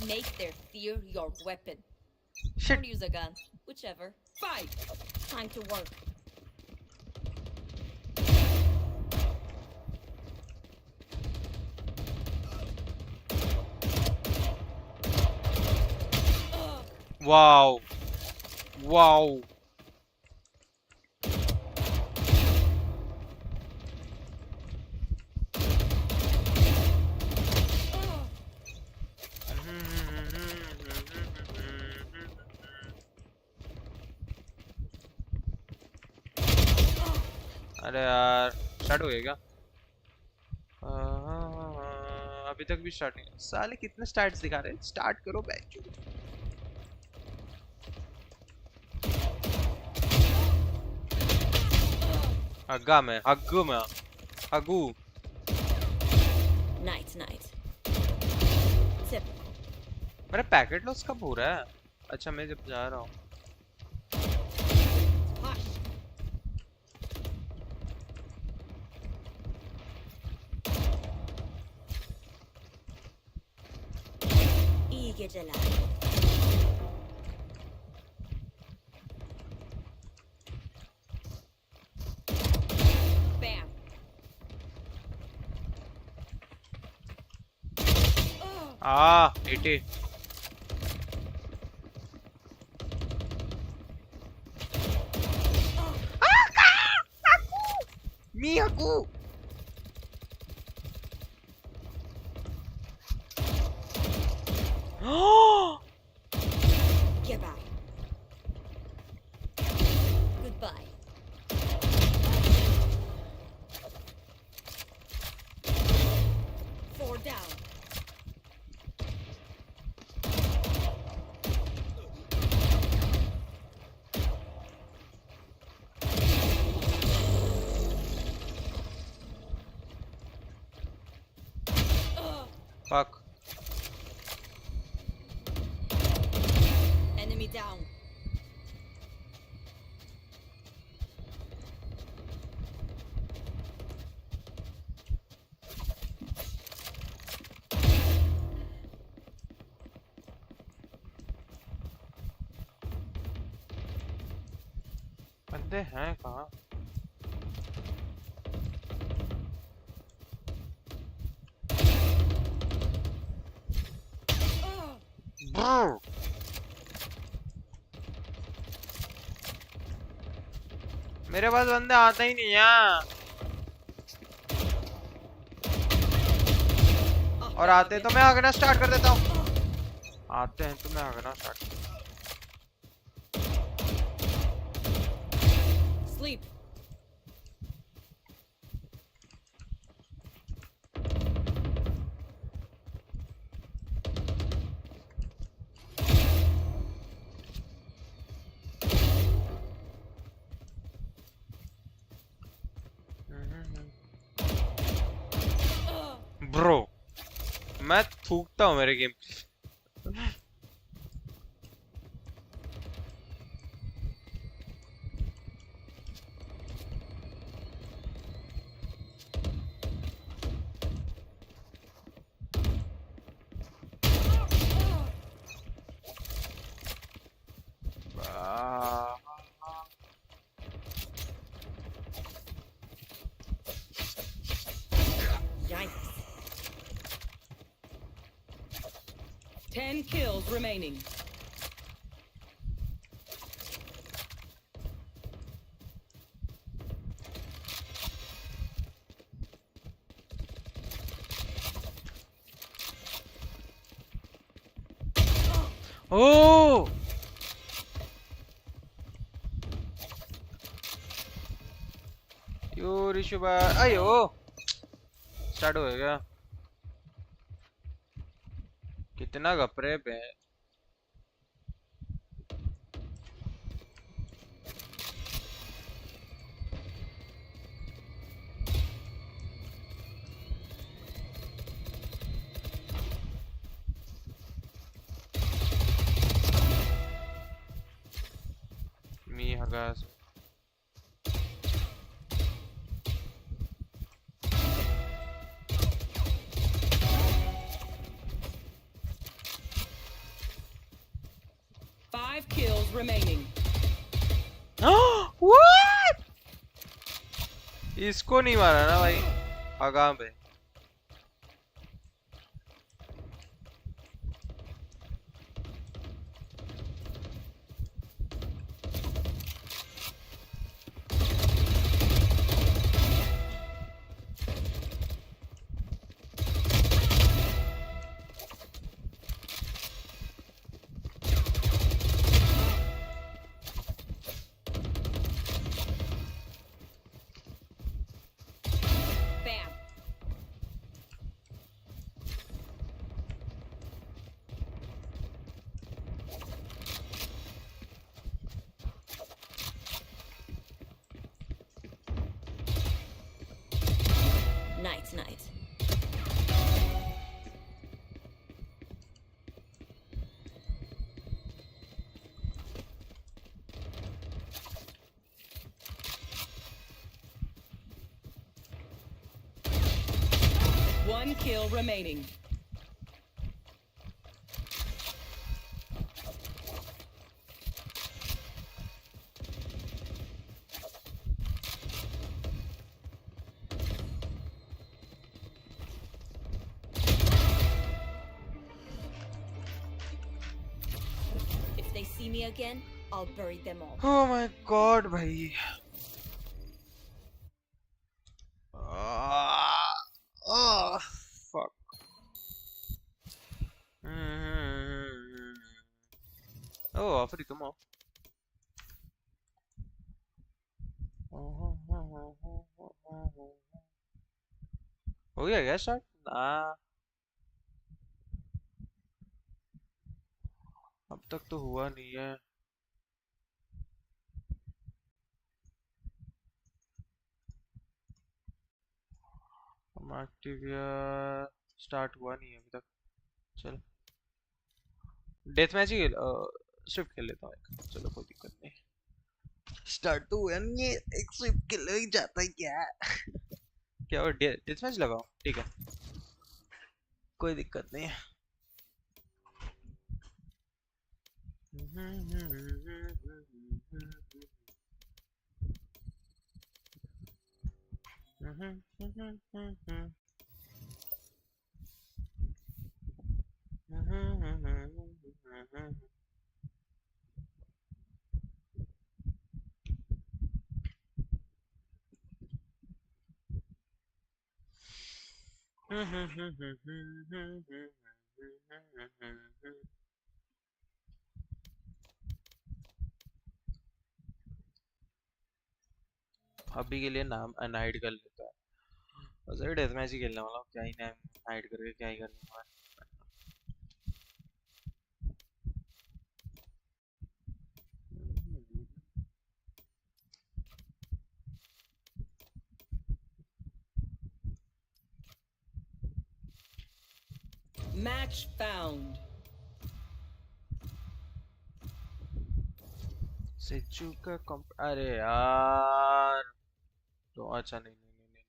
Make their fear your weapon. Shit. Or use a gun, whichever. Fight. Time to work. Wow. Wow. अरे यार, स्टार्ट हो गया क्या? अभी तक भी स्टार्ट नहीं। साले कितने स्टार्ट्स दिखा रहे हैं? स्टार्ट करो बैच। हग्गा में, हग्गू में, हग्गू। Night, night. Tip. मेरा पैकेट लॉस कब हो रहा है? अच्छा मैं जब जा रहा हूँ। के जला Bam. 80. Me aku. Give out. Goodbye. Four down. Fuck. Enemy down. बंदे हैं कहाँ? Brr. मेरे पास बंदे आते ही नहीं हैं और आते तो मैं आगना स्टार्ट कर देता हूँ आते हैं तो मैं आगना स्टार्ट Sleep. ब्रो मैं थूकता हूँ मेरे game Yikes. 10 kills remaining. Oh! यो ऋषुबा आयो स्टार्ट हो गया कितना गपरे पे मी हगास Kills remaining. What? इसको नहीं मारा ना भाई आगाम पे Night. One kill remaining. they see me again, I'll bury them all. Oh my god, भाई. Oh, fuck. Oh, Afri, come on. हो गया क्या स्टार्ट? ना, अब तक तो हुआ नहीं है. हम एक्टिव या स्टार्ट हुआ नहीं है अभी तक. चल डेथ मैच ही स्विफ्ट खेल लेता हूँ एक. चलो कोई दिक्कत नहीं. स्टार्ट तो हुआ नहीं है, एक स्विफ्ट खेल ही जाता है क्या? क्या और डेथ मैच लगाओ? ठीक है, कोई दिक्कत नहीं है. अभी के लिए नाम अनहाइड कर लेता है. वैसे डेथ मैच ही खेलने वाला हूँ, क्या ही नाम हाइड करके क्या ही करने वाला. Match found. सेचू का अरे यार तो अच्छा नहीं नहीं नहीं नहीं,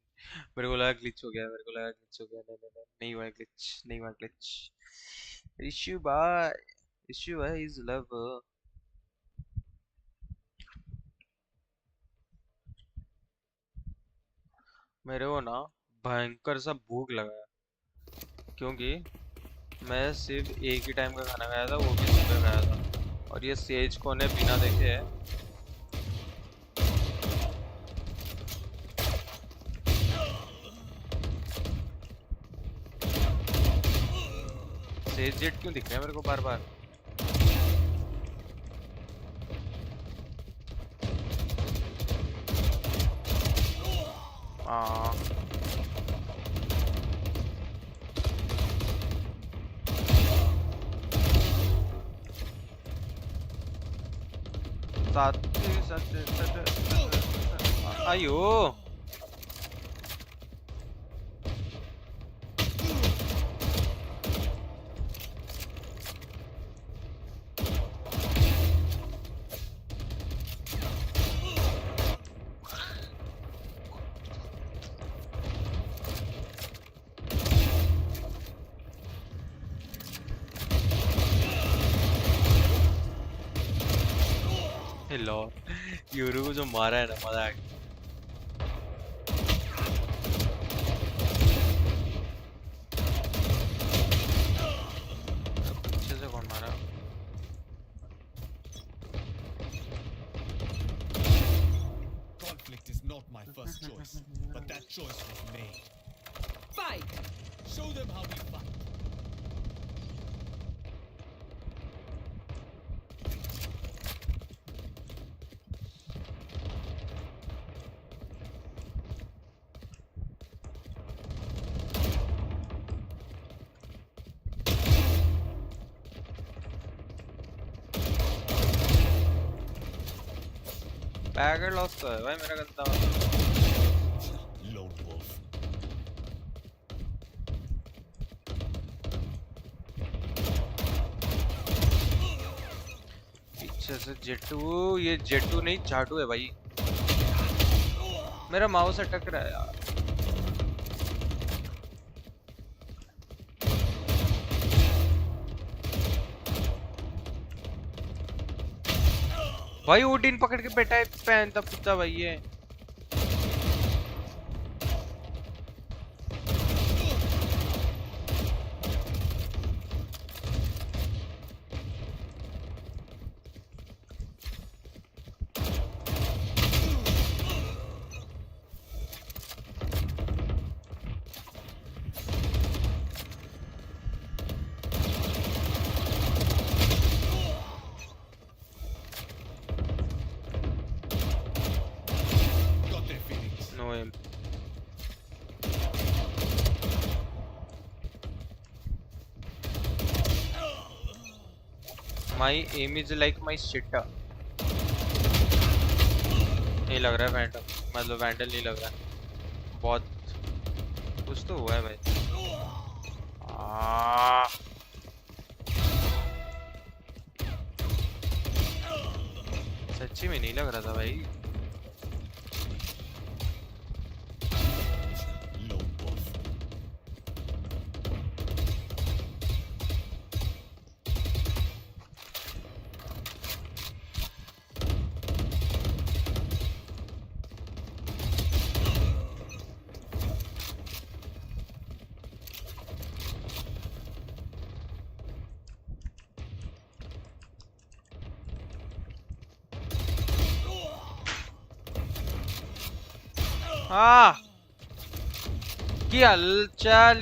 मेरे को लगा ग्लिच हो गया, मेरे को लगा ग्लिच हो गया. नहीं नहीं नहीं हुआ ग्लिच, नहीं हुआ ग्लिच. इश्यू भाई इज लव. मेरे को ना भयंकर सा भूख लगा है, क्योंकि मैं सिर्फ एक ही टाइम का खाना खाया था, वो भी सुबह खाया था. और ये सेज को ने बिना देखे है. सेज जेट क्यों दिख रहे हैं मेरे को बार बार? अयो यूरू को जो मारा है ना, मजा आ गया. पीछे से कौन मारा? Conflict is not my first choice, but that choice was made. Fight! Show them how we fight. बैगर लॉस तो है भाई मेरा गंदा. Lone wolf. पीछे से जेटू, ये जेटू नहीं झाटू है भाई. मेरा माउस अटक रहा है यार. भाई ओडिन पकड़ के बैठा है पहनता पुता भाई ये. My aim is like my shit. नहीं लग रहा है वैंडल, मतलब वैंडल नहीं लग रहा है, बहुत कुछ तो हुआ है भाई। सच्ची में नहीं लग रहा था भाई। की हालचाल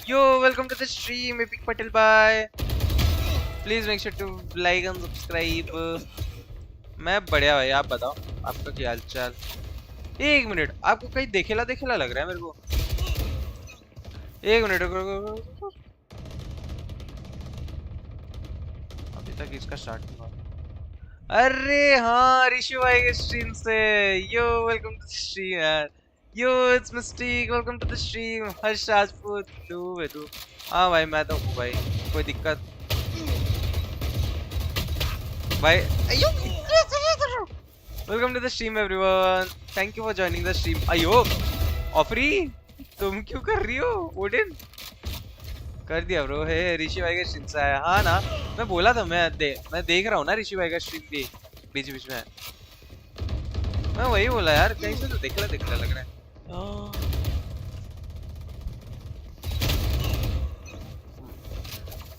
yo, welcome to the stream epic Patel भाई, please make sure to like and subscribe. मैं बढ़िया भाई, आप बताओ आपका क्या हालचाल। एक मिनट, आपको कहीं देखेला देखेला लग रहा है मेरे को, एक मिनट रुको। अभी तक इसका स्टार्ट नहीं हुआ। अरे हाँ, ऋषि भाई के स्ट्रीम से yo, welcome to the stream यार। Yo it's mistake, welcome to the stream. Harsh Rajput तू। हाँ भाई मैं तो हूँ भाई, कोई दिक्कत भाई। Ayo, welcome to the stream everyone, thank you for joining the stream. Ayo ऑफरी, तुम क्यों कर रही हो? वुडन कर दिया ब्रो। है ऋषि भाई का स्ट्रीम से आया। हाँ ना, मैं बोला था मैं देख रहा हूँ ना ऋषि भाई का स्ट्रीम भी बीच बीच में। मैं वही बोला यार, कहीं से तो देखला लग रहा है।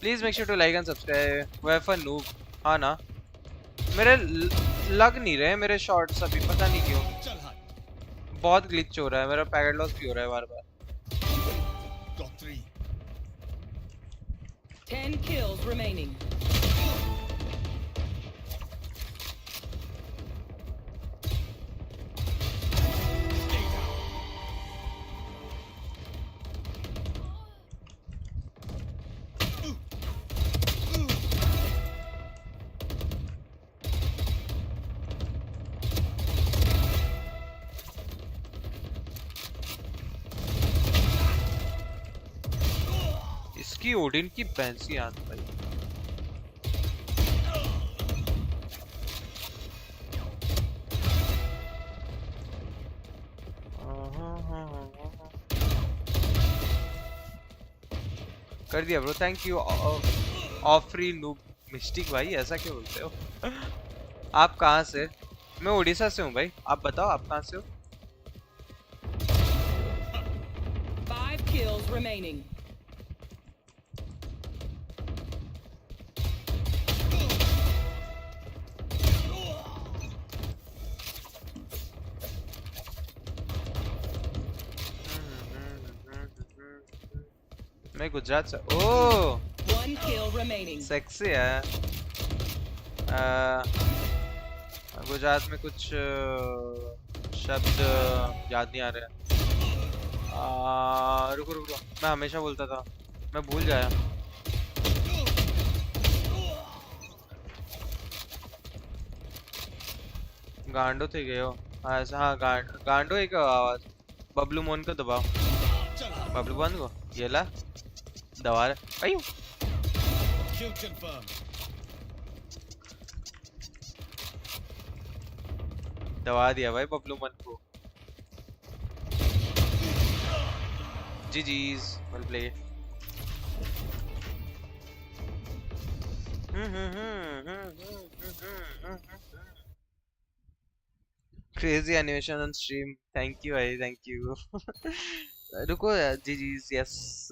Please make sure to like and subscribe. वेफर नूब। हाँ ना, मेरे लग नहीं रहे मेरे शॉट्स अभी, पता नहीं क्यों, बहुत ग्लिच हो रहा है, मेरा पैकेट लॉस भी हो रहा है बार बार। 10 kills remaining. इसकी ओडिन की बैंसी आंत भाई। कर दिया bro, thank you offeree noob mistake भाई, ऐसा क्यों बोलते हो? आप कहाँ से? मैं उड़ीसा से हूँ भाई, आप बताओ आप कहाँ से हो? 5 kills remaining. मैं गुजरात से। ओह 1 kill remaining. सेक्सी है। गुजरात में कुछ शब्द याद नहीं आ रहे। रुको, मैं हमेशा बोलता था, मैं भूल गया। गांडो थे गए हो ऐसा? हाँ गांडो एक आवाज। बबलू मोन को दबाओ, बबलू बंद को ये ला दबा रहे। अयो दबा दिया भाई बबलू मन को। जीजीज, well played. Crazy animation on stream. Thank you भाई, thank you. रुको यार, जीजीज यस।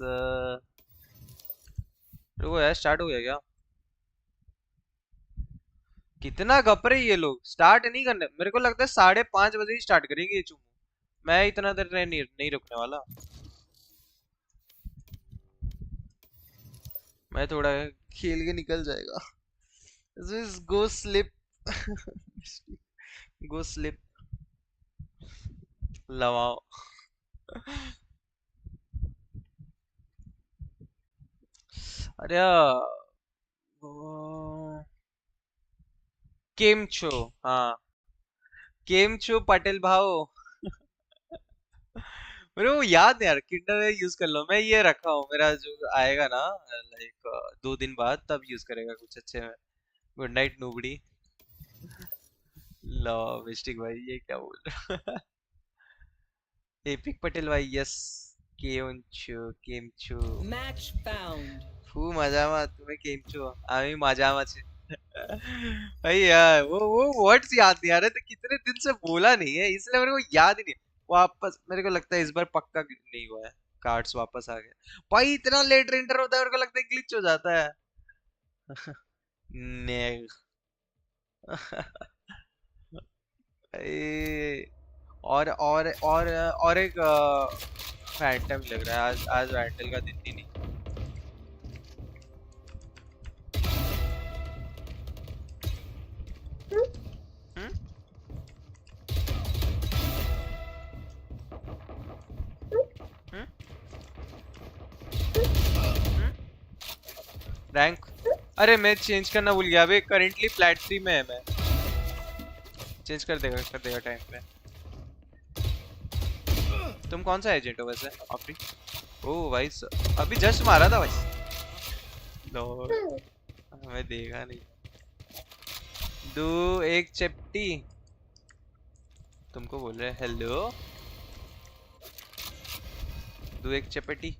रुको यार, स्टार्ट हो गया क्या? कितना गप रहे ये लोग, स्टार्ट नहीं करने। मेरे को लगता है 5:30 बजे ही स्टार्ट करेंगे ये चुम्मू, मैं इतना देर नहीं रुकने वाला। मैं थोड़ा खेल के निकल जाएगा। गो स्लिप गो स्लिप लवाओ। अरे केमचो, हाँ केमचो पटेल भाव। मेरे को याद है यार, किंडर यूज कर लो। मैं ये रखा हूँ, मेरा जो आएगा ना लाइक 2 दिन बाद तब यूज करेगा कुछ अच्छे में। गुड नाइट नूबड़ी। लो मिस्टिक भाई ये क्या बोल रहा। एपिक पटेल भाई यस। केमचो Match found. फू मजामा तुम्हें केमचो आमी मजामा छे। भाई यार वो वर्ड्स याद नहीं आ रहे थे, कितने दिन से बोला नहीं है इसलिए मेरे को याद ही नहीं। वापस मेरे को लगता है इस बार पक्का नहीं हुआ है, कार्ड्स वापस आ गए। भाई इतना लेट रेंडर होता है मेरे को लगता है ग्लिच हो जाता है। नेग ए, और एक फैंटम लग रहा है। आज वैंडल का दिन ही नहीं। रैंक अरे मैं चेंज करना भूल गया अबे। करेंटली प्लेट 3 में है मैं। चेंज कर देगा टाइम पे। तुम कौन सा एजेंट हो वैसे ऑफरी? ओह भाई अभी जस्ट मारा था भाई। लो मैं देखा नहीं। दो एक चपटी तुमको बोल रहे हेलो। दो एक चपटी।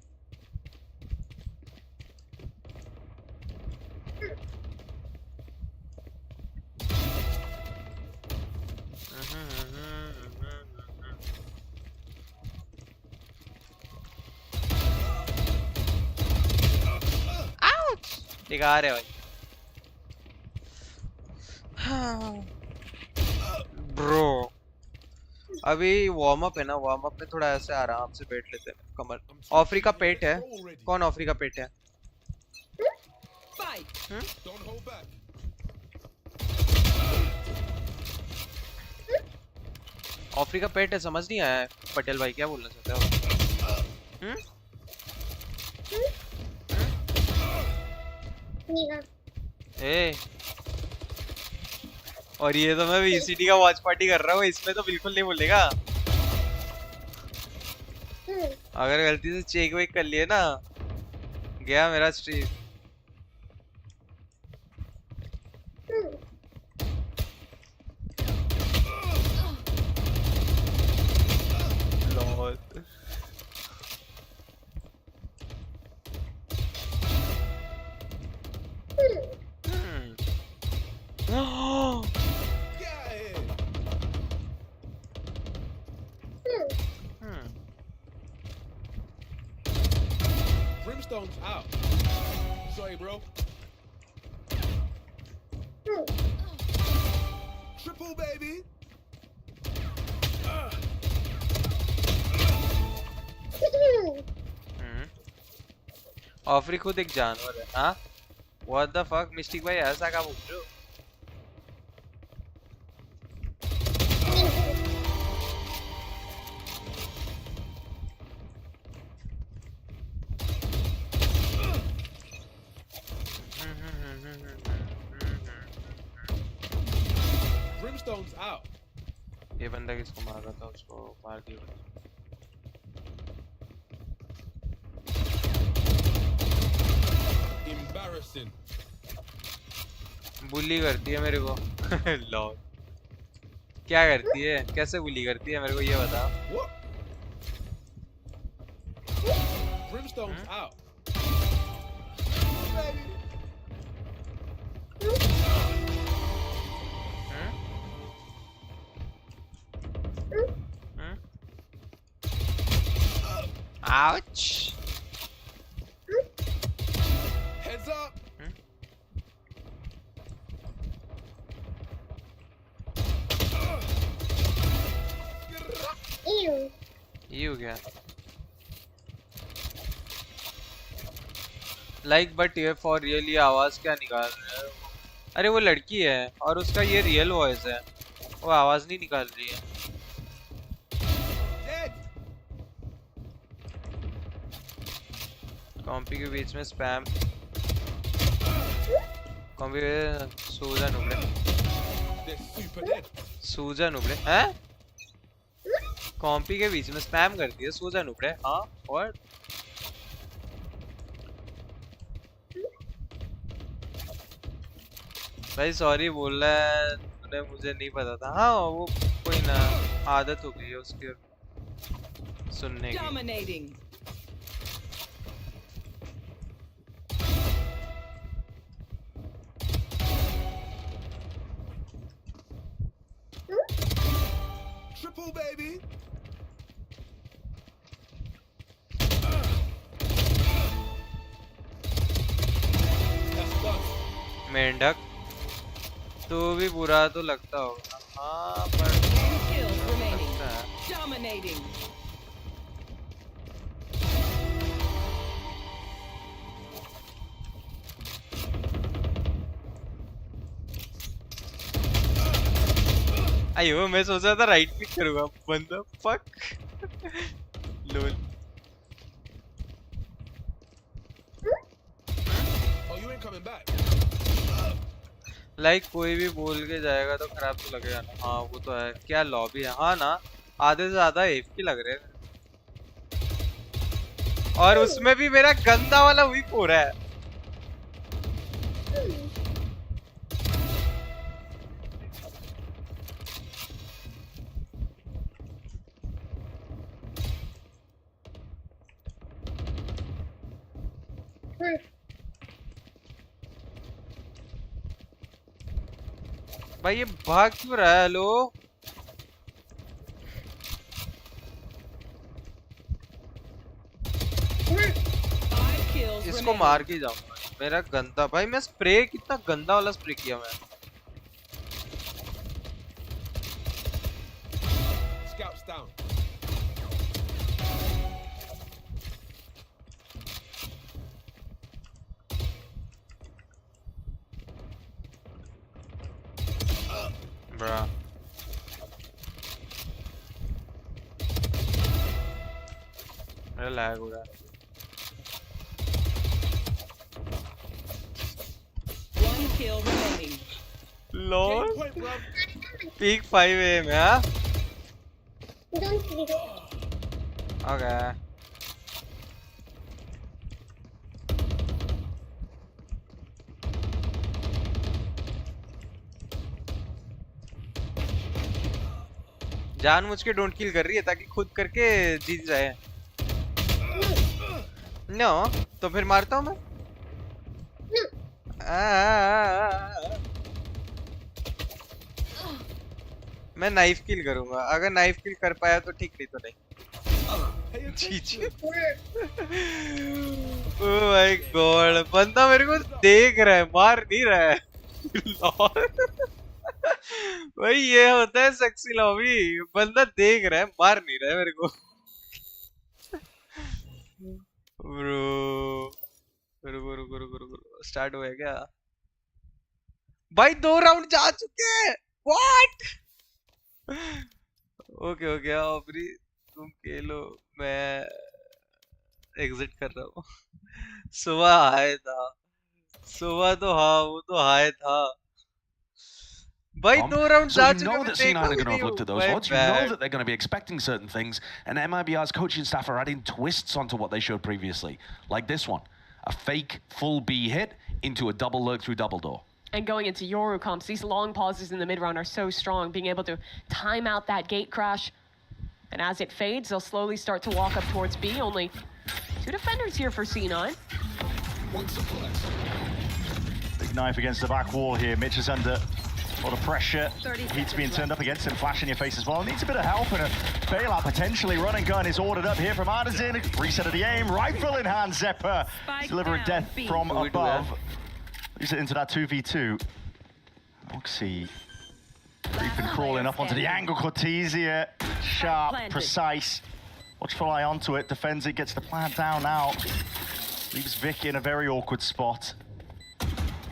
दिखा रहे भाई। ब्रो अभी वार्म अप है ना, वार्म अप में थोड़ा ऐसे आराम से बैठ लेते हैं कमर। ऑफरी का पेट है। कौन ऑफरी का पेट है? ऑफरी का पेट है, समझ नहीं आया पटेल भाई क्या बोलना चाहते हो? ए और ये तो मैं VCT का वॉच पार्टी कर रहा हूँ, इसमें तो बिल्कुल नहीं बोलेगा। अगर गलती से चेक वेक कर लिए ना गया मेरा stream. Lol Brimstone's out. Sorry, bro. Triple, baby. Offeree खुद एक जानवर है। हाँ व्हाट द फक मिस्टिक भाई ऐसा क्या बोल रहे हो? Brimstone's out. ये बंदा किसको मार रहा था? उसको मार दिया। Embarrassing. बुली करती है मेरे को। लॉल क्या करती है? कैसे बुली करती है मेरे को ये बता। Brimstone's out. Ouch. Heads up. Ew क्या? Like but ये for really आवाज क्या निकाल रहा है? अरे वो लड़की है और उसका ये रियल वॉइस है, वो आवाज नहीं निकाल रही है। कॉम्पी के बीच में स्पैम। कॉम्पी सूजन हो गया। सूजा नुबड़े हैं? कॉम्पी के बीच में स्पैम कर दिया सूजा नुबड़े हाँ और भाई सॉरी बोल रहा है तूने मुझे नहीं पता था हाँ वो कोई ना आदत हो गई है उसके सुनने की Triple baby. मेंढक तो भी बुरा तो लगता होगा हाँ पर लगता है अयो मैं सोच रहा था राइट क्लिक करूंगा बंदा फक लोल लाइक कोई भी बोल के जाएगा तो खराब तो लगेगा ना हाँ वो तो है क्या लॉबी है हाँ ना आधे से ज्यादा एफ की लग रहे हैं और उसमें भी मेरा गंदा वाला वीक हो रहा है भाई ये भाग क्यों रहा है हेलो इसको मार के जाऊंगा मेरा गंदा भाई मैं स्प्रे कितना गंदा वाला स्प्रे किया मैं Scouts down. Bruh. मेरा लैग हो रहा है lol peak 5 AM yeah? Okay. जानबूझ के डोंट किल कर रही है ताकि खुद करके जीत जाए नो तो फिर मारता हूँ मैं मैं नाइफ किल करूंगा अगर नाइफ किल कर पाया तो ठीक नहीं तो नहीं जी ओह माय गॉड बंदा मेरे को देख रहा है मार नहीं रहा है भाई ये होता है सेक्सी लॉबी बंदा देख रहा है मार नहीं रहा है मेरे को रुको रुको रुको रुको स्टार्ट हुआ है क्या भाई 2 राउंड जा चुके हैं व्हाट ओके ओके ऑब्री तुम खेलो मैं एग्जिट कर रहा हूँ सुबह हाय था सुबह तो हाँ वो तो हाय था भाई 2 rounds so you know that C9 are going to have looked at those odds. You know that they're going to be expecting certain things, and MIBR's coaching staff are adding twists onto what they showed previously, like this one, a fake full B hit into a double lurk through double door. And going into Yoru comps, these long pauses in the mid round are so strong, being able to time out that gate crash, and as it fades, they'll slowly start to walk up towards B. Only 2 defenders here for C9. Big knife against the back wall here. Mitch is under a lot of pressure. Heat's being turned up against him, flash in your face as well. Needs a bit of help and a bailout potentially. Run and gun is ordered up here from Artisan. Reset of the aim, rifle in hand, Zepper. Delivering death from above. Leaves it into that 2v2. Moxie creeping, crawling up onto the angle. Cortesia, sharp, precise. Watchful eye onto it, defends it, gets the plant down now. Leaves Vic in a very awkward spot.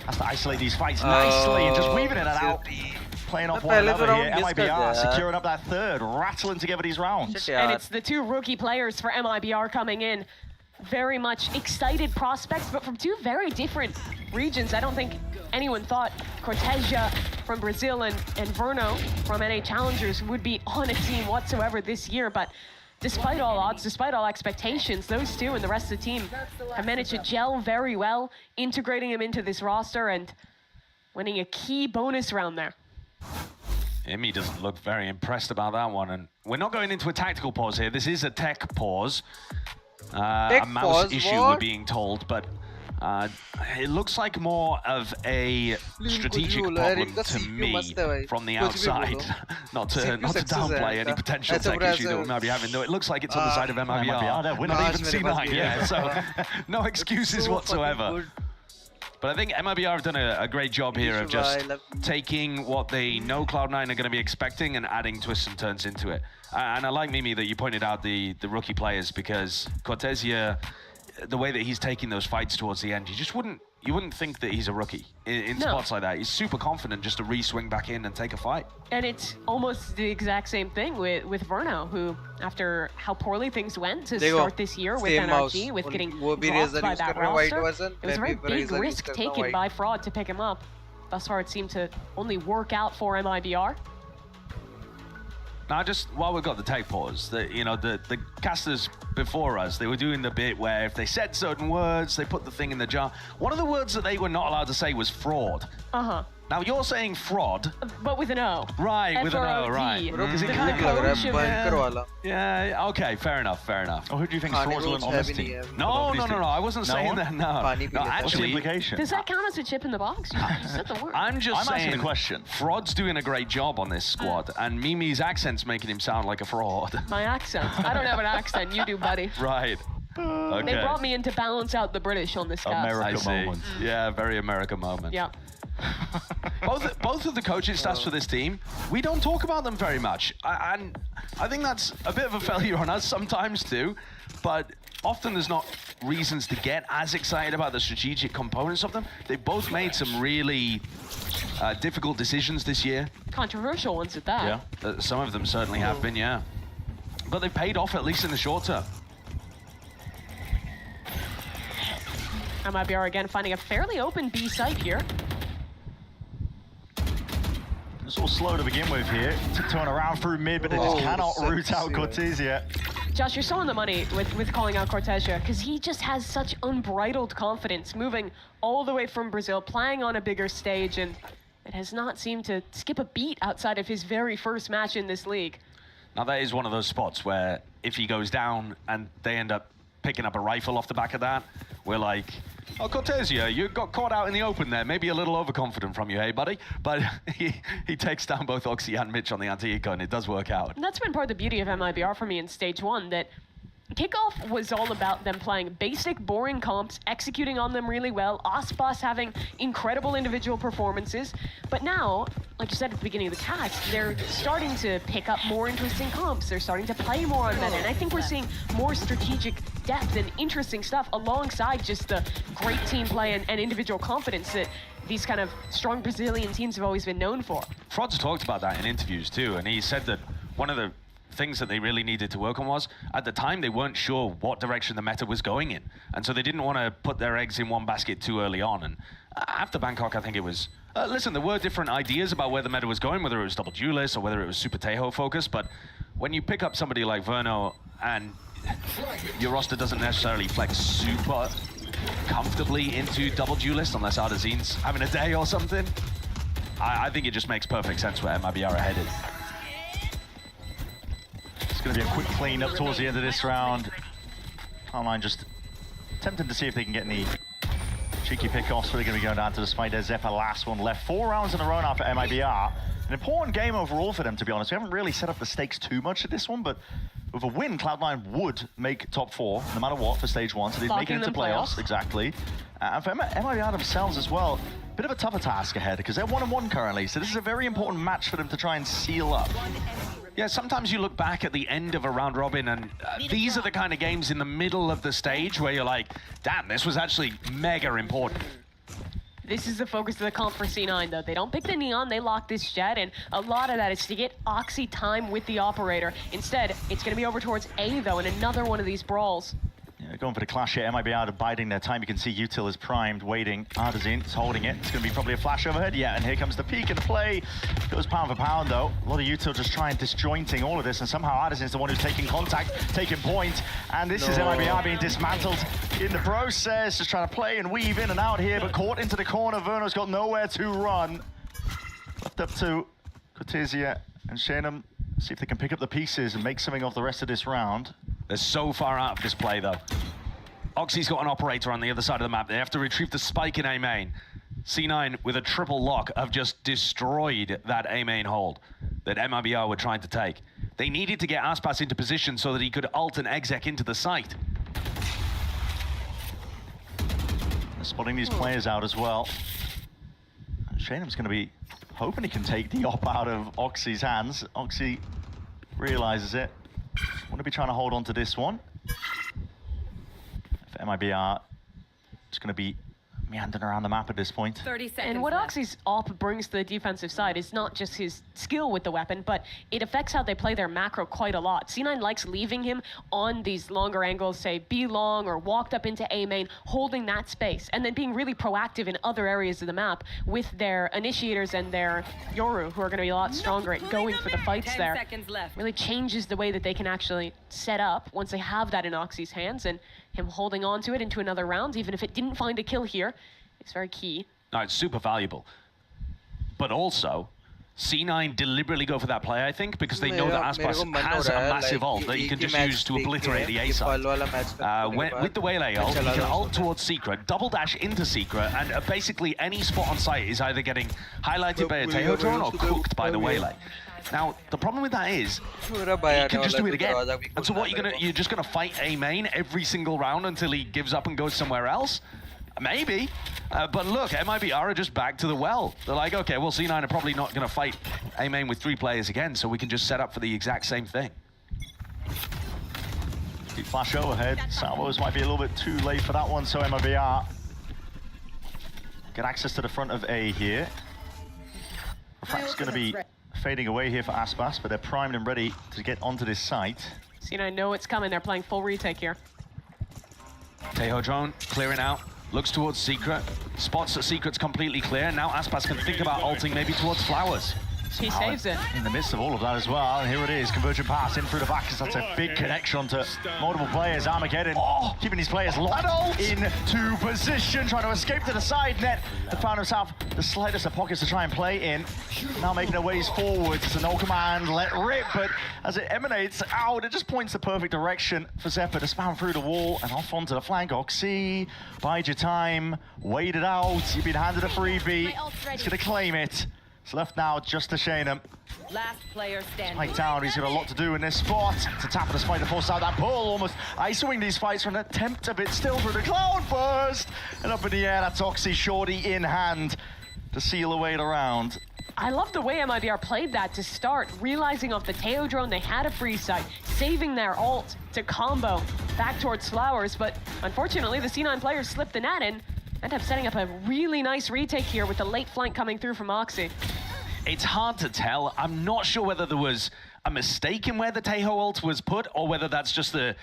Has to isolate these fights nicely and just weaving in and out. Playing off one another here. MIBR securing up that third, rattling together these rounds. And it's the 2 rookie players for MIBR coming in. very much excited prospects, but from two very different regions. I don't think anyone thought Cortesia from Brazil and Verno from NA Challengers would be on a team whatsoever this year, but despite all odds, despite all expectations, those two and the rest of the team have managed to gel very well, integrating them into this roster and winning a key bonus round there. Emmy doesn't look very impressed about that one, and we're not going into a tactical pause here. This is a tech pause. A mouse issue, we're being told, but it looks like more of a strategic problem to me from the outside. not to downplay any potential tech issue that we might be having, though it looks like it's on the side of MIBR. We're not even C9 yet, so no excuses whatsoever. But I think MIBR have done a great job here of just taking what they know Cloud9 are going to be expecting and adding twists and turns into it. And I like, Mimi, that you pointed out the rookie players, because Cortesia, the way that he's taking those fights towards the end, you wouldn't think that he's a rookie in spots like that. He's super confident just to re-swing back in and take a fight. And it's almost the exact same thing with Verno, who, after how poorly things went to start this year with NRG, with getting dropped by that roster, it was a very big risk taken by Fraud to pick him up. Thus far, it seemed to only work out for MIBR. Now, just while we've got the tech pause, the casters before us, they were doing the bit where if they said certain words, they put the thing in the jar. One of the words that they were not allowed to say was fraud. Uh-huh. Now, you're saying fraud. But with an O. Right, with an O, right. Yeah, okay, fair enough. Oh, who do you think is fraudulent on this team? No, I wasn't saying that, no. Actually, does that count as a chip in the box? You said the word. I'm just saying, asking a question. Fraud's doing a great job on this squad, and Mimi's accent's making him sound like a fraud. My accent? I don't have an accent, you do, buddy. Right. Okay. They brought me in to balance out the British on this cast. America moment. Yeah, very America moment. Yeah. both of the coaching staffs for this team, we don't talk about them very much. And I think that's a bit of a failure on us sometimes too, but often there's not reasons to get as excited about the strategic components of them. They've both made some really difficult decisions this year. Controversial ones at that. Yeah, some of them certainly have been, yeah. But they've paid off, at least in the short term. MIBR again finding a fairly open B site here. It's all slow to begin with here. To turn around through mid, but they just cannot root out Cortesia. Josh, you're so on the money with calling out Cortesia, because he just has such unbridled confidence, moving all the way from Brazil, playing on a bigger stage, and it has not seemed to skip a beat outside of his very first match in this league. Now, that is one of those spots where if he goes down and they end up picking up a rifle off the back of that, we're like, oh, Cortesia, you got caught out in the open there. Maybe a little overconfident from you, hey, buddy? But he takes down both Oxy and Mitch on the anti-eco, and it does work out. And that's been part of the beauty of MIBR for me in Stage 1, that Kickoff was all about them playing basic, boring comps, executing on them really well, Ospas having incredible individual performances. But now, like you said at the beginning of the cast, they're starting to pick up more interesting comps. They're starting to play more on meta. And I think we're seeing more strategic depth and interesting stuff alongside just the great team play and individual confidence that these kind of strong Brazilian teams have always been known for. Frod's talked about that in interviews too, and he said that one of the things that they really needed to work on was, at the time, they weren't sure what direction the meta was going in. And so they didn't want to put their eggs in one basket too early on. And after Bangkok, I think it was, listen, there were different ideas about where the meta was going, whether it was double duelist or whether it was Super Tejo focused. But when you pick up somebody like Verno and your roster doesn't necessarily flex super comfortably into double duelist, unless Ardazine's having a day or something, I think it just makes perfect sense where MIBR are headed. It's going to be a quick clean up towards the end of this round. Cloud9 just tempted to see if they can get any cheeky pickoffs, but they're going to be going down to the Spider Zephyr, last one left. 4 rounds in a row now for MIBR. An important game overall for them, to be honest. We haven't really set up the stakes too much at this one, but with a win, Cloud9 would make top 4, no matter what, for stage 1, so they'd make it into playoffs. Exactly. And for MIBR themselves as well, a bit of a tougher task ahead, because they're 1-1 currently, so this is a very important match for them to try and seal up. Yeah, sometimes you look back at the end of a round robin and these are the kind of games in the middle of the stage where you're like, damn, this was actually mega important. This is the focus of the comp for C9, though. They don't pick the Neon, they lock this Jet, and a lot of that is to get Oxy time with the operator. Instead, it's going to be over towards A, though, in another one of these brawls. Yeah, going for the clash here. MIBR biding their time. You can see Util is primed, waiting. Artisan is holding it. It's going to be probably a flash overhead. Yeah, and here comes the peek and the play. Goes pound for pound, though. A lot of Util just trying disjointing all of this, and somehow Artisan is the one who's taking contact, taking point. And this is MIBR being dismantled in the process. Just trying to play and weave in and out here, but caught into the corner. Verno's got nowhere to run. Left up to Cortesia and Shannon. See if they can pick up the pieces and make something of the rest of this round. They're so far out of this play, though. Oxy's got an operator on the other side of the map. They have to retrieve the spike in A main. C9 with a triple lock have just destroyed that A main hold that MIBR were trying to take. They needed to get Aspas into position so that he could ult and exec into the site. They're spotting these players out as well. Shanum's going to be hoping he can take the op out of Oxy's hands. Oxy realizes it. Want to be trying to hold on to this one. If MIBR is going to be meandering around the map at this point. 30 seconds. And what Oxy's op brings to the defensive side is not just his skill with the weapon, but it affects how they play their macro quite a lot. C9 likes leaving him on these longer angles, say B long or walked up into A main, holding that space, and then being really proactive in other areas of the map with their initiators and their Yoru, who are going to be a lot stronger at going for the fights there. 10 seconds left. Really changes the way that they can actually set up once they have that in Oxy's hands, and him holding on to it into another round, even if it didn't find a kill here, it's very key. No, it's super valuable. But also, C9 deliberately go for that play, I think, because they know that Aspas has a massive ult that he can just use to obliterate the A side. With the Waylay ult, he can ult towards Secret, double dash into Secret, and basically any spot on site is either getting highlighted by a Tejo drone or cooked by the Waylay. Now, the problem with that is, you can just do it again. And so what, you're just gonna fight A main every single round until he gives up and goes somewhere else? Maybe, but look, MIBR are just back to the well. They're like, okay, well, C9 are probably not gonna fight A main with 3 players again, so we can just set up for the exact same thing. Deep flash overhead. Salvos might be a little bit too late for that one, so MIBR get access to the front of A here. Refract's gonna be fading away here for Aspas, but they're primed and ready to get onto this site. C9 know it's coming. They're playing full retake here. Tejo drone clearing out, looks towards Secret, spots that Secret's completely clear. Now Aspas can think about ulting maybe towards Flowers. He saves it. In the midst of all of that as well, and here it is, convergent pass in through the back, because that's a big connection to multiple players. Armageddon keeping these players locked into position, trying to escape to the side net. They found himself the slightest of pockets to try and play in. Now making their ways forwards. It's a no command, let rip, but as it emanates out, it just points the perfect direction for Zephyr to spam through the wall and off onto the flank. Oxy, bide your time, wait it out. You've been handed a freebie. He's gonna claim it. It's left now just to Shanum. Last player standing. Spike down, he's got a lot to do in this spot. To tap of the spike to force out that pull, almost ISOing these fights from an attempt of it still through the cloud burst. And up in the air, that's Oxy Shorty in hand to seal away the round. I love the way MIBR played that to start, realizing off the Tejo drone they had a free sight, saving their ult to combo back towards Flowers, but unfortunately the C9 players slipped the net in. End up setting up a really nice retake here with the late flank coming through from Oxy. It's hard to tell. I'm not sure whether there was a mistake in where the Tejo ult was put, or whether that's just the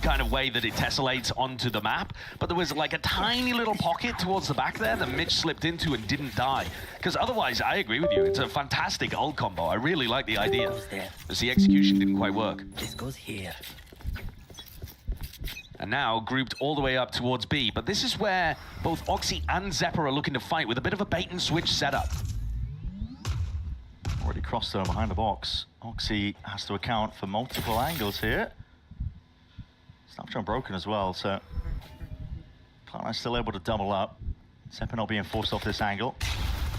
kind of way that it tessellates onto the map. But there was like a tiny little pocket towards the back there that Mitch slipped into and didn't die. Because otherwise, I agree with you. It's a fantastic ult combo. I really like the idea. But the execution didn't quite work. This goes here. And now grouped all the way up towards B. But this is where both Oxy and Zephyr are looking to fight with a bit of a bait and switch setup. Already crossed though behind the box. Oxy has to account for multiple angles here. Snapshot broken as well, so Cloud9 still able to double up. Zephyr not being forced off this angle.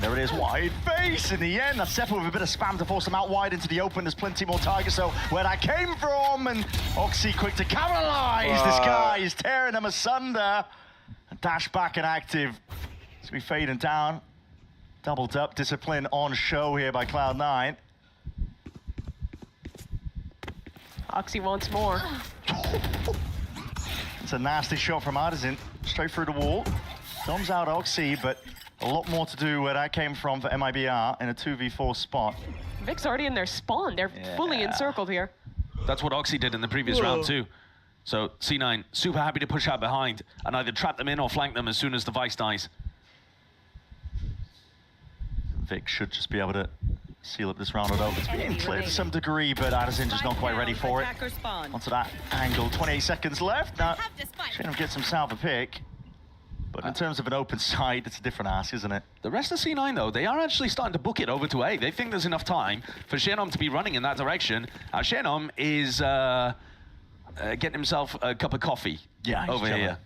There it is, wide face in the end. That's Zephyr with a bit of spam to force them out wide into the open. There's plenty more targets, so where that came from, and Oxy quick to capitalize. This guy is tearing them asunder. And dash back and active. It's gonna be fading down. Doubled up, discipline on show here by Cloud9. Oxy wants more. It's a nasty shot from Artisan, straight through the wall. Thumbs out Oxy, but a lot more to do where that came from for MIBR in a 2v4 spot. Vic's already in their spawn. They're fully encircled here. That's what Oxy did in the previous round too. So C9 super happy to push out behind and either trap them in or flank them as soon as the Vice dies. Vic should just be able to seal up this round, although it's being cleared to some degree, but Addison just not quite ready for it. Onto that angle, 28 seconds left. Now, Shenum gets himself a pick, but in terms of an open side, it's a different ask, isn't it? The rest of C9, though, they are actually starting to book it over to A. They think there's enough time for Shenum to be running in that direction. Shenum is getting himself a cup of coffee over here.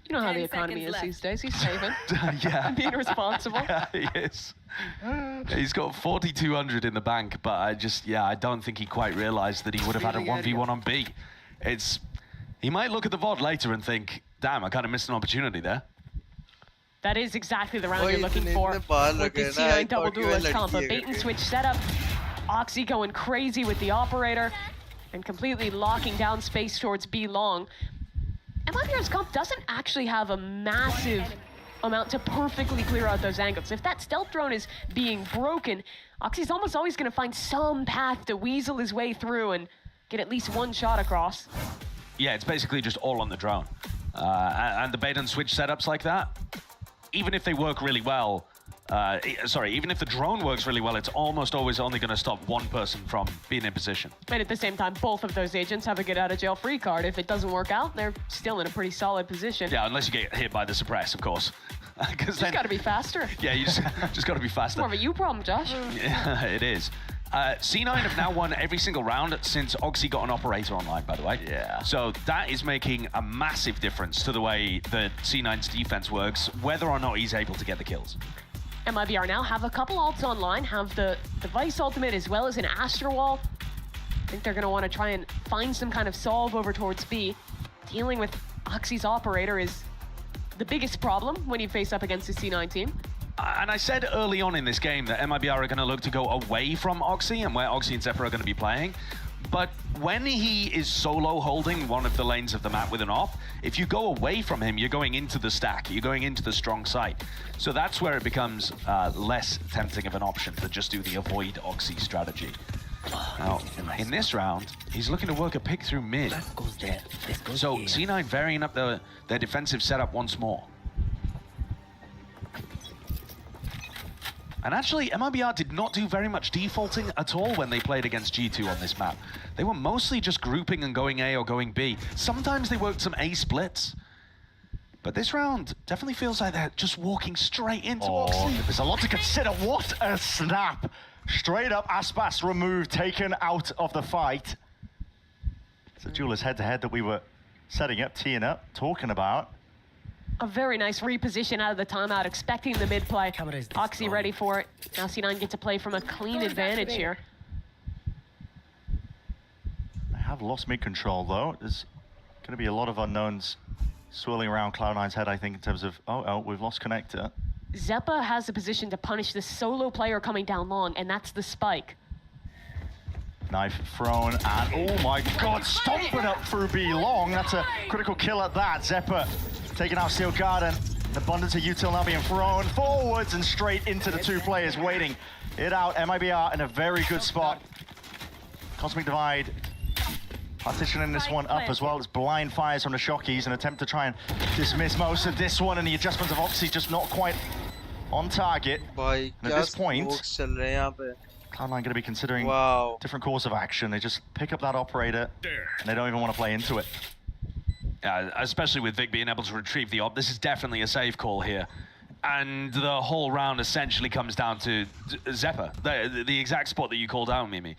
You know how the economy is these days. He's saving. Yeah. Being responsible. Yeah, he is. He's got 4,200 in the bank, but I don't think he quite realized that he would have had a 1v1 on B. He might look at the VOD later and think, damn, I kind of missed an opportunity there. That is exactly the round you're looking for with the C9 double duelist combo. Bait and switch setup. Oxy going crazy with the operator and completely locking down space towards B long. MIBR's comp doesn't actually have a massive amount to perfectly clear out those angles. If that stealth drone is being broken, Oxy's almost always going to find some path to weasel his way through and get at least one shot across. Yeah, it's basically just all on the drone. And the bait and switch setups like that, even if they work really well, even if the drone works really well, it's almost always only going to stop one person from being in position. And at the same time, both of those agents have a get out of jail free card. If it doesn't work out, they're still in a pretty solid position. Yeah, unless you get hit by the suppress, of course. Just got to be faster. Yeah, you just got to be faster. More of a you problem, Josh. Yeah, it is. C9 have now won every single round since Oxy got an operator online, by the way. Yeah. So that is making a massive difference to the way that C9's defense works, whether or not he's able to get the kills. MIBR now have a couple ults online, have the Vice ultimate as well as an Astra wall. I think they're going to want to try and find some kind of solve over towards B. Dealing with Oxy's operator is the biggest problem when you face up against the C9 team. And I said early on in this game that MIBR are going to look to go away from Oxy and where Oxy and Zephyr are going to be playing. But when he is solo holding one of the lanes of the map with an op, if you go away from him, you're going into the stack, you're going into the strong site. So that's where it becomes less tempting of an option to just do the avoid Oxy strategy. Now, in this round, he's looking to work a pick through mid. So C9 varying up their defensive setup once more. And actually, MIBR did not do very much defaulting at all when they played against G2 on this map. They were mostly just grouping and going A or going B. Sometimes they worked some A splits. But this round definitely feels like they're just walking straight into Oxy. There's a lot to consider. What a snap. Straight up, Aspas removed, taken out of the fight. It's a duelist head-to-head that we were setting up, teeing up, talking about. A very nice reposition out of the timeout, expecting the mid play. Oxy ready for it. Now C9 get to play from a clean advantage here. They have lost mid control though. There's going to be a lot of unknowns swirling around Cloud9's head, I think, in terms of, we've lost connector. Zeppa has a position to punish the solo player coming down long, and that's the spike. Knife thrown, and oh my god, stomping up through B long. That's a critical kill at that. Zeppa taking out Steel Garden. The abundance of util now being thrown forwards and straight into the two players waiting it out. MIBR in a very good spot. Cosmic Divide partitioning this one up as well. It's blind fires from the Shockies, an attempt to try and dismiss most of this one, and the adjustments of Oxy just not quite on target. And at this point, Cloud9 going to be considering different course of action. They just pick up that operator, and they don't even want to play into it. Especially with Vic being able to retrieve the op, this is definitely a safe call here. And the whole round essentially comes down to Zeppa, the exact spot that you called out, Mimi.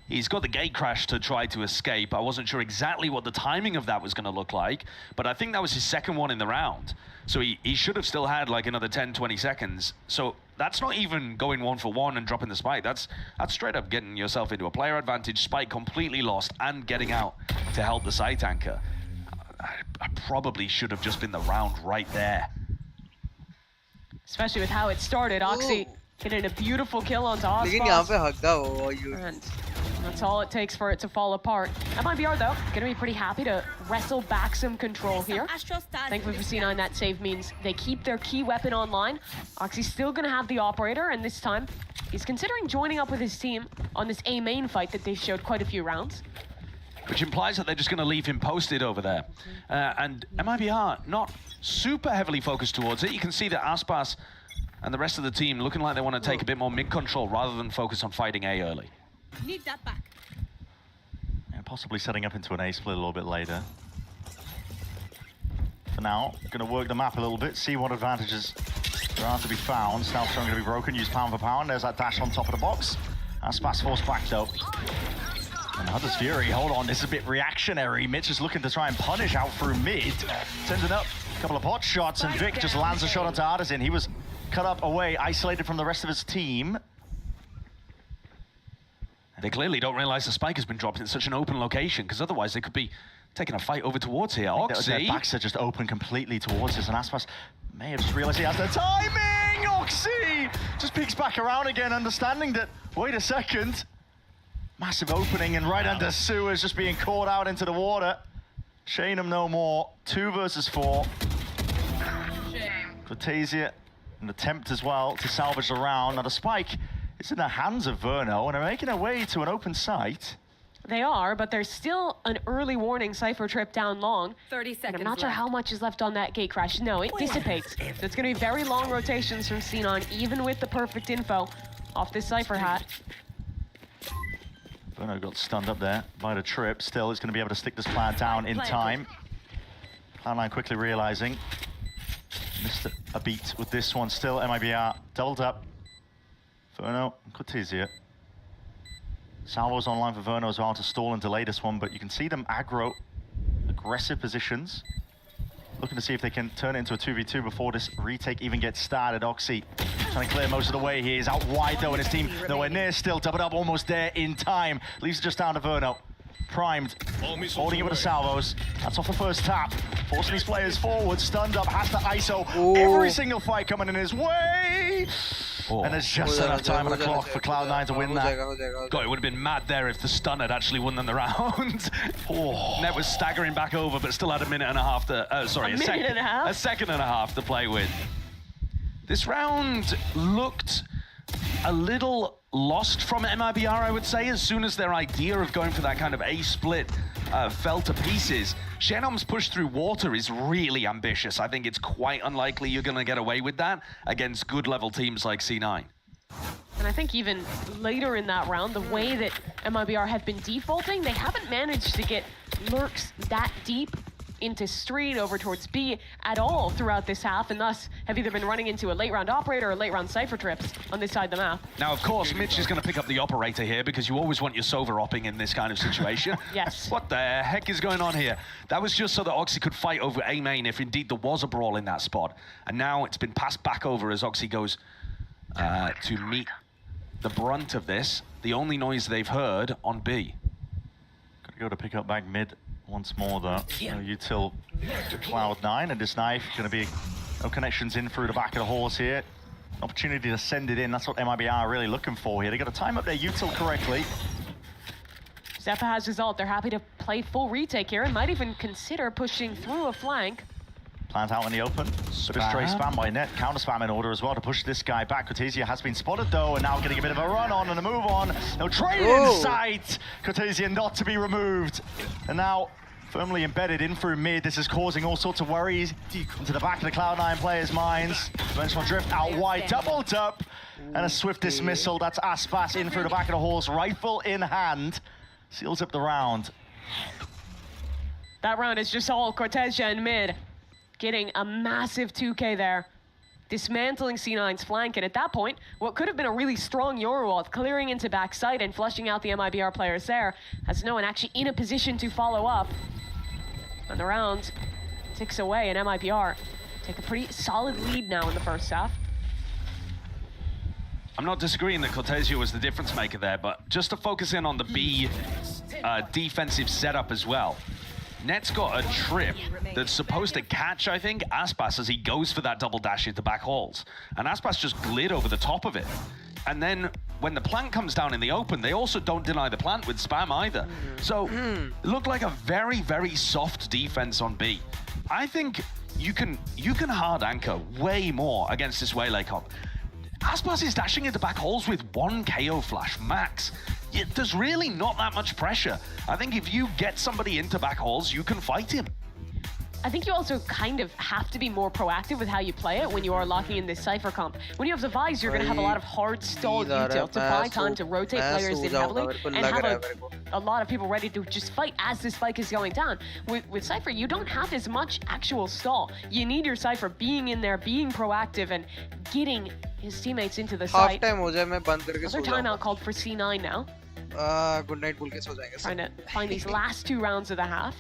He's got the gate crash to try to escape. I wasn't sure exactly what the timing of that was going to look like, but I think that was his second one in the round. So he should have still had like another 10, 20 seconds. So that's not even going 1-for-1 and dropping the spike. That's straight up getting yourself into a player advantage, spike completely lost, and getting out to help the site anchor. I probably should have just been the round right there. Especially with how it started. Oxy getting a beautiful kill onto Aspas. And that's all it takes for it to fall apart. MIBR, though, going to be pretty happy to wrestle back some control here. Thankfully for C9, that save means they keep their key weapon online. Oxy's still going to have the operator, and this time, he's considering joining up with his team on this A main fight that they've showed quite a few rounds. which implies that they're just going to leave him posted over there. And MIBR not super heavily focused towards it. You can see that Aspas and the rest of the team looking like they want to take a bit more mid-control rather than focus on fighting A early. Need that back. And possibly setting up into an A split a little bit later. For now, going to work the map a little bit, see what advantages there are to be found. Stealth going to be broken, use pound for pound. There's that dash on top of the box. Aspas forced back though. And Hunter's Fury, hold on, this is a bit reactionary. Mitch is looking to try and punish out through mid. Sends it up, a couple of pot shots, and Vic just lands a shot onto Artisan. He was cut up away, isolated from the rest of his team. They clearly don't realize the spike has been dropped in such an open location, because otherwise they could be taking a fight over towards here. Oxy. Their backs are just open completely towards us, and Aspas may have just realized he has the timing! Oxy just peeks back around again, understanding that, wait a second, massive opening, and right under sewers, just being caught out into the water. Shanum no more, 2 versus 4. Cortesia, an attempt as well to salvage the round. Now the spike is in the hands of Verno, and they're making their way to an open site. They are, but there's still an early warning Cypher trip down long. 30 seconds and I'm not sure how much is left on that gate crash. No, it dissipates. So it's going to be very long rotations from Xenon, even with the perfect info off this Cypher hat. Verno got stunned up there by the trip. Still, it's going to be able to stick this player down in time. Cloud9 quickly realizing. Missed a beat with this one. Still, MIBR doubled up. Verno and Cortesia. Salvo's online for Verno as well to stall and delay this one, but you can see them aggro, aggressive positions. Looking to see if they can turn it into a 2v2 before this retake even gets started. Oxy trying to clear most of the way. He is out wide though, and his team nowhere near still. Doubled up almost there in time. Leaves it just down to Verno. Primed, holding it with the salvos. That's off the first tap. Forcing these players forward, stunned up, has to ISO. Every single fight coming in his way. And there's just enough time on the clock for Cloud9 to win that. God, it would have been mad there if the stun had actually won them the round. Net was staggering back over, but still had a minute and a half to, sorry, a second and a half to play with. This round looked a little lost from MIBR, I would say, as soon as their idea of going for that kind of A split fell to pieces. Shenom's push through water is really ambitious. I think it's quite unlikely you're going to get away with that against good level teams like C9. And I think even later in that round, the way that MIBR have been defaulting, they haven't managed to get lurks that deep into street over towards B at all throughout this half, and thus have either been running into a late round operator or late round Cypher trips on this side of the map. Now, of course, Mitch is going to pick up the operator here because you always want your Sova-opping in this kind of situation. Yes. What the heck is going on here? That was just so that Oxy could fight over A main if indeed there was a brawl in that spot. And now it's been passed back over as Oxy goes to meet the brunt of this. The only noise they've heard on B. Gotta go to pick up back mid. Once more though, no util to Cloud9, and this knife going to be no connections in through the back of the horse here. Opportunity to send it in, that's what MIBR are really looking for here. They got to time up their util correctly. Zeppa has result, they're happy to play full retake here and might even consider pushing through a flank. Plant out in the open, but a stray spam by Net, counter spam in order as well to push this guy back. Cortesia has been spotted though, and now getting a bit of a run on and a move on. No trade in sight, Cortesia not to be removed. And now firmly embedded in through mid. This is causing all sorts of worries into the back of the Cloud9 players' minds. Dimensional drift out wide, doubled up, and a swift dismissal. That's Aspas in through the back of the horse, rifle in hand. Seals up the round. That round is just all Cortesia in mid, getting a massive 2K there, dismantling C9's flank, and at that point, what could have been a really strong Yorwald clearing into backside and flushing out the MIBR players there, has no one actually in a position to follow up. And the round ticks away, and MIBR take a pretty solid lead now in the first half. I'm not disagreeing that Cortesia was the difference maker there, but just to focus in on the B defensive setup as well. Net's got a trip that's supposed to catch, I think, Aspas as he goes for that double dash into back halls. And Aspas just glid over the top of it. And then when the plant comes down in the open, they also don't deny the plant with spam either. So it looked like a very, very soft defense on B. I think you can hard anchor way more against this Waylay comp. Aspas is dashing into back halls with 1 KO flash max. there's really not that much pressure. I think if you get somebody into back halls, you can fight him. I think you also kind of have to be more proactive with how you play it when you are locking in this Cypher comp. When you have the Vise, you're going to have a lot of hard stall util to buy time to rotate players in heavily and have a lot of people ready to just fight as the spike is going down. With Cypher, you don't have as much actual stall. You need your Cypher being in there, being proactive, and getting his teammates into the site. Another timeout called for C9 now. Good night, बोल के सो जाएंगे. Trying to find these last 2 rounds of the half.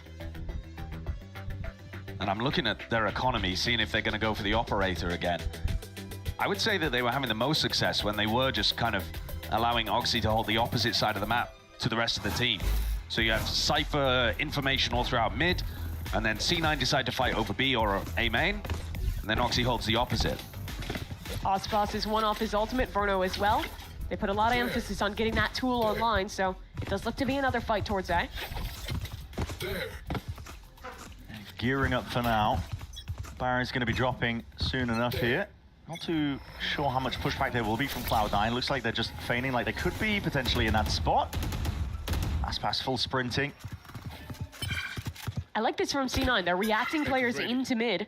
And I'm looking at their economy, seeing if they're going to go for the operator again. I would say that they were having the most success when they were just kind of allowing Oxy to hold the opposite side of the map to the rest of the team. So you have Cypher information all throughout mid, and then C9 decide to fight over B or A main, and then Oxy holds the opposite. Ospas is one off his ultimate, Verno as well. They put a lot of emphasis on getting that tool online, so it does look to be another fight towards A. Gearing up for now. Baron's going to be dropping soon enough here. Not too sure how much pushback there will be from Cloud9. Looks like they're just feigning like they could be potentially in that spot. Aspas full sprinting. I like this from C9. They're reacting players into mid.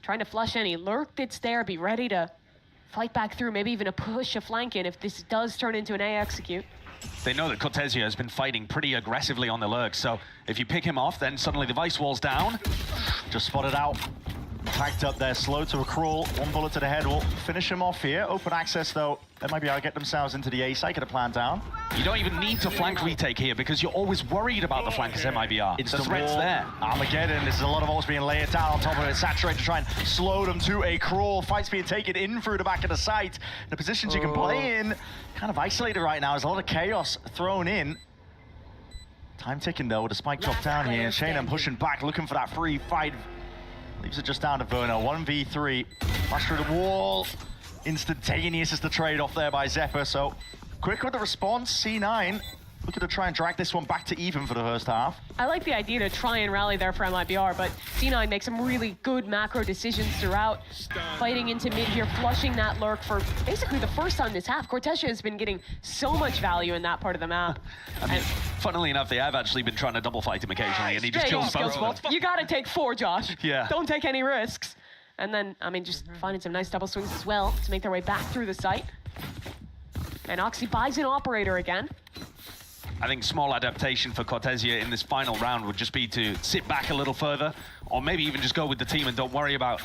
Trying to flush any lurk that's there, be ready to fight back through, maybe even a push, a flank in if this does turn into an A execute. They know that Cortesia has been fighting pretty aggressively on the lurk, so if you pick him off, then suddenly the Vice wall's down. Just spotted out. Packed up there, slow to a crawl. 1 bullet to the head will finish him off here. Open access though. They might be able to get themselves into the A site, get a plan down. You don't even need to flank retake here because you're always worried about the flank as MIBR. It's the threat's wall. there. Armageddon, this is a lot of ults being layered down on top of it. Saturate to try and slow them to a crawl. Fights being taken in through the back of the site. The positions you can play in, kind of isolated right now. There's a lot of chaos thrown in. Time ticking though with a spike drop down here. Shayna pushing back, looking for that free fight. Leaves it just down to Verno. 1v3. Flash through the wall. Instantaneous is the trade-off there by Zephyr. So quick with the response. C9 looking to try and drag this one back to even for the first half. I like the idea to try and rally there for MIBR, but C9 makes some really good macro decisions throughout. Fighting into mid here, flushing that lurk for basically the first time this half. Cortesia has been getting so much value in that part of the map. I mean, funnily enough, they have actually been trying to double fight him occasionally, and he just kills both of them. You gotta take 4, Josh. Yeah. Don't take any risks. And then, I mean, just finding some nice double swings as well to make their way back through the site. And Oxy buys an operator again. I think small adaptation for Cortesia in this final round would just be to sit back a little further, or maybe even just go with the team and don't worry about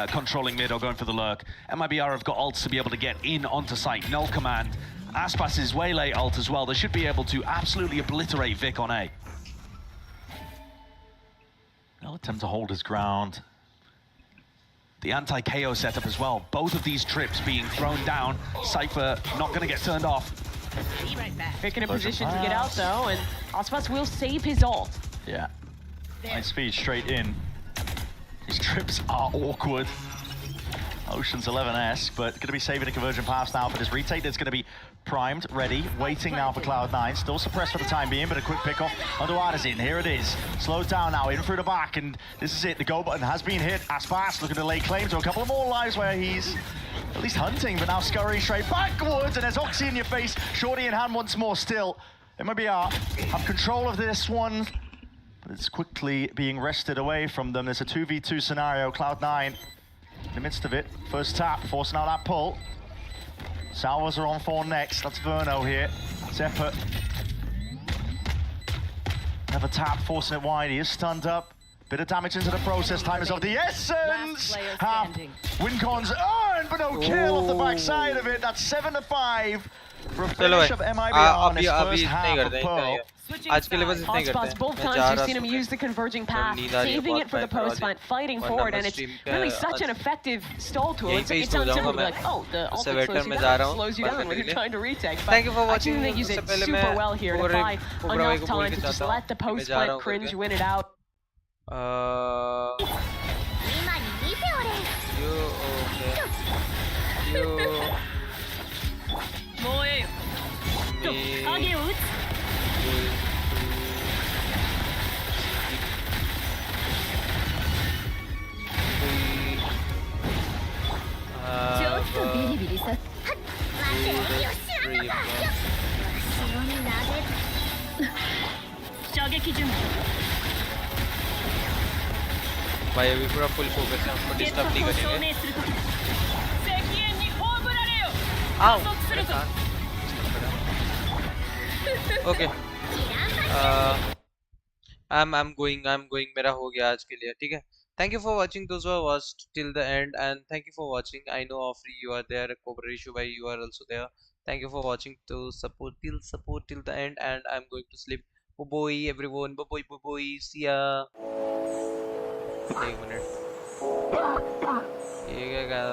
controlling mid or going for the lurk. MIBR have got ults to be able to get in onto site. Null command. Aspas' Waylay ult as well. They should be able to absolutely obliterate Vic on A. They'll attempt to hold his ground. The anti-KO setup as well. Both of these trips being thrown down. Cypher not going to get turned off. Vic in a position to get out though, and Aspas will save his ult. Yeah. Nice speed straight in. These trips are awkward. Ocean's 11-esque, but going to be saving a conversion pass now for this retake. That's going to be primed, ready, waiting now for Cloud9. Still suppressed for the time being, but a quick pick-off onto Artisan. Here it is. Slowed down now, in through the back, and this is it. The go button has been hit. Aspas looking to lay claim to a couple of more lives where he's at least hunting, but now scurrying straight backwards, and there's Oxy in your face. Shorty in hand once more still. MIBR have control of this one, but it's quickly being wrested away from them. There's a 2v2 scenario. Cloud9 in the midst of it. First tap, forcing out that pull. Salvos are on 4 next. That's Verno here. Zephyr. Another tap, forcing it wide. He is stunned up. Bit of damage into the process. Time is of the essence. Half win-cons earned, but no kill off the backside of it. That's 7-5 for a finish of MIBR on his first half of Pearl. Hotspots both times you've seen him use the converging path, saving it for the post fight, fighting forward, and it's really such an effective stall tool. It sounds simple, like, oh, the ultimate slows you down when you're trying to retake. But I think they use it super well here to buy enough time to just let the post fight cringe win it out. भाई अभी पूरा full focus है, उनको disturb नहीं करेंगे। आओ मेरे साथ। ओके I'm going मेरा हो गया आज के लिए, ठीक है। Thank you for watching, those who have watched till the end, and thank you for watching. I know Afri you are there, Cobra Rishu bhai you are also there. Thank you for watching to support till the end, and I'm going to sleep. Bye bye everyone, bye bye, see ya. एक minute, ये क्या